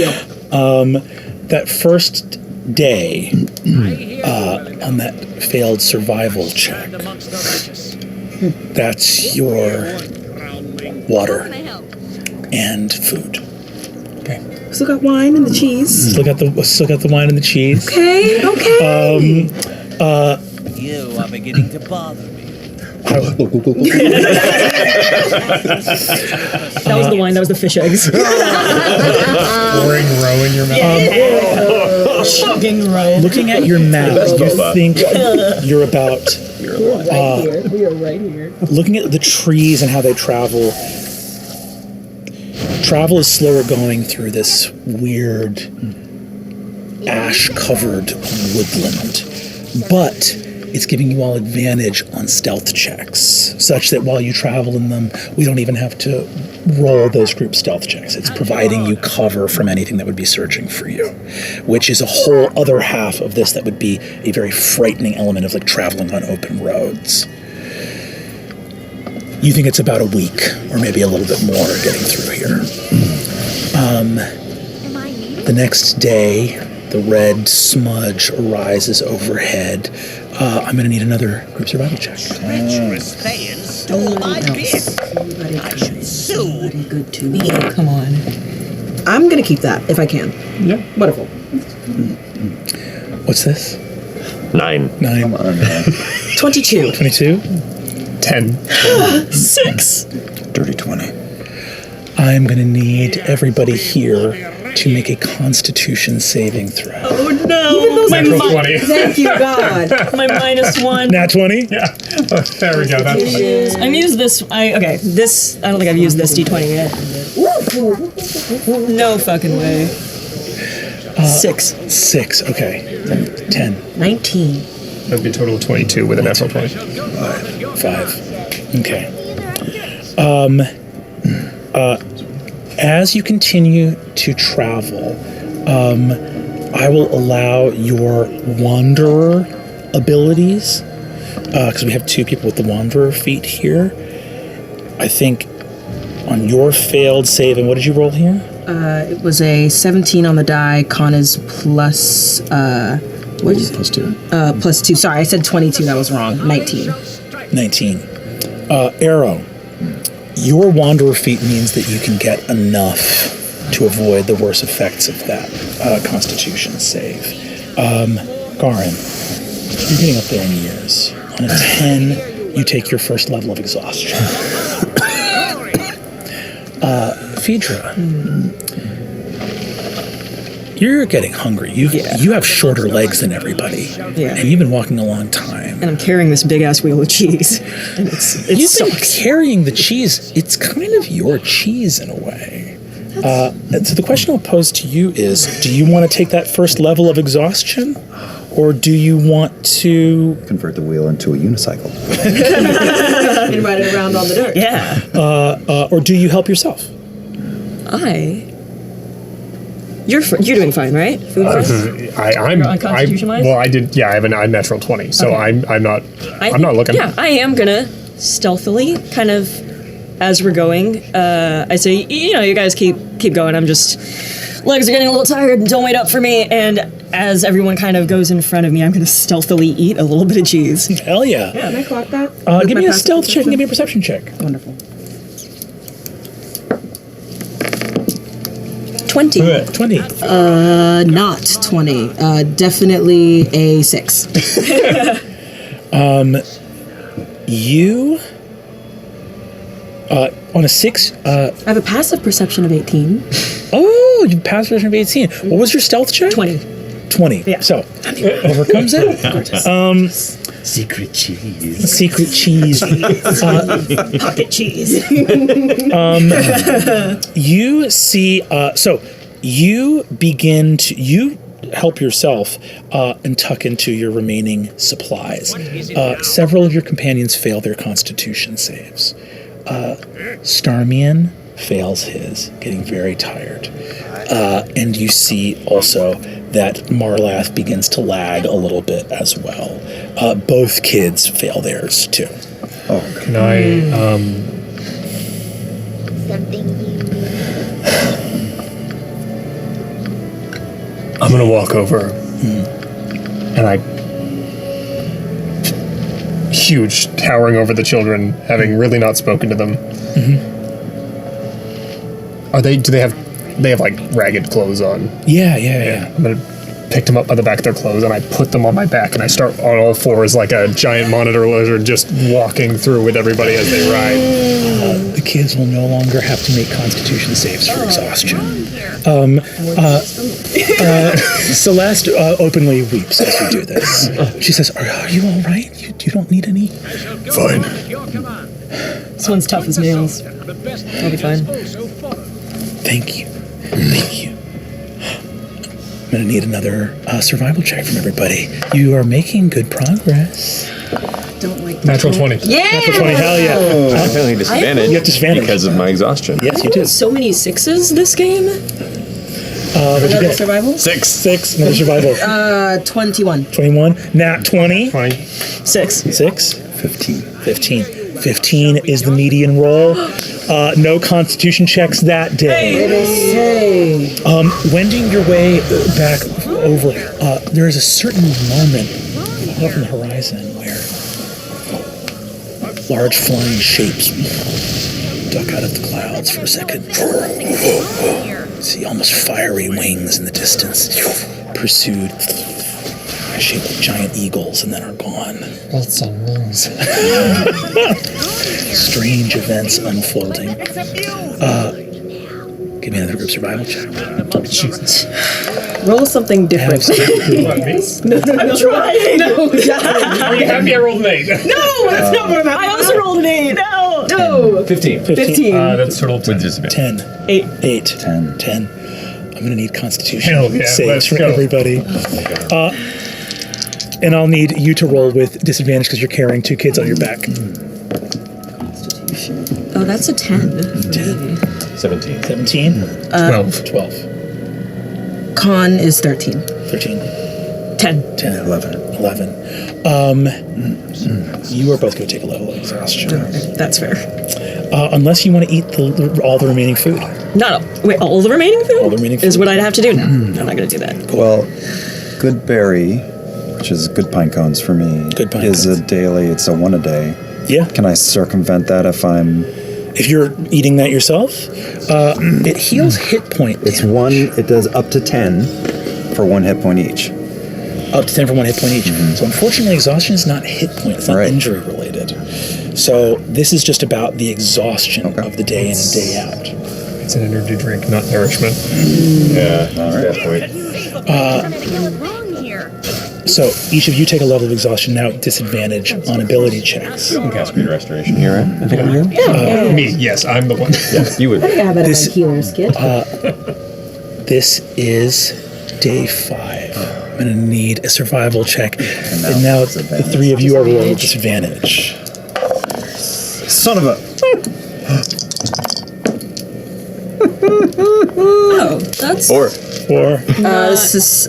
That first day on that failed survival check, that's your water and food. Okay. Still got wine and the cheese. Still got the wine and the cheese. Okay. You are beginning to bother me. That was the wine, that was the fish eggs. Pouring roe in your mouth. Chugging roe. Looking at your map, you think you're about. We are right here. Looking at the trees and how they travel. Travel is slower going through this weird ash-covered woodland, but it's giving you all advantage on stealth checks, such that while you travel in them, we don't even have to roll those group stealth checks. It's providing you cover from anything that would be searching for you, which is a whole other half of this that would be a very frightening element of traveling on open roads. You think it's about a week, or maybe a little bit more, getting through here. The next day, the red smudge arises overhead. I'm going to need another group survival check. Treacherous Thayan stole my gift. I should sue. Good to me. Come on. I'm gonna keep that if I can. Yeah. Wonderful. What's this? 9. 9. Come on, man. 22. 22? 10. 6. Dirty 20. I'm going to need everybody here to make a Constitution saving throw. Oh no! Natural 20. Thank you, God. My -1. Nat 20? Yeah. Oh, there we go. That's fine. I've used this. This. I don't think I've used this D20 yet. No fucking way. 6. 6. Okay. 10. 19. That'd be a total of 22 with a natural 20. 5. Okay. As you continue to travel, I will allow your wanderer abilities, because we have 2 people with the wanderer feat here. I think on your failed save, and what did you roll here? It was a 17 on the die. Con is plus. What did you say? Plus 2. Plus 2. Sorry, I said 22. That was wrong. 19. 19. Arrow, your wanderer feat means that you can get enough to avoid the worst effects of that Constitution save. Garin, you're getting up there in years. On a 10, you take your first level of exhaustion. Phaedra, you're getting hungry. You have shorter legs than everybody, and you've been walking a long time. And I'm carrying this big ass wheel of cheese. And it You've sucks. been carrying the cheese. It's kind of your cheese in a way. So the question I'll pose to you is, do you want to take that first level of exhaustion? Or do you want to convert the wheel into a unicycle? And ride it around on the dirt. Yeah. Or do you help yourself? You're doing fine, right? Food wise? I'm on Constitution-wise? well, I did. Yeah, I have a natural 20, so Okay. I'm not looking. Yeah, I am gonna stealthily, kind of, as we're going. I say, you guys keep going. I'm just legs are getting a little tired. Don't wait up for me. And as everyone kind of goes in front of me, I'm gonna stealthily eat a little bit of cheese. Hell yeah! Can I clock that? Give me a stealth check and give me a perception check. Wonderful. 20. 20. Not 20. Definitely a 6. You on a 6. I have a passive perception of 18. Oh, you passed version of 18. What was your stealth check? 20. 20. Yeah. So overcomes it. Secret cheese. Secret cheese. Pocket cheese. You see. So you begin to help yourself and tuck into your remaining supplies. Several of your companions fail their Constitution saves. Starmian fails his, getting very tired. And you see also that Marlath begins to lag a little bit as well. Both kids fail theirs too. Oh, can I? I'm gonna walk over, and huge, towering over the children, having really not spoken to them. Do they have like ragged clothes on? Yeah. I'm gonna pick them up by the back of their clothes and I put them on my back and I start on all fours like a giant monitor lizard, just walking through with everybody as they ride. The kids will no longer have to make Constitution saves for exhaustion. Celeste openly weeps as we do this. She says, "Are you all right? You don't need any." Fine. This one's tough as nails. I'll be fine. Thank you. I'm gonna need another survival check from everybody. You are making good progress. Don't like Natural 20. Yeah! Natural 20, hell yeah. I apparently disadvantage. You have disadvantage because of my exhaustion. Yes, you do. So many 6s this game. What'd you get? Survival? 6. Another survival. 21. 21. Nat 20. 6. 15 is the median roll. No Constitution checks that day. Wending your way back over, there is a certain moment off on the horizon where large flying shapes duck out of the clouds for a second. See almost fiery wings in the distance, pursued by a shape of giant eagles, and then are gone. That's a Strange events unfolding. Give me another group survival check. Jesus. Roll something different. No, I'm trying. No, Are you happy I rolled an 8? No, that's not what I'm happy. I also rolled an 8. No. 15. 15. That's total 10. 8. 10. I'm going to need Constitution Hell yeah, saves let's for go. everybody. And I'll need you to roll with disadvantage because you're carrying 2 kids on your back. Oh, that's a 10. 17. 17? 12. Con is 13. 13. 10. 11. You are both going to take a level of exhaustion. That's fair. Unless you want to eat all the remaining food. No. Wait, all the remaining food? All the remaining food. Is what I'd have to do now. I'm not going to do that. Well, good berry, which is good pine cones for me, is a daily, it's a 1 a day. Yeah. Can I circumvent that if you're eating that yourself? It heals hit point. It's it does up to 10 for 1 hit point each. Up to 10 for 1 hit point each. So unfortunately, exhaustion is not hit point. It's not injury related. So this is just about the exhaustion of the day in and day out. It's an energy drink, not nourishment. Yeah, that's a point. So each of you take a level of exhaustion now at disadvantage on ability checks. You can cast Speed Restoration here, right? I think I'm here. Me, yes, I'm the one. Yeah, you would. I have that in my healer's kit. This is day 5. I'm going to need a survival check. And now the 3 of you are rolling with disadvantage. Son of a... Oh, that's... 4. This is,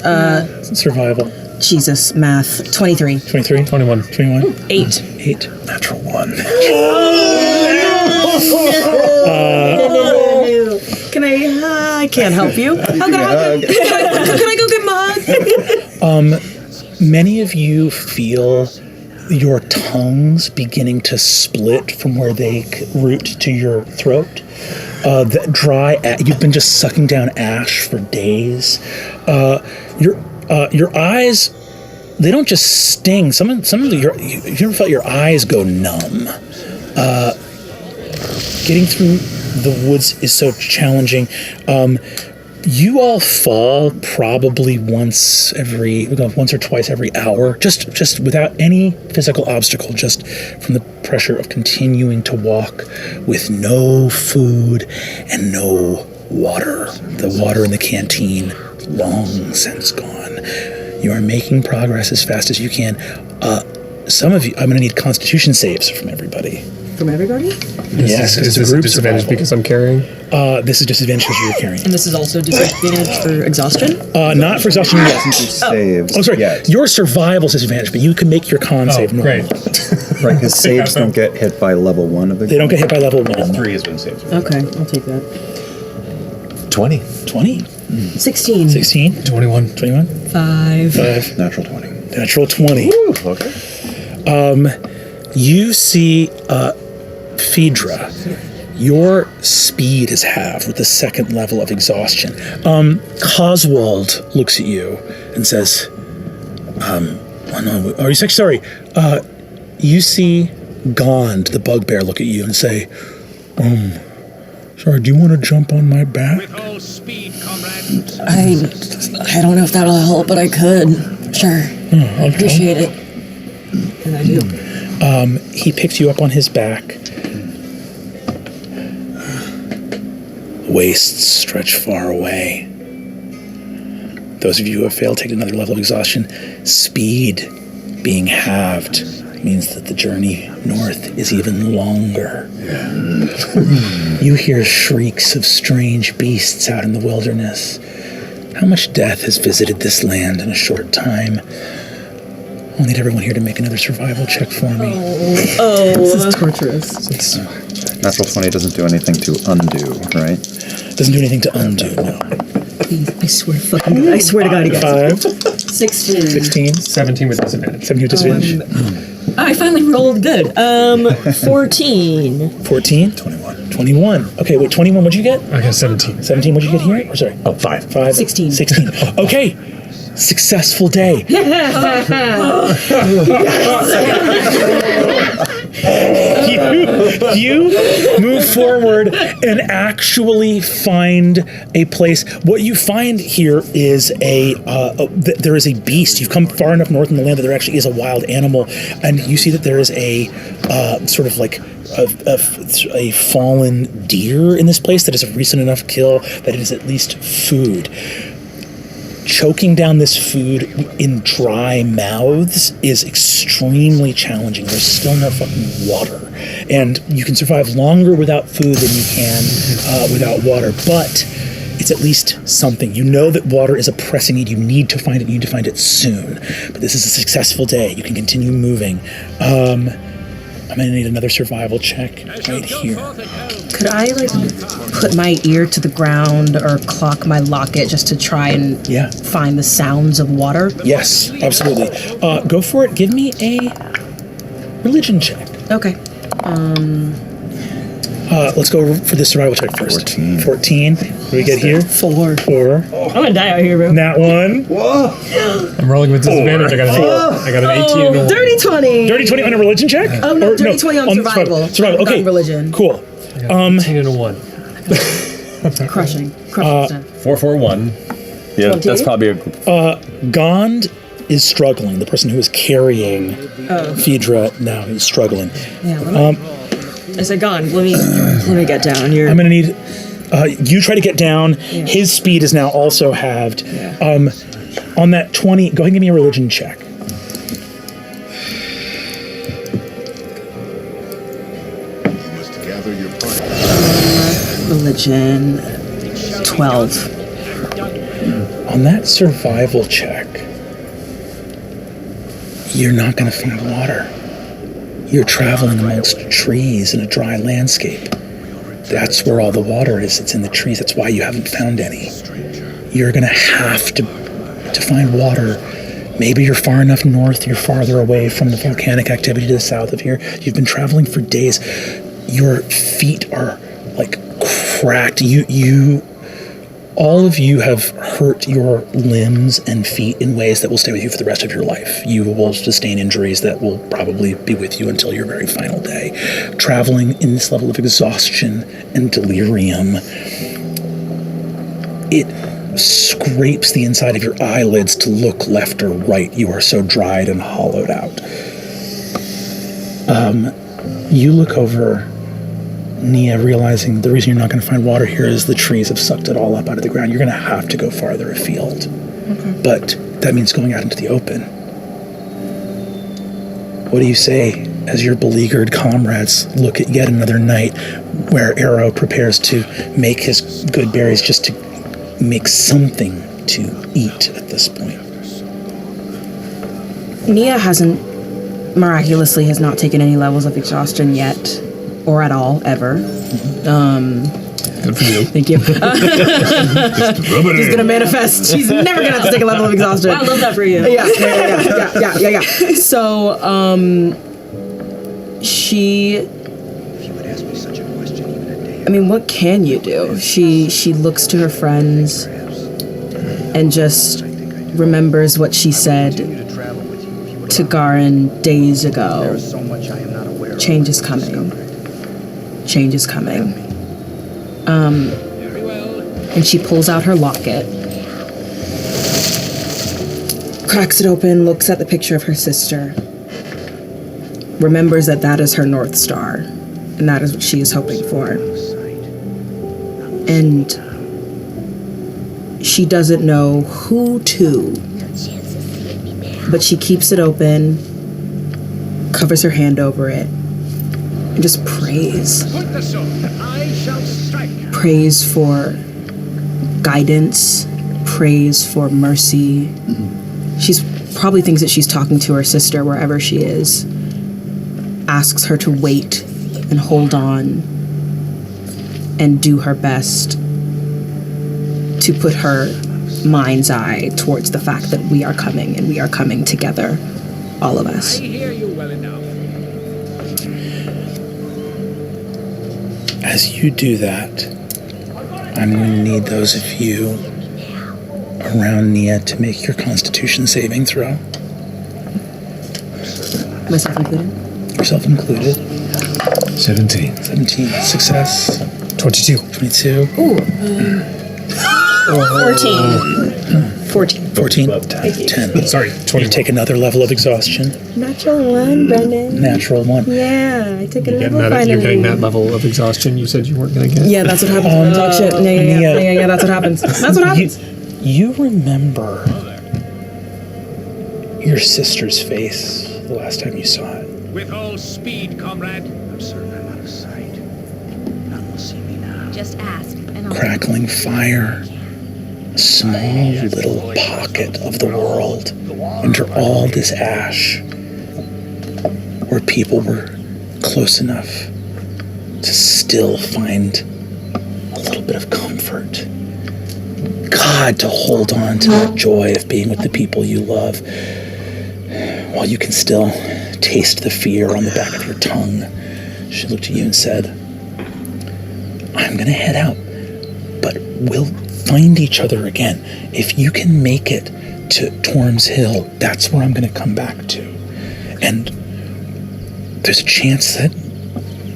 survival. Jesus, math. 23. 23? 21. 8. 8. Natural 1. Can I can't help you. How can I go get my hug? Many of you feel your tongues beginning to split from where they root to your throat. That you've been just sucking down ash for days. Your eyes, they don't just sting. Some of you ever felt your eyes go numb? Getting through the woods is so challenging. You all fall probably once or twice every hour, just without any physical obstacle, just from the pressure of continuing to walk with no food and no water. The water in the canteen, long since gone. You are making progress as fast as you can. Some of you, I'm going to need Constitution saves from everybody. From everybody? Yes, Is this a disadvantage because I'm carrying? This is disadvantage because you're carrying. And this is also disadvantage for exhaustion? Not for exhaustion yet. Saves. I'm sorry. Your survival's disadvantage, but you can make your con save normal. Great. Right, because saves don't get hit by level 1 of it. They don't get hit by level 1. 3 has been saved. Okay, I'll take that. 20. 20? 16. 16? 21. 21? 5. Natural 20. Natural 20. Okay. You see Phaedra. Your speed is halved with the 2nd level of exhaustion. Coswald looks at you and says, you see Gond, the bugbear, look at you and say, sorry, do you want to jump on my back? With all speed, comrade. I don't know if that'll help, but I could. Sure. I'll Appreciate it. And I do. He picks you up on his back. Wastes stretch far away. Those of you who have failed take another level of exhaustion. Speed being halved means that the journey north is even longer. You hear shrieks of strange beasts out in the wilderness. How much death has visited this land in a short time? I'll need everyone here to make another survival check for me. This is torturous. Natural 20 doesn't do anything to undo, right? Doesn't do anything to undo, no. I swear to God, he gets 5. 16. 16. 17 with disadvantage. 17 with disadvantage. I finally rolled good. 14. 14? 21. Okay, wait, 21, what'd you get? I got 17. 17, what'd you get here? Or sorry. Oh, 5. 5. 16. 16. Okay. Successful day. You move forward and actually find a place. What you find here is there is a beast. You've come far enough north in the land that there actually is a wild animal, and you see that there is a sort of like a fallen deer in this place that is a recent enough kill that it is at least food. Choking down this food in dry mouths is extremely challenging. There's still no fucking water. And you can survive longer without food than you can without water. But it's at least something. You know that water is a pressing need. You need to find it. You need to find it soon. But this is a successful day. You can continue moving. I'm going to need another survival check right here. Could I, put my ear to the ground or clock my locket just to try and find the sounds of water? Yes, absolutely. Go for it. Give me a religion check. Okay. Let's go for the survival check first. 14. What do we get here? 4. I'm gonna die out here, bro. Nat 1. Whoa. I'm rolling with disadvantage. I got an 18 and a Dirty 20. Dirty 20 on a religion check? Oh, no, dirty 20 on survival. Survival. Okay. Not religion. Cool. 18 and a 1. Crushing. 441. Yeah, 20? that's probably a. Gond is struggling. The person who is carrying Phaedra now is struggling. Yeah, I said, "Gone. Let me get down." I'm gonna need. You try to get down. Yeah. His speed is now also halved. Yeah. On that 20, go ahead and give me a religion check. Religion 12. On that survival check, you're not going to find water. You're traveling amongst trees in a dry landscape. That's where all the water is. It's in the trees. That's why you haven't found any. You're going to have to find water. Maybe you're far enough north, you're farther away from the volcanic activity to the south of here. You've been traveling for days. Your feet are like cracked. All of you have hurt your limbs and feet in ways that will stay with you for the rest of your life. You will sustain injuries that will probably be with you until your very final day. Traveling in this level of exhaustion and delirium, it scrapes the inside of your eyelids to look left or right. You are so dried and hollowed out. You look over, Nia, realizing the reason you're not going to find water here is the trees have sucked it all up out of the ground. You're going to have to go farther afield. Okay. But that means going out into the open. What do you say as your beleaguered comrades look at yet another night where Arrow prepares to make his good berries just to make something to eat at this point? Nia miraculously has not taken any levels of exhaustion yet. Or at all, ever. Good for you. Thank you. Just gonna manifest. She's never gonna have to take a level of exhaustion. I love that for you. Yeah. So, she. I mean, what can you do? She looks to her friends and just remembers what she said to Garin days ago. Change is coming. Change is coming. And she pulls out her locket, cracks it open, looks at the picture of her sister, remembers that is her North Star, and that is what she is hoping for. And she doesn't know who to, but she keeps it open, covers her hand over it, and just prays. Prays for guidance, prays for mercy. She's probably thinks that she's talking to her sister wherever she is. Asks her to wait and hold on and do her best to put her mind's eye towards the fact that we are coming and we are coming together, all of us. I hear you well enough. As you do that, I'm going to need those of you around Nia to make your Constitution saving throw. Myself included? Yourself included. 17. 17. Success. 22. 22. Ooh. 14. 14. 10. Sorry, 20. You take another level of exhaustion. Natural 1, Brendan. Natural 1. Yeah, I took a You're level getting, finally. you're getting that level of exhaustion you said you weren't going to get? Yeah, that's what happens when I talk shit. Yeah, that's what happens. That's what happens. You remember your sister's face the last time you saw it. With all speed, comrade. I'm certain I'm out of sight. None will see me now. Just ask, and I'll... Crackling fire. A small little pocket of the world under all this ash where people were close enough to still find a little bit of comfort. God, to hold on to that joy of being with the people you love while you can still taste the fear on the back of your tongue. She looked at you and said, I'm gonna head out, but we'll find each other again. If you can make it to Torm's Hill, that's where I'm gonna come back to. And there's a chance that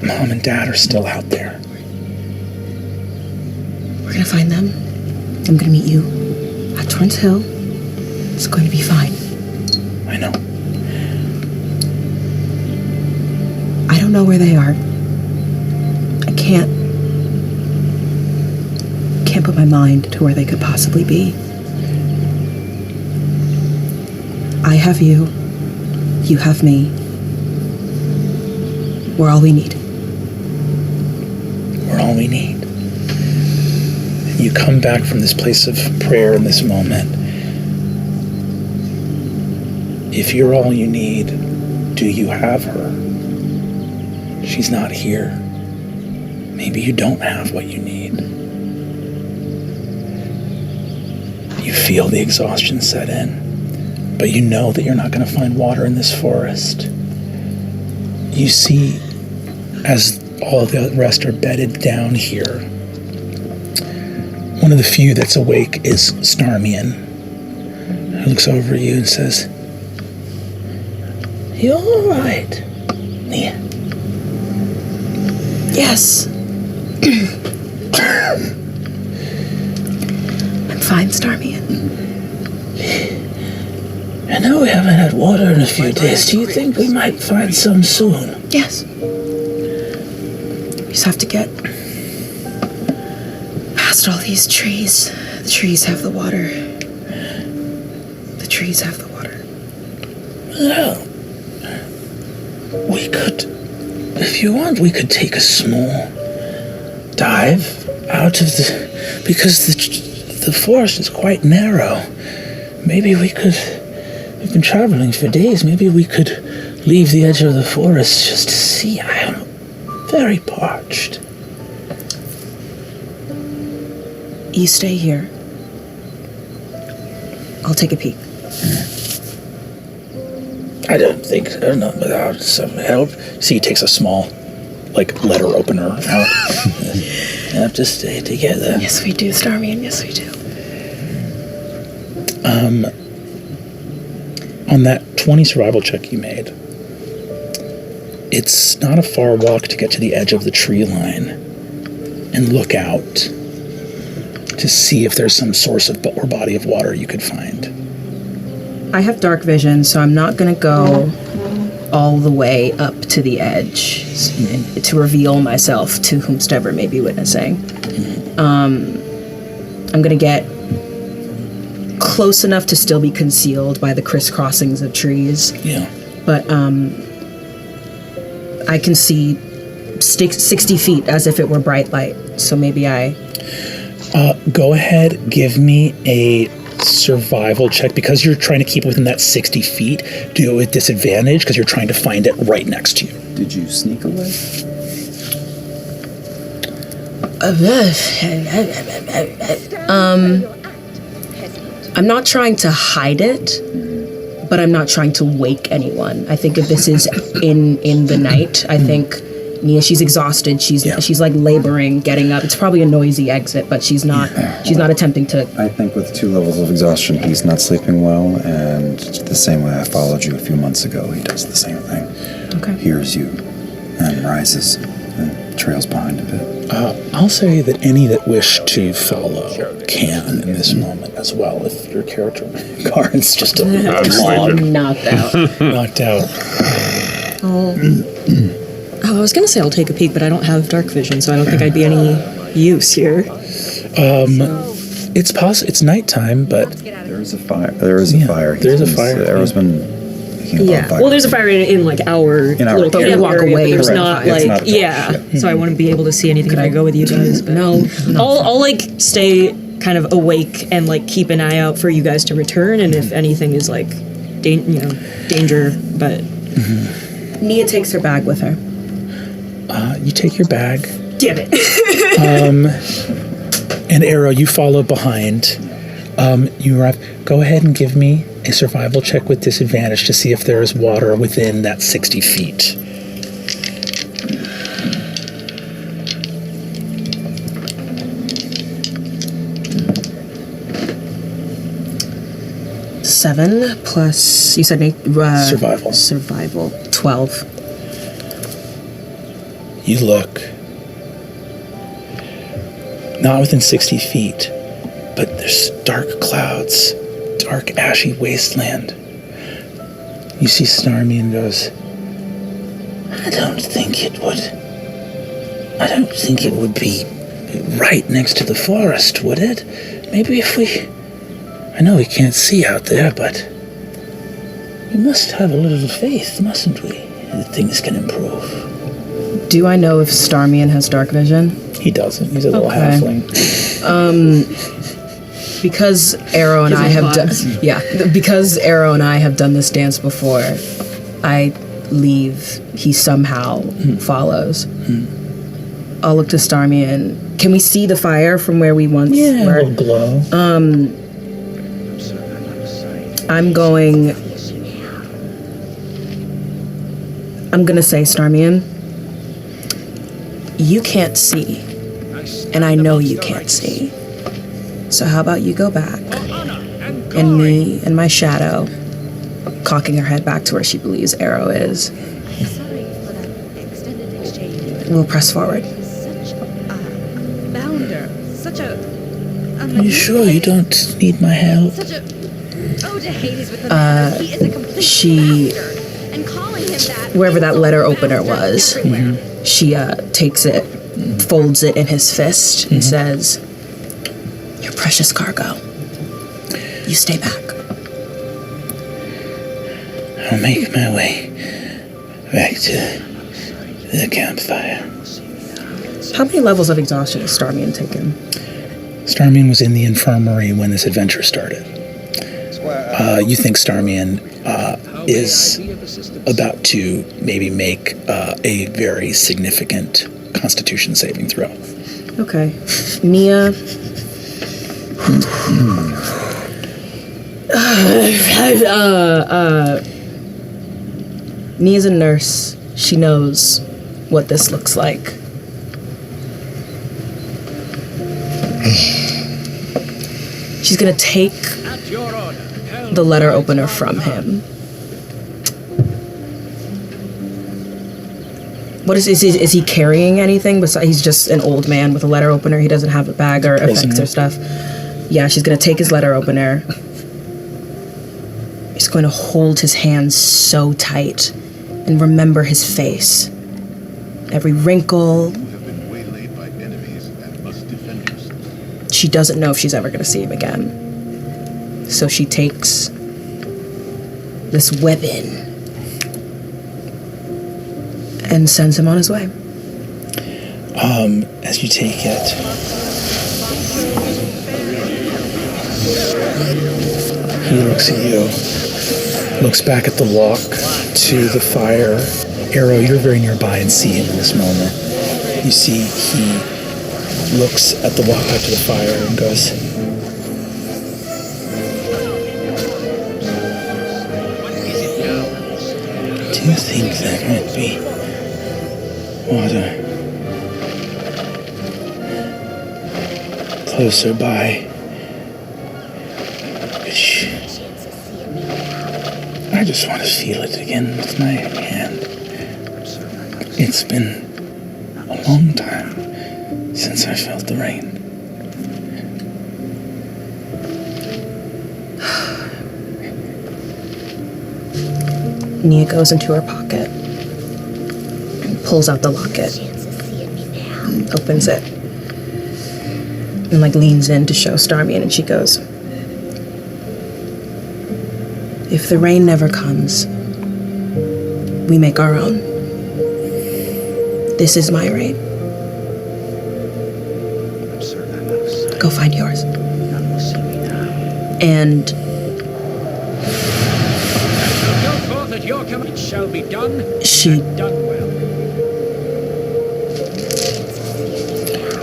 Mom and Dad are still out there. We're gonna find them. I'm gonna meet you at Torrance Hill. It's going to be fine. I know. I don't know where they are. I can't put my mind to where they could possibly be. I have you. You have me. We're all we need. We're all we need. You come back from this place of prayer in this moment. If you're all you need, do you have her? She's not here. Maybe you don't have what you need. You feel the exhaustion set in, but you know that you're not going to find water in this forest. You see, as all the rest are bedded down here, one of the few that's awake is Starmian, who looks over at you and says, "You all right, Nia?" Yes. I'm fine, Starmian. I know we haven't had water in a few days. Do you think we might find some soon? Yes. We just have to get past all these trees. The trees have the water. The trees have the water. Well, we could, if you want, we could take a small dive out of because the forest is quite narrow. Maybe we could, we've been traveling for days, maybe we could leave the edge of the forest just to see. I am very parched. You stay here. I'll take a peek. I don't know, without some help. See, he takes a small, letter opener out. We have to stay together. Yes, we do, Starmian. Yes, we do. On that 20 survival check you made, it's not a far walk to get to the edge of the tree line and look out to see if there's some source of or body of water you could find. I have dark vision, so I'm not going to go all the way up to the edge to reveal myself to whomsoever may be witnessing. I'm going to get close enough to still be concealed by the crisscrossings of trees. Yeah. But I can see 60 feet as if it were bright light, so maybe I... Go ahead, give me a survival check. Because you're trying to keep within that 60 feet, do it with disadvantage because you're trying to find it right next to you. Did you sneak away? I'm not trying to hide it, but I'm not trying to wake anyone. I think if this is in the night, I think Nia, she's exhausted. She's like laboring, getting up. It's probably a noisy exit, but she's not attempting to. I think with 2 levels of exhaustion, he's not sleeping well, and the same way I followed you a few months ago, he does the same thing. Okay. Hears you and rises and trails behind a bit. I'll say that any that wish to follow can in this moment as well, if your character card's just a long knocked out. Knocked out. I was gonna say I'll take a peek, but I don't have dark vision, so I don't think I'd be any use here. It's possible. It's nighttime, but there is a fire. There is a fire. There's a fire. The arrow's been. Well, there's a fire in like our little but we camp walk area, away but there's from not the fire. like It's not dark. so I wouldn't be able to see anything if I go with you guys. But No. I'll like stay kind of awake and like keep an eye out for you guys to return, and if anything is like, danger. But Nia takes her bag with her. you take your bag. Damn it. And Arrow, you follow behind. You arrive. Go ahead and give me a survival check with disadvantage to see if there is water within that 60 feet. Seven plus, you said Survival. Survival. 12. You look. Not within 60 feet, but there's dark clouds, dark ashy wasteland. You see Starmie goes, I don't think it would be right next to the forest, would it? Maybe if I know we can't see out there, but we must have a little faith, mustn't we? That things can improve. Do I know if Starmian has dark vision? He doesn't. He's a little halfling. Because Arrow and I have done, because Arrow and I have done this dance before, I leave. He somehow follows. I'll look to Starmian. Can we see the fire from where we once were? A little glow. I'm gonna say, Starmian, you can't see, and I know you can't see. So how about you go back, and me and my shadow, cocking her head back to where she believes Arrow is, we'll press forward. Bounder, such a. Are you sure you don't need my help? Such a. Oh, to Hades with the man. He is a complete She, bastard. And calling him that. wherever that letter opener was, she takes it, folds it in his fist, and says, your precious cargo. You stay back. I'll make my way back to the campfire. How many levels of exhaustion has Starmian taken? Starmian was in the infirmary when this adventure started. You think Starmian is about to maybe make a very significant Constitution saving throw. Okay. Nia. Nia's a nurse. She knows what this looks like. She's gonna take the letter opener from him. What is he carrying anything besides? He's just an old man with a letter opener. He doesn't have a bag or effects or stuff. Yeah, she's gonna take his letter opener. She's going to hold his hands so tight and remember his face. Every wrinkle. She doesn't know if she's ever gonna see him again. So she takes this weapon and sends him on his way. As you take it, he looks at you, looks back at the walk to the fire. Arrow, you're very nearby and see him in this moment. You see he looks at the walk back to the fire and goes, do you think that might be water closer by. I just want to feel it again with my hand. It's been a long time since I felt the rain. Nia goes into her pocket, pulls out the locket, opens it, and leans in to show Starmian, and she goes, "If the rain never comes, we make our own. This is my rain. Go find yours." And That your command shall be done. she Done well.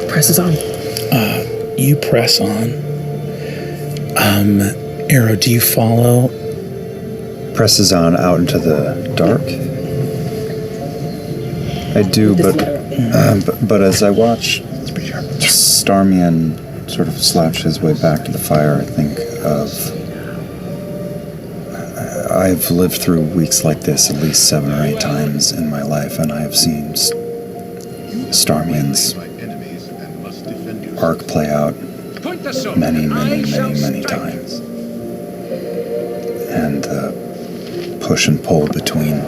presses on. You press on. Arrow, do you follow? Presses on out into the dark. I do, but as I watch Starmian sort of slouch his way back to the fire, I think of I've lived through weeks like this at least 7 or 8 times in my life, and I have seen Starmian's arc play out many times. And the push and pull between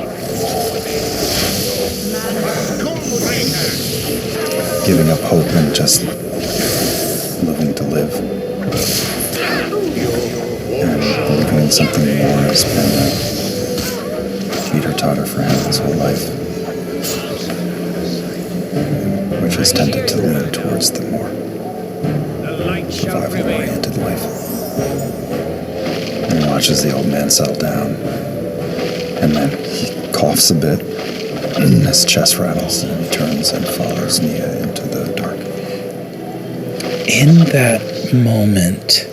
giving up hope and just living to live and believing in something more has been a teeter-totter for him his whole life, which has tended to lean towards the more survival-oriented life. And he watches the old man settle down, and then he coughs a bit, and his chest rattles, and he turns and follows Nia into the dark. In that moment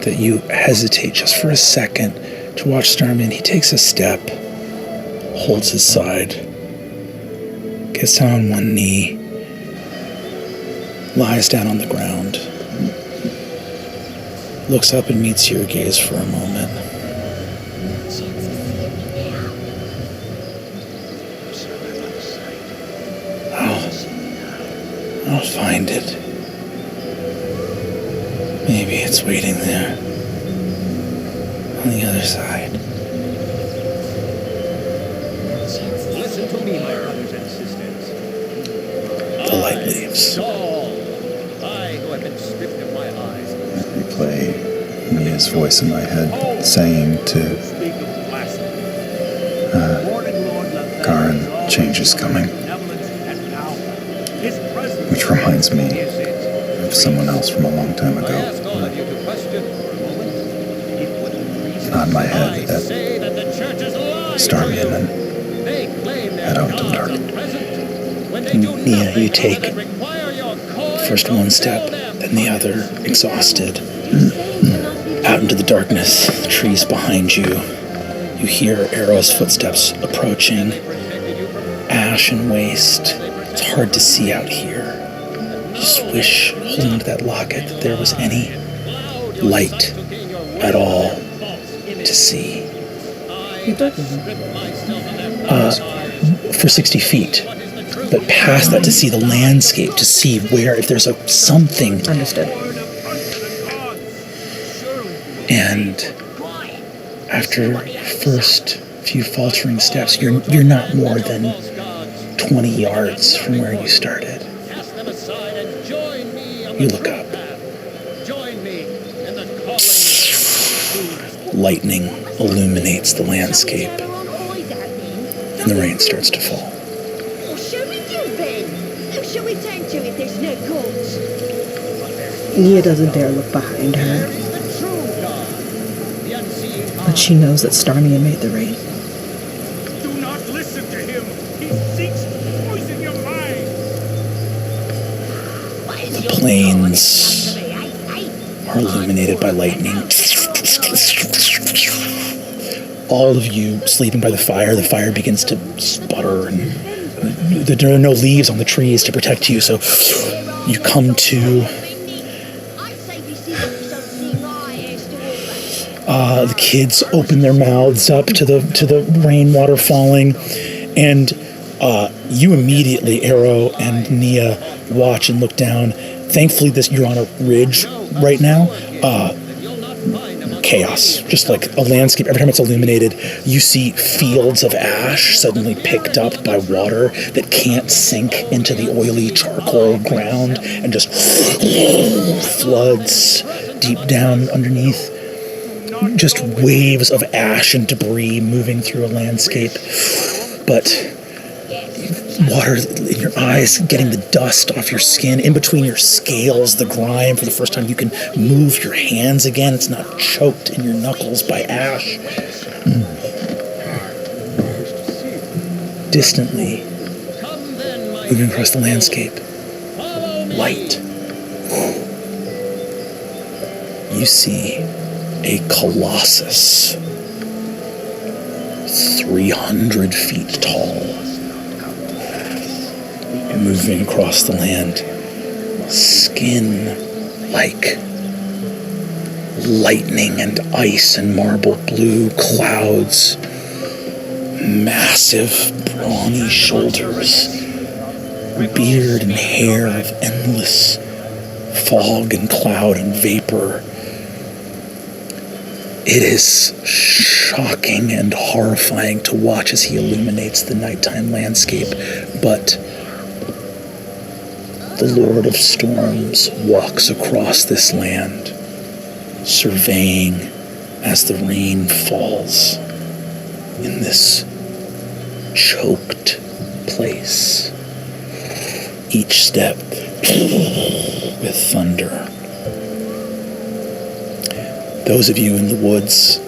that you hesitate just for a second to watch Starman, he takes a step, holds his side, gets down on one knee, lies down on the ground, looks up and meets your gaze for a moment. I'll find it. Maybe it's waiting there, on the other side. Listen to me, my brothers and sisters. The light leaves. I who have been stripped of my eyes. Replay Mia's voice in my head saying to Garin, change is coming. Which reminds me of someone else from a long time ago. Nod my head at Starmian and head out into the dark. Nia, you take first one step, then the other, exhausted, out into the darkness, the trees behind you. You hear Arrow's footsteps approaching, ash and waste. It's hard to see out here. Just wish, holding onto that locket, that there was any light at all to see. For 60 feet. But past that, to see the landscape, to see where, if there's something. Understood. And after first few faltering steps, you're not more than 20 yards from where you started. You look up. Lightning illuminates the landscape, and the rain starts to fall. What shall we do then? Who shall we turn to if there's no gods? Nia doesn't dare look behind her. But she knows that Starmia made the rain. Do not listen to him. He seeks to poison your mind. The plains are illuminated by lightning. All of you sleeping by the fire begins to sputter and there are no leaves on the trees to protect you, so you come to the kids open their mouths up to the rainwater falling, and you immediately, Arrow and Nia, watch and look down. Thankfully, you're on a ridge right now. Chaos, just like a landscape. Every time it's illuminated, you see fields of ash suddenly picked up by water that can't sink into the oily charcoal ground and just floods deep down underneath. Just waves of ash and debris moving through a landscape, but water in your eyes, getting the dust off your skin, in between your scales, the grime. For the first time, you can move your hands again. It's not choked in your knuckles by ash. Distantly, moving across the landscape, light. You see a colossus, 300 feet tall, moving across the land, skin like lightning and ice and marble blue clouds, massive brawny shoulders, beard and hair of endless fog and cloud and vapor. It is shocking and horrifying to watch as he illuminates the nighttime landscape, but the Lord of Storms walks across this land, surveying as the rain falls in this choked place. Each step with thunder. Those of you in the woods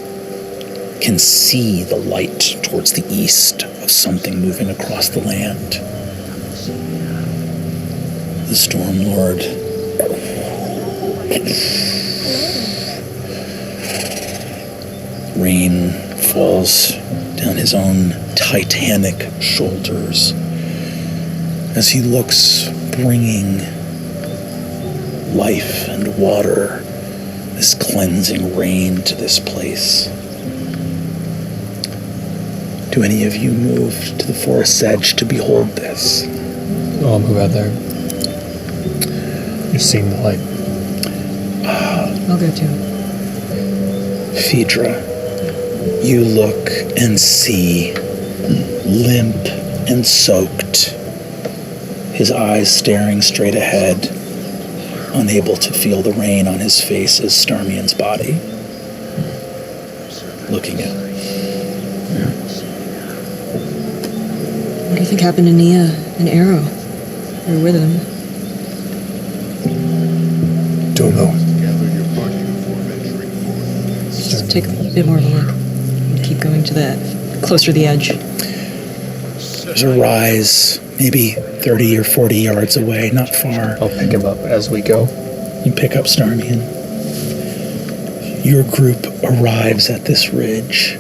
can see the light towards the east of something moving across the land. The Storm Lord rain falls down his own titanic shoulders as he looks, bringing life and water, this cleansing rain to this place. Do any of you move to the forest's edge to behold this? I'll move out there. Just seeing the light. I'll go too. Phaedra, you look and see, limp and soaked, his eyes staring straight ahead, unable to feel the rain on his face as Starmian's body, looking at. What do you think happened to Nia and Arrow? We were with them. Don't know. Just take a bit more of a look. And keep going to the closer to the edge. There's a rise, maybe 30 or 40 yards away, not far. I'll pick him up as we go. You pick up Starmian. Your group arrives at this ridge,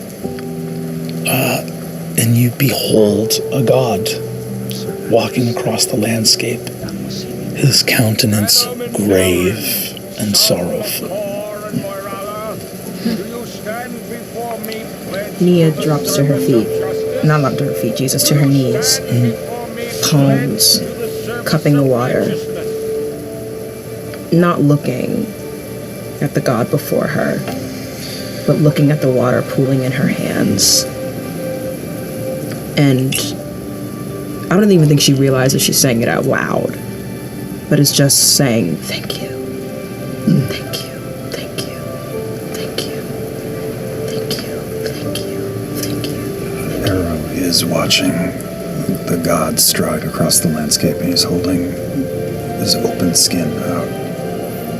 and you behold a god walking across the landscape, his countenance grave and sorrowful. Nia drops to her feet. Not to her feet, Jesus, to her knees. Palms cupping the water. Not looking at the god before her, but looking at the water pooling in her hands. And I don't even think she realizes she's saying it out loud, but it's just saying, thank you. Thank you. Thank you. Thank you. Thank you. Thank you. Thank you. Arrow is watching the god stride across the landscape, and he's holding his open skin out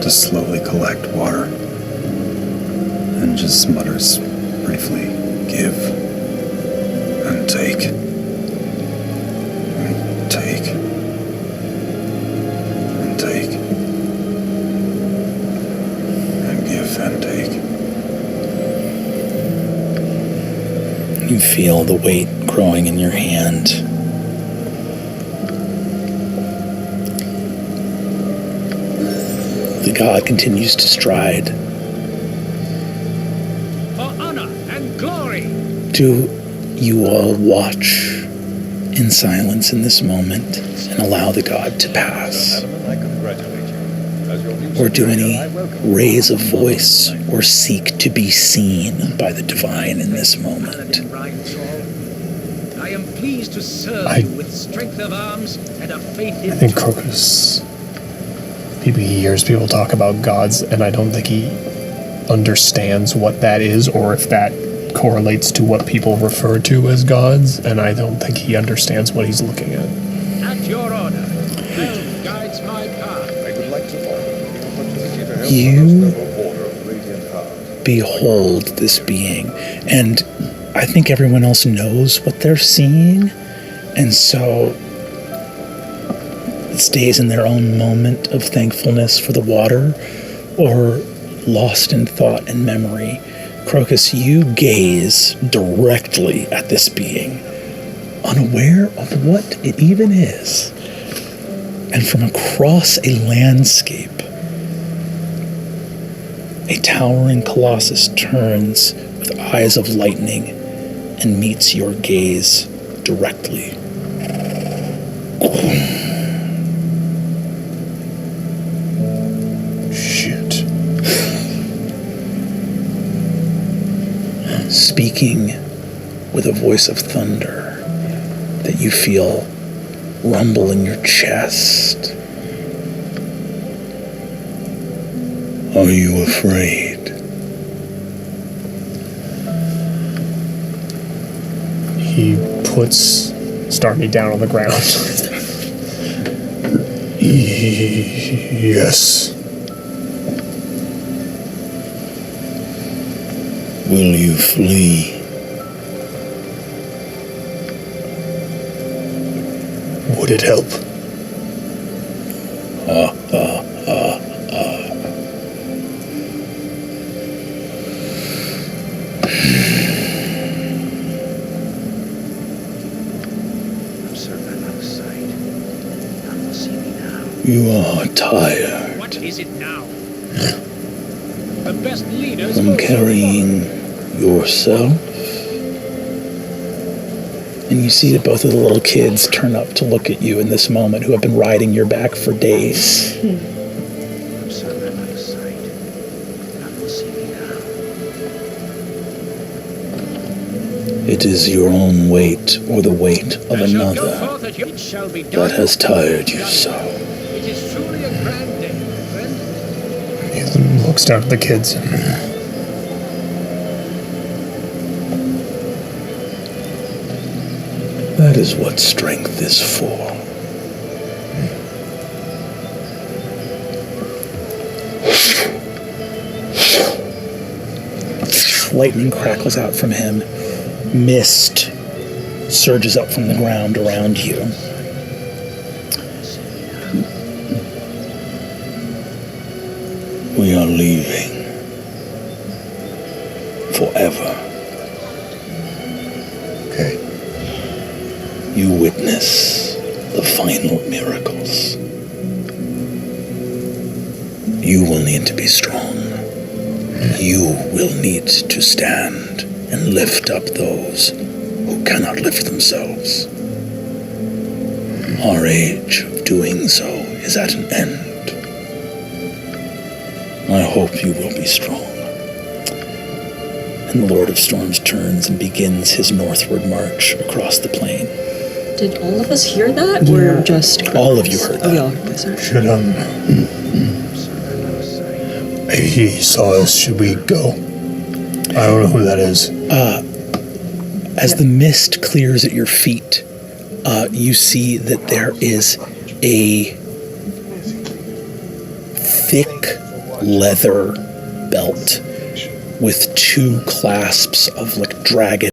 to slowly collect water, and just mutters briefly, give and take, and take, and take, and give and take. You feel the weight growing in your hand god continues to stride. For honor and glory. Do you all watch in silence in this moment and allow the god to pass? Or do any raise a voice or seek to be seen by the divine in this moment? I am pleased to serve you with strength of arms and a faith in I think Crocus, he hears people talk about gods, and I don't think he understands what that is, or if that correlates to what people refer to as gods, and I don't think he understands what he's looking at. At your order, helm guides my path. I would like to You behold this being, and I think everyone else knows what they're seeing, and so it stays in their own moment of thankfulness for the water, or lost in thought and memory. Crocus, you gaze directly at this being, unaware of what it even is, and from across a landscape, a towering colossus turns with eyes of lightning and meets your gaze directly. Shit. Speaking with a voice of thunder that you feel rumble in your chest. Are you afraid? He puts Starmie down on the ground. Yes. Will you flee? Would it help? You are tired What is it now? The best leaders from go carrying yourself. And you see that both of the little kids turn up to look at you in this moment, who have been riding your back for days. I'm certain I'm out of sight. None will see me now. It is your own weight or the weight of I shall go another forth at your it shall be done. that has tired you so. It is truly a grand day, friend. He looks down at the kids. That is what strength is for. Lightning crackles out from him. Mist surges up from the ground around you. We are leaving. Forever. Okay. You witness the final miracles. You will need to be strong. You will need to stand and lift up those who cannot lift themselves. Our age of doing so is at an end. I hope you will be strong. And the Lord of Storms turns and begins his northward march across the plain. Did all of us hear that, or just all of you heard that? Oh, we all heard that. Sorry. Should he saw us. Should we go? I don't know who that is. As the mist clears at your feet, you see that there is a thick leather belt with two clasps of like dragon